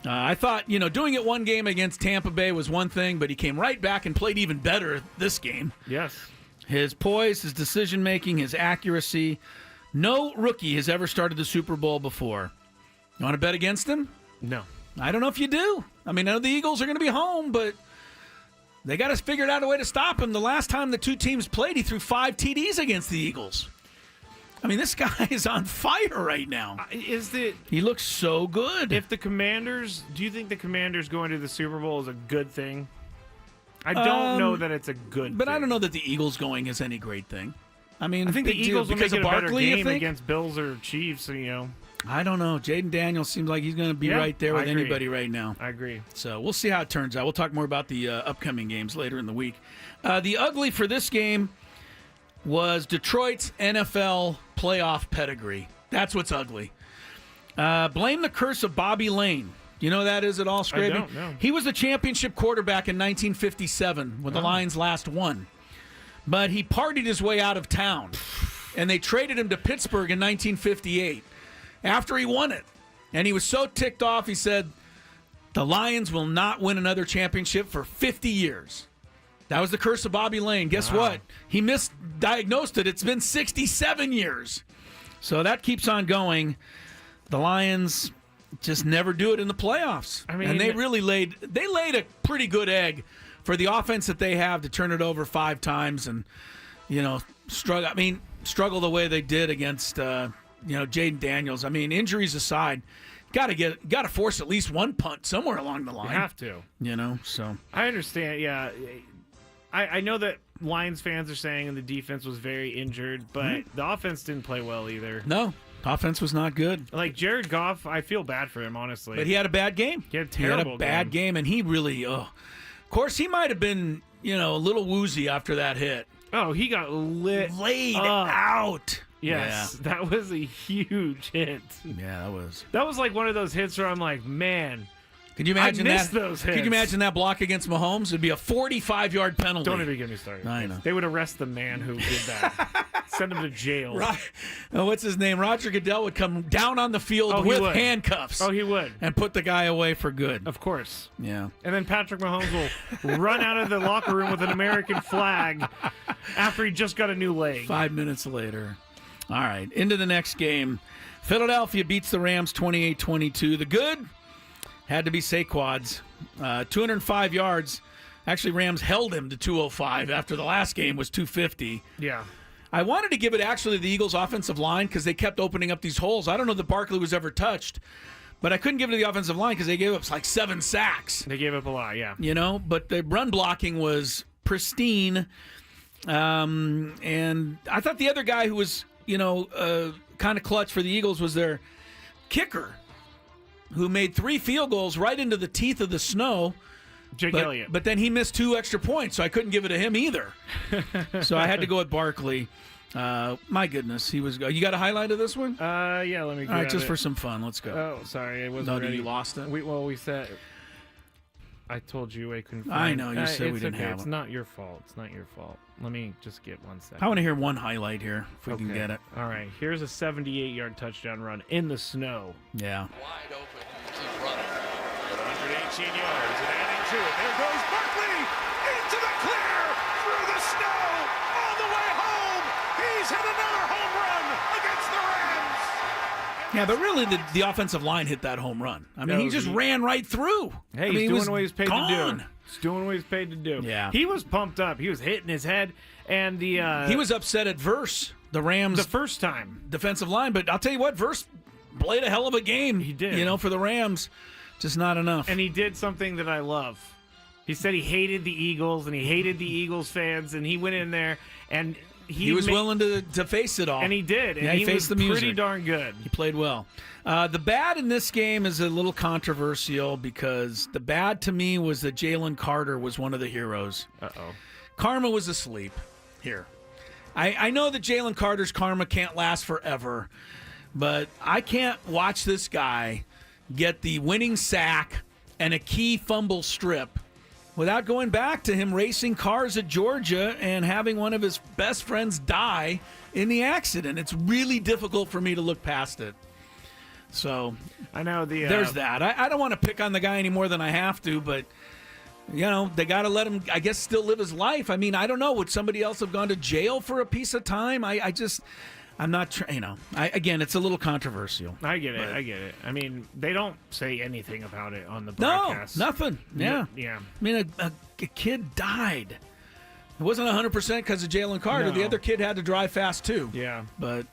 I thought, doing it one game against Tampa Bay was one thing, but he came right back and played even better this game. Yes. His poise, his decision-making, his accuracy. No rookie has ever started the Super Bowl before. You want to bet against him? No. I don't know if you do. I know the Eagles are going to be home, but They got to figure out a way to stop him. The last time the two teams played, he threw 5 TDs against the Eagles. I mean, this guy is on fire right now. He looks so good. Do you think the Commanders going to the Super Bowl is a good thing? I don't know that it's a good But thing. I don't know that the Eagles going is any great thing. I mean, I think the big deal. Eagles will because make it of a better Barkley, game against Bills or Chiefs, I don't know. Jaden Daniels seems like he's going to be right there with anybody right now. I agree. So we'll see how it turns out. We'll talk more about the upcoming games later in the week. The ugly for this game was Detroit's NFL playoff pedigree. That's what's ugly. Blame the curse of Bobby Lane. You know who that is at all, Skraby? I don't know. He was the championship quarterback in 1957 when the Lions last won. But he partied his way out of town, and they traded him to Pittsburgh in 1958 after he won it. And he was so ticked off, he said, the Lions will not win another championship for 50 years. That was the curse of Bobby Lane. Guess what? He misdiagnosed it. It's been 67 years. So that keeps on going. The Lions just never do it in the playoffs. I mean, and they really laid a pretty good egg for the offense that they have to turn it over 5 times and, struggle the way they did against, Jaden Daniels. I mean, injuries aside, got to force at least one punt somewhere along the line. You have to. So I understand, yeah. I know that Lions fans are saying the defense was very injured, but the offense didn't play well either. No, offense was not good. Like Jared Goff, I feel bad for him, honestly. But he had a bad game. He had a bad game, and he really, of course, he might have been, a little woozy after that hit. Oh, he got laid out. Yes, that was a huge hit. Yeah, that was like one of those hits where I'm like, man. Could you imagine I missed those hits. Could you imagine that block against Mahomes? It'd be a 45-yard penalty. Don't even get me started. I know. They would arrest the man who did that. Send him to jail. What's his name? Roger Goodell would come down on the field with handcuffs. Oh, he would. And put the guy away for good. Of course. Yeah. And then Patrick Mahomes will run out of the locker room with an American flag after he just got a new leg. 5 minutes later. All right, into the next game. Philadelphia beats the Rams 28-22. The good had to be Saquon's. 205 yards. Actually, Rams held him to 205 after the last game was 250. Yeah. I wanted to give it actually the Eagles' offensive line because they kept opening up these holes. I don't know that Barkley was ever touched, but I couldn't give it to the offensive line because they gave up like 7 sacks. They gave up a lot, yeah. But the run blocking was pristine. And I thought the other guy who was kind of clutch for the Eagles was their kicker, who made 3 field goals right into the teeth of the snow. Jake Elliott. But then he missed 2 extra points, so I couldn't give it to him either. So I had to go with Barkley. My goodness, he was good. You got a highlight of this one? Yeah, let me go. All right, just for some fun, let's go. Oh, sorry, I wasn't ready. You lost it? We said... I told you I couldn't find I know, you said we didn't have it. It's not your fault. It's not your fault. Let me just get 1 second. I want to hear one highlight here, if we can get it. All right, here's a 78-yard touchdown run in the snow. Yeah. Wide open, you keep running. 118 yards, and adding to it. There goes Barkley into the clear, through the snow, all the way home. He's hit another home run against the Rams. Yeah, but really the offensive line hit that home run. I mean, he just ran right through. Hey, he's doing what he's paid to do. He's doing what he's paid to do. Yeah. He was pumped up. He was hitting his head. And he was upset at Verse, the Rams. The first time. Defensive line. But I'll tell you what, Verse played a hell of a game. He did. For the Rams. Just not enough. And he did something that I love. He said he hated the Eagles, and he hated the Eagles fans, and he went in there, and he was willing to face it all. And he did. And he faced the music. Pretty darn good. He played well. The bad in this game is a little controversial because the bad to me was that Jalen Carter was one of the heroes. Uh-oh. Karma was asleep here. I know that Jalen Carter's karma can't last forever, but I can't watch this guy get the winning sack and a key fumble strip without going back to him racing cars at Georgia and having one of his best friends die in the accident. It's really difficult for me to look past it. So I know there's that. I don't want to pick on the guy any more than I have to, but they got to let him, I guess, still live his life. I mean, I don't know. Would somebody else have gone to jail for a piece of time? I'm not, again, it's a little controversial. I get it. I mean, they don't say anything about it on the broadcast. No, nothing. Yeah. Yeah. I mean, a kid died. It wasn't 100% because of Jalen Carter. No. The other kid had to drive fast, too. Yeah. But,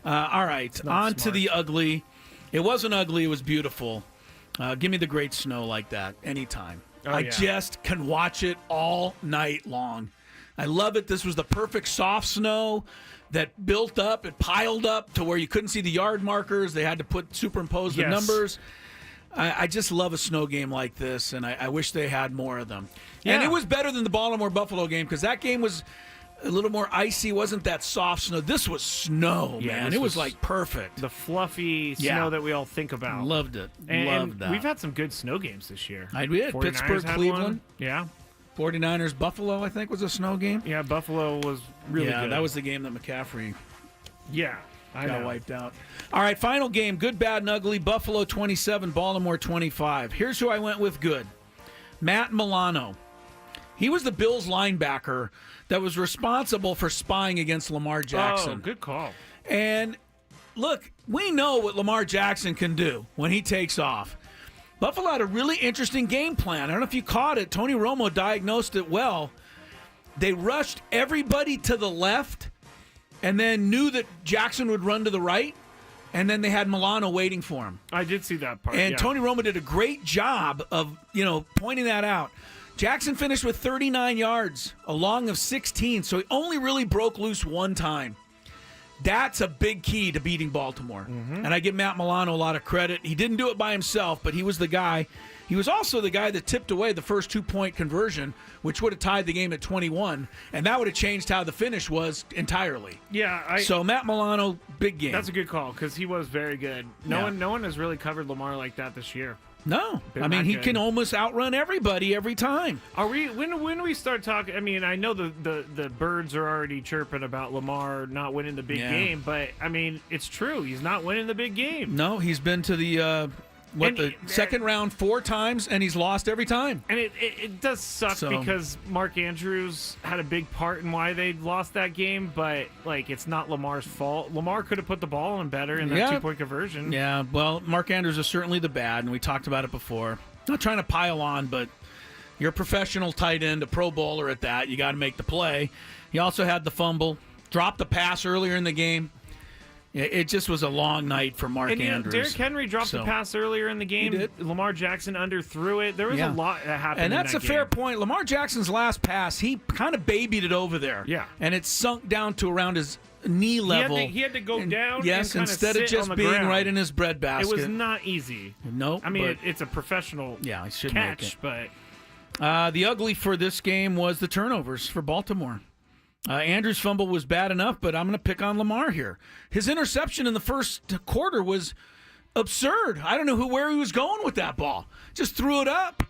all right, on to the ugly. It wasn't ugly. It was beautiful. Give me the great snow like that anytime. I just can watch it all night long. I love it. This was the perfect soft snow that built up. It piled up to where you couldn't see the yard markers. They had to superimpose the numbers. I just love a snow game like this, and I wish they had more of them. Yeah. And it was better than the Baltimore-Buffalo game because that game was a little more icy. Wasn't that soft snow? This was snow, man. It was like perfect. The fluffy snow that we all think about. Loved it. And that. We've had some good snow games this year. We had Pittsburgh, Cleveland. One. Yeah. 49ers, Buffalo, I think, was a snow game. Yeah, Buffalo was really good. Yeah, that was the game that McCaffrey got wiped out. All right, final game, good, bad, and ugly. Buffalo 27, Baltimore 25. Here's who I went with good. Matt Milano. He was the Bills linebacker that was responsible for spying against Lamar Jackson. Oh, good call. And look, we know what Lamar Jackson can do when he takes off. Buffalo had a really interesting game plan. I don't know if you caught it. Tony Romo diagnosed it well. They rushed everybody to the left and then knew that Jackson would run to the right, and then they had Milano waiting for him. I did see that part. And Tony Romo did a great job of, pointing that out. Jackson finished with 39 yards, a long of 16, so he only really broke loose one time. That's a big key to beating Baltimore. Mm-hmm. And I give Matt Milano a lot of credit. He didn't do it by himself, but he was the guy. He was also the guy that tipped away the first 2-point conversion, which would have tied the game at 21, and that would have changed how the finish was entirely. Yeah. So Matt Milano, big game. That's a good call because he was very good. No one has really covered Lamar like that this year. No, I mean he can almost outrun everybody every time. Are we when we start talking? I mean, I know the birds are already chirping about Lamar not winning the big game, but I mean it's true. He's not winning the big game. No, he's been to the second round 4 times, and he's lost every time. And it does suck because Mark Andrews had a big part in why they lost that game, but it's not Lamar's fault. Lamar could have put the ball in better in that 2-point conversion. Yeah, well, Mark Andrews is certainly the bad, and we talked about it before. Not trying to pile on, but you're a professional tight end, a Pro Bowler at that. You got to make the play. He also had the fumble, dropped the pass earlier in the game. It just was a long night for Mark Andrews. Derrick Henry dropped the pass earlier in the game. He did. Lamar Jackson underthrew it. There was a lot that happened. And that's in that a fair point. Lamar Jackson's last pass, he kind of babied it over there. Yeah. And it sunk down to around his knee level. He had to go down. Yes, and instead of just being ground. Right in his breadbasket. It was not easy. No. I mean, it's a professional I should catch, make it. But the ugly for this game was the turnovers for Baltimore. Andrews' fumble was bad enough, but I'm going to pick on Lamar here. His interception in the first quarter was absurd. I don't know where he was going with that ball. Just threw it up.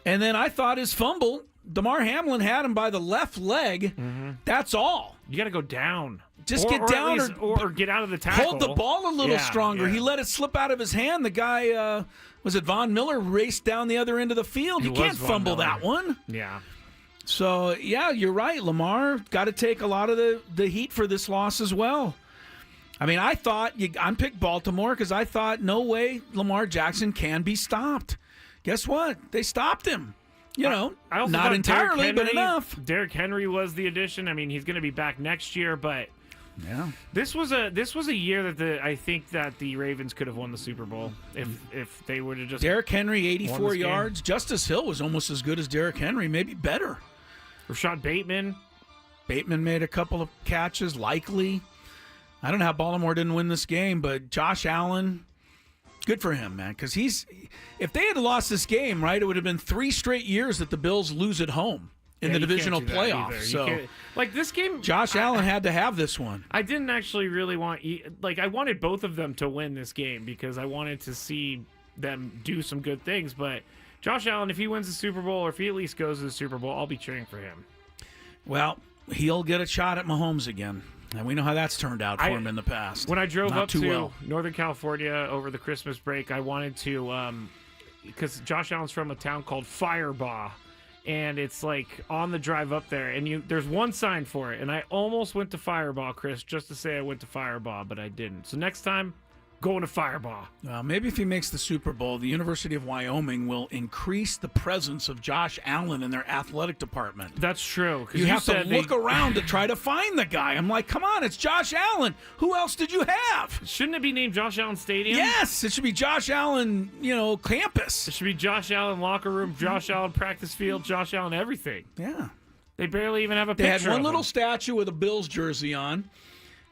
And then I thought his fumble, Damar Hamlin had him by the left leg. Mm-hmm. That's all. You got to go down. Just get down or get out of the tackle. Hold the ball a little stronger. Yeah. He let it slip out of his hand. The guy, was it Von Miller, raced down the other end of the field. You can't fumble that one. Yeah. So, you're right. Lamar got to take a lot of the heat for this loss as well. I mean, I thought I picked Baltimore because I thought no way Lamar Jackson can be stopped. Guess what? They stopped him. I also not entirely, but enough. Derrick Henry was the addition. I mean, he's going to be back next year, but this was a year that I think that the Ravens could have won the Super Bowl if they would have just. Derrick Henry 84 yards. Justice Hill was almost as good as Derrick Henry, maybe better. Rashad Bateman made a couple of catches, likely. I don't know how Baltimore didn't win this game, but Josh Allen, good for him, man, because if they had lost this game, right, it would have been 3 straight years that the Bills lose at home in the divisional playoff. So, this game, Josh Allen had to have this one. I didn't actually really I wanted both of them to win this game because I wanted to see them do some good things, but Josh Allen, if he wins the Super Bowl or if he at least goes to the Super Bowl, I'll be cheering for him. Well, he'll get a shot at Mahomes again. And we know how that's turned out for him in the past. When I drove up to Northern California over the Christmas break, I wanted to, because Josh Allen's from a town called Firebaugh, and it's like on the drive up there, and there's one sign for it, and I almost went to Fireball, Chris, just to say I went to Fireball, but I didn't. So next time, going to Fireball. Maybe if he makes the Super Bowl, the University of Wyoming will increase the presence of Josh Allen in their athletic department. That's true. You have to look around to try to find the guy. I'm like, come on, it's Josh Allen. Who else did you have? Shouldn't it be named Josh Allen Stadium? Yes, it should be Josh Allen, campus. It should be Josh Allen locker room, Josh Allen practice field, Josh Allen everything. Yeah. They barely even have a They picture had one of little him. statue with a Bills jersey on.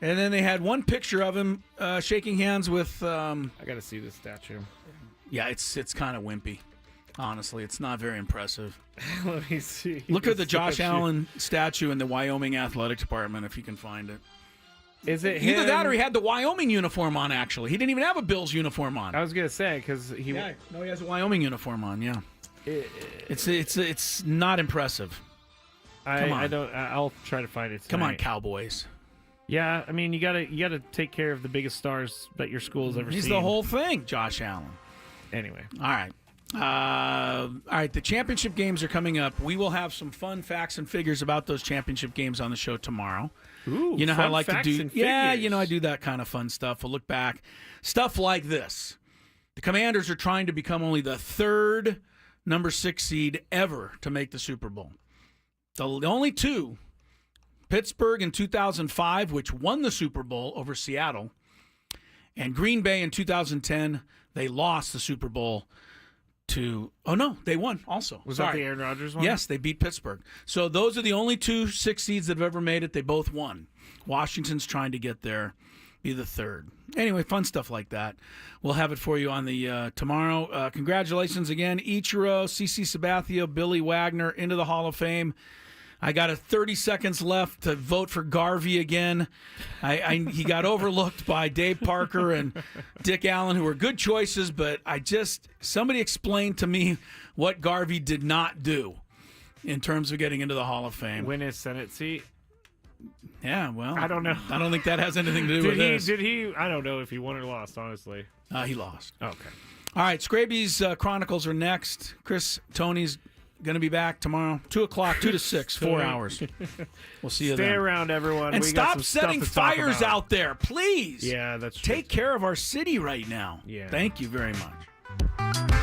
And then they had one picture of him shaking hands with. I got to see this statue. Yeah, it's kind of wimpy. Honestly, it's not very impressive. Let me see. Look at the Josh Allen statue in the Wyoming athletic department if you can find it. Is it either him? that or he had the Wyoming uniform on? Actually, he didn't even have a Bills uniform on. I was gonna say because he. Yeah, no, he has a Wyoming uniform on. Yeah, it's not impressive. I don't. I'll try to find it tonight. Come on, Cowboys. Yeah, I mean you gotta take care of the biggest stars that your school's ever seen. He's the whole thing, Josh Allen. Anyway, all right. All right, the championship games are coming up. We will have some fun facts and figures about those championship games on the show tomorrow. Ooh, you know how I like to facts do. and Yeah, figures. I do that kind of fun stuff. We'll look back, stuff like this. The Commanders are trying to become only the third number 6 seed ever to make the Super Bowl. The only two. Pittsburgh in 2005, which won the Super Bowl over Seattle, and Green Bay in 2010, they lost the Super Bowl to... Oh, no, they won also. Was that the Aaron Rodgers one? Yes, they beat Pittsburgh. So those are the only 2 6 seeds that have ever made it. They both won. Washington's trying to get there, be the third. Anyway, fun stuff like that. We'll have it for you on the tomorrow. Congratulations again, Ichiro, CC Sabathia, Billy Wagner into the Hall of Fame. I got 30 seconds left to vote for Garvey again. He got overlooked by Dave Parker and Dick Allen, who were good choices, but somebody explained to me what Garvey did not do in terms of getting into the Hall of Fame. Win his Senate seat. Yeah, well, I don't know. I don't think that has anything to do with this. Did he? I don't know if he won or lost, honestly. He lost. Okay. All right, Skraby's Chronicles are next. Tony's going to be back tomorrow, 2 o'clock, 2 to 6, 4 hours. We'll see you then. Stay around, everyone. And We got stop some stuff setting to talk fires about. out there, please. Yeah, that's true. Take care of our city right now. Yeah. Thank you very much.